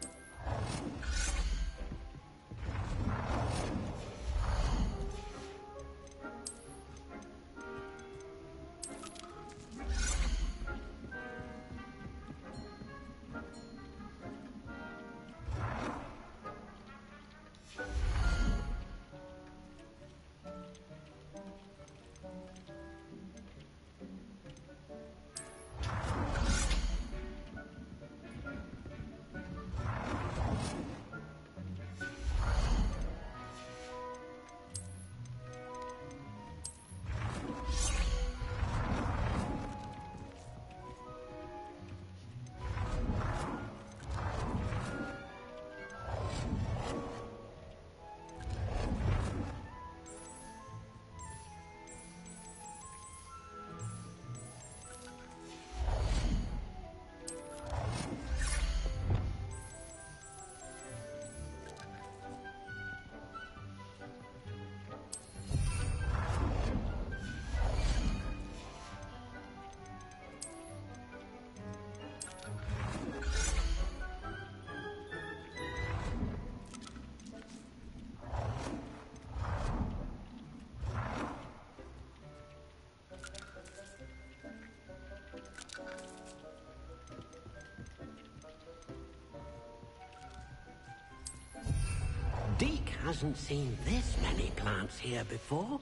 Deke hasn't seen this many plants here before.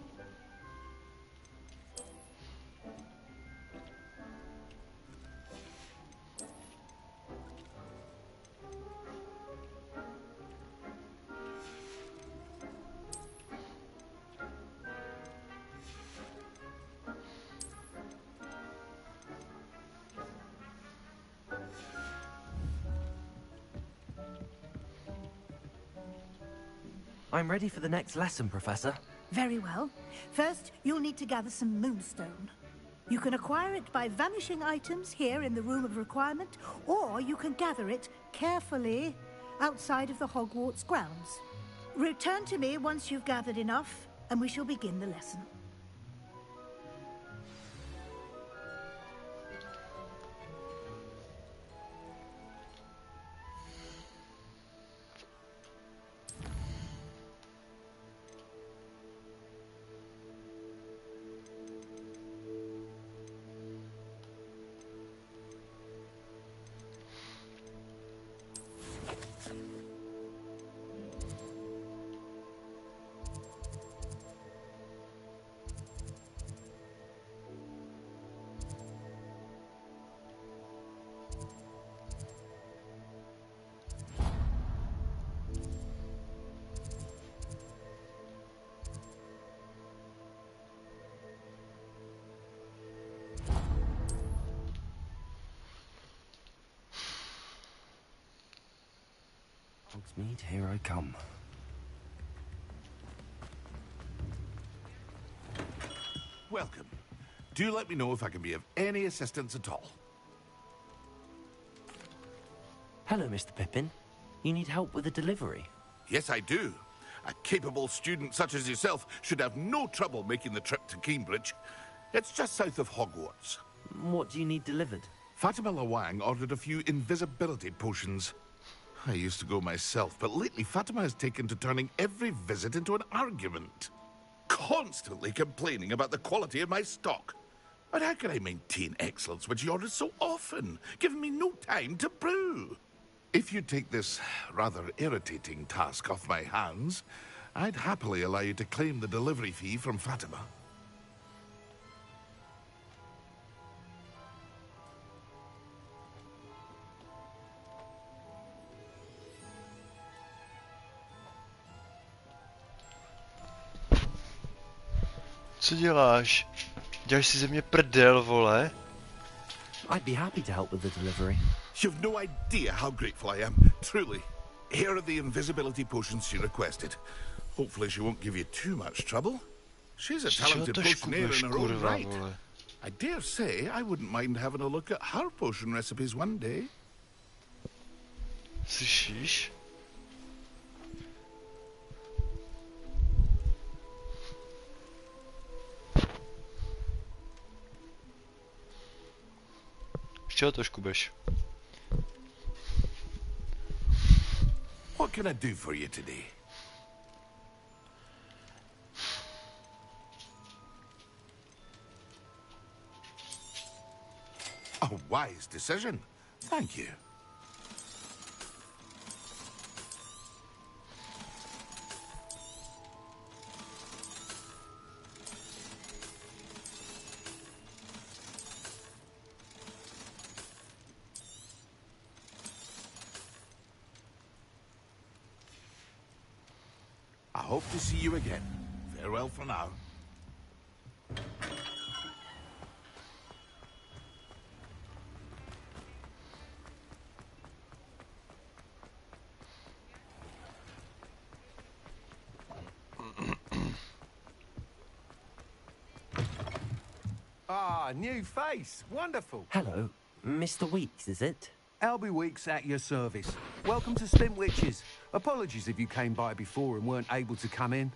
I'm ready for the next lesson, Professor. Very well. First, you'll need to gather some moonstone. You can acquire it by vanishing items here in the Room of Requirement, or you can gather it carefully outside of the Hogwarts grounds. Return to me once you've gathered enough, and we shall begin the lesson. Hogsmeade, here I come. Welcome. Do let me know if I can be of any assistance at all. Hello, Mr. Pippin. You need help with a delivery? Yes, I do. A capable student such as yourself should have no trouble making the trip to Cambridge. It's just south of Hogwarts. What do you need delivered? Fatima Lawang ordered a few invisibility potions. I used to go myself, but lately Fatima has taken to turning every visit into an argument. Constantly complaining about the quality of my stock. But how can I maintain excellence when she orders so often, giving me no time to brew? If you take this rather irritating task off my hands, I'd happily allow you to claim the delivery fee from Fatima. Co děláš? Děláš si ze mě prdel, vole? I'd be happy to help with the delivery. You've no idea how grateful I am, truly. Here are the invisibility potions she requested. Hopefully she won't give you too much trouble. She's a talented potioneer in her own right. I dare say I wouldn't mind having a look at her potion recipes one day. Slyšíš? Z čeho to škubeš? What can I do for you today? A wise decision. Thank you. I hope to see you again. Farewell for now. Ah, new face. Wonderful. Hello. Mr. Weeks, is it? Albie Weeks at your service. Welcome to Stintwitches. Apologies if you came by before and weren't able to come in.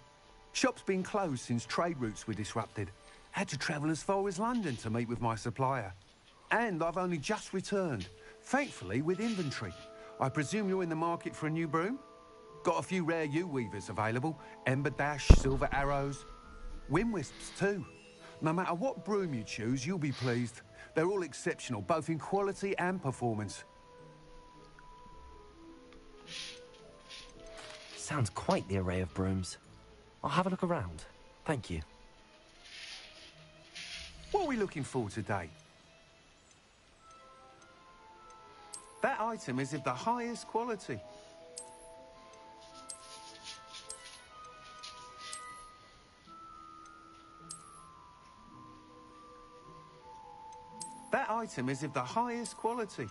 Shop's been closed since trade routes were disrupted. Had to travel as far as London to meet with my supplier. And I've only just returned, thankfully with inventory. I presume you're in the market for a new broom? Got a few rare yew-weavers available. Ember Dash, Silver Arrows. Wind Wisps too. No matter what broom you choose, you'll be pleased. They're all exceptional, both in quality and performance. sounds quite the array of brooms. I'll have a look around. Thank you. What are we looking for today? That item is of the highest quality. That item is of the highest quality.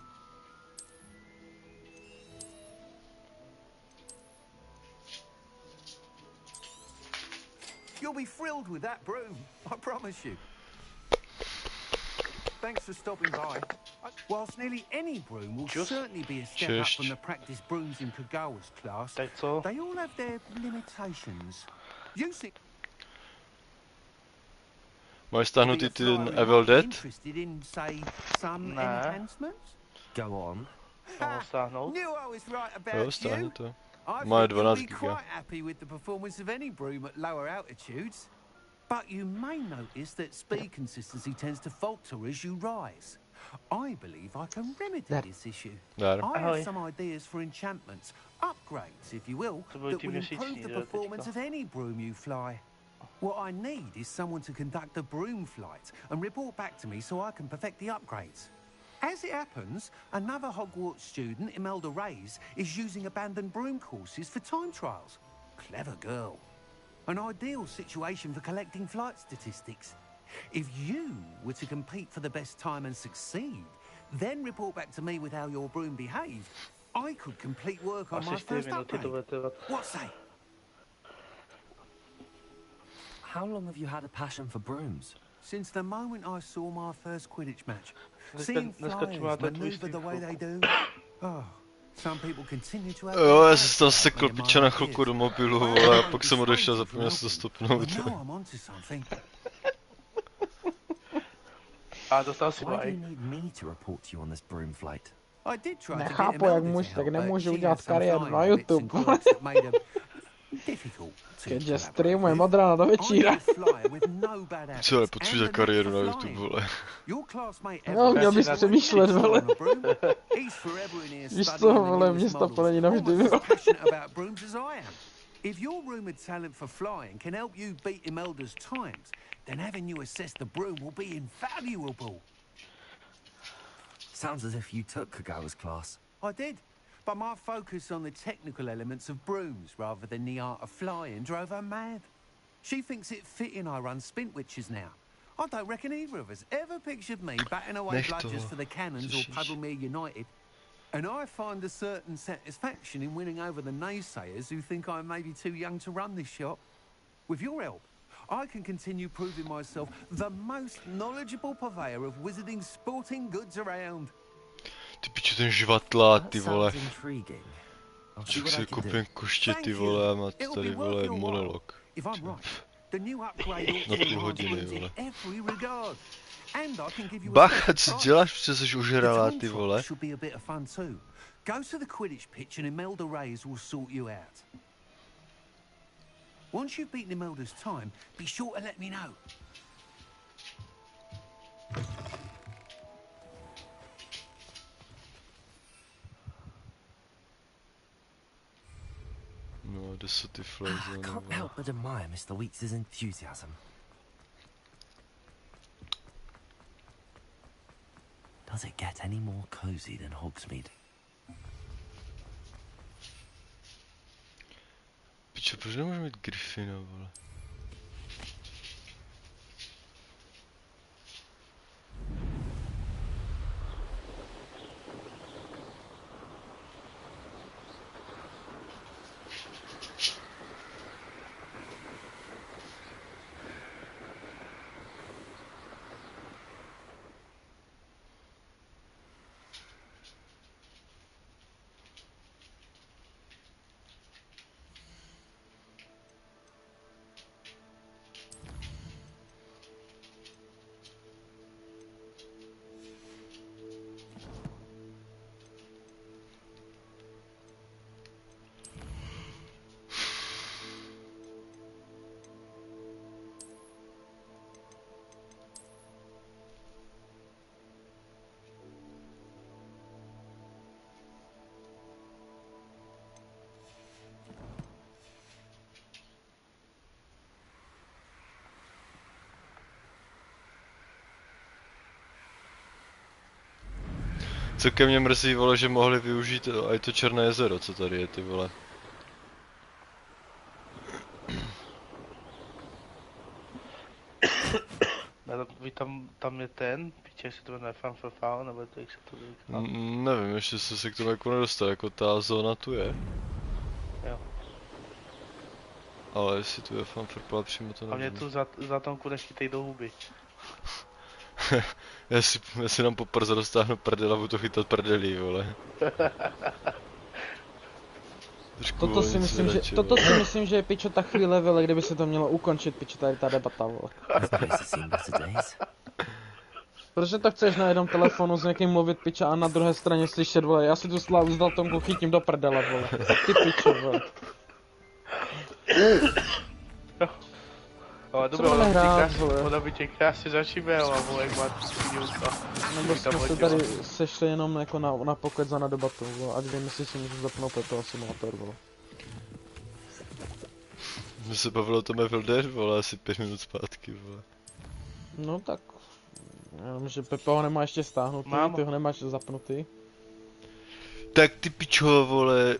You'll be thrilled with that broom, I promise you. Thanks for stopping by. Whilst nearly any broom will certainly be a step up from the practice brooms in Kagawa's class, they all have their limitations. You see... Máš stáhnutý ten Evil Dead? Interested in, say, some enhancements? Go on. Knew I was right Jo, about stáhni you. to. I Má think you'll 12 be giga. quite happy with the performance of any broom at lower altitudes. But you may notice that speed consistency tends to falter as you rise. I believe I can remedy this issue. I have some ideas for enchantments, upgrades, if you will, that will improve the performance of any broom you fly. What I need is someone to conduct a broom flight and report back to me so I can perfect the upgrades. As it happens, another Hogwarts student, Imelda Reyes, is using abandoned broom courses for time trials. Clever girl. An ideal situation for collecting flight statistics. If you were to compete for the best time and succeed, then report back to me with how your broom behaved, I could complete work on my first upgrade. What say? How long have you had a passion for brooms? Since the moment I saw my first Quidditch match. Seeing flyers maneuver the way they do. Oh, some people continue to have... Jo, já jsem se tam sekl piča na chvilku do mobilu, vole, a pak jsem odešel, zapomněl se to stopnout. A dostal si Why do baj. you need me to report to you on this broom flight? Nechápu, jak nemůže udělat kariéru na YouTube. Keďže streamuje od rána do večíra. Co, ale potřebuji za kariéru na YouTube, vole. No, měl bys přemýšlet, vole. Víš co, vole, města to není navždy, vole. If your rumoured talent for flying can help you beat Imelda's times, then having you assess the broom will be invaluable. Sounds as if you took Kagawa's class. I did, but my focus on the technical elements of brooms rather than the art of flying drove her mad. She thinks it fitting I run Spintwitches now. I don't reckon either of us ever pictured me batting away bludgers for the Cannons or Puddlemere United. And I find a certain satisfaction in winning over the naysayers who think I'm maybe too young to run this shop. With your help, I can continue proving myself the most knowledgeable purveyor of wizarding sporting goods around. Ty piču, ten živatlá, ty vole. Ček si koupím koště, ty vole, a má tady, vole, monolog. Na půl hodiny, vole. Bacha, co děláš, protože jsi ožralá, ty vole? Go to the Quidditch pitch and Imelda Reyes will sort you out. Once you've beaten Imelda's time, be sure to let me know. No, kde jsou ty flazy, I can't help but admire Mr. Weeks' enthusiasm. Does it get any more cozy than Hogsmeade? Piče, proč nemůžeme mít Gryffina, vole? Co ke mně mrzí, vole, že mohli využít i to Černé jezero, co tady je, ty vole. Vy tam je ten, piče, se to jmenuje Fan for Foul, nebo to, jak se to říká? Nevím, ještě se k tomu jako nedostal, jako ta zóna tu je. Jo. Ale jestli tu je Fan for Foul, přímo to nevím. A mě tu za tomku nechytej do huby. já si nám po prze dostáhnu prdel a budu to chytat prdelí, vole. Toto si myslím, že je pičo ta chvíle, vole, kdyby se to mělo ukončit, pičo, tady ta debata, vole. Protože to chceš na jednom telefonu s někým mluvit, pičo, a na druhé straně slyšet, vole, já si tu slavu s Daltonkou chytím do prdele, vole. Ty pičo, vole. Ale dobré, ona by tě krásně začíbela, vole, jak má tu svíňuka. Nebo jsme se tady sešli jenom jako na pokec za na debatu, vole, ať vím, jestli si můžu zapnout toho simulátor, vole. My se bavilo o tom Evil vole, asi 5 minut zpátky, vole. No tak, já vím, že Pepe ho nemá ještě stáhnutý, ty ho nemáš zapnutý. Tak ty pičo, vole.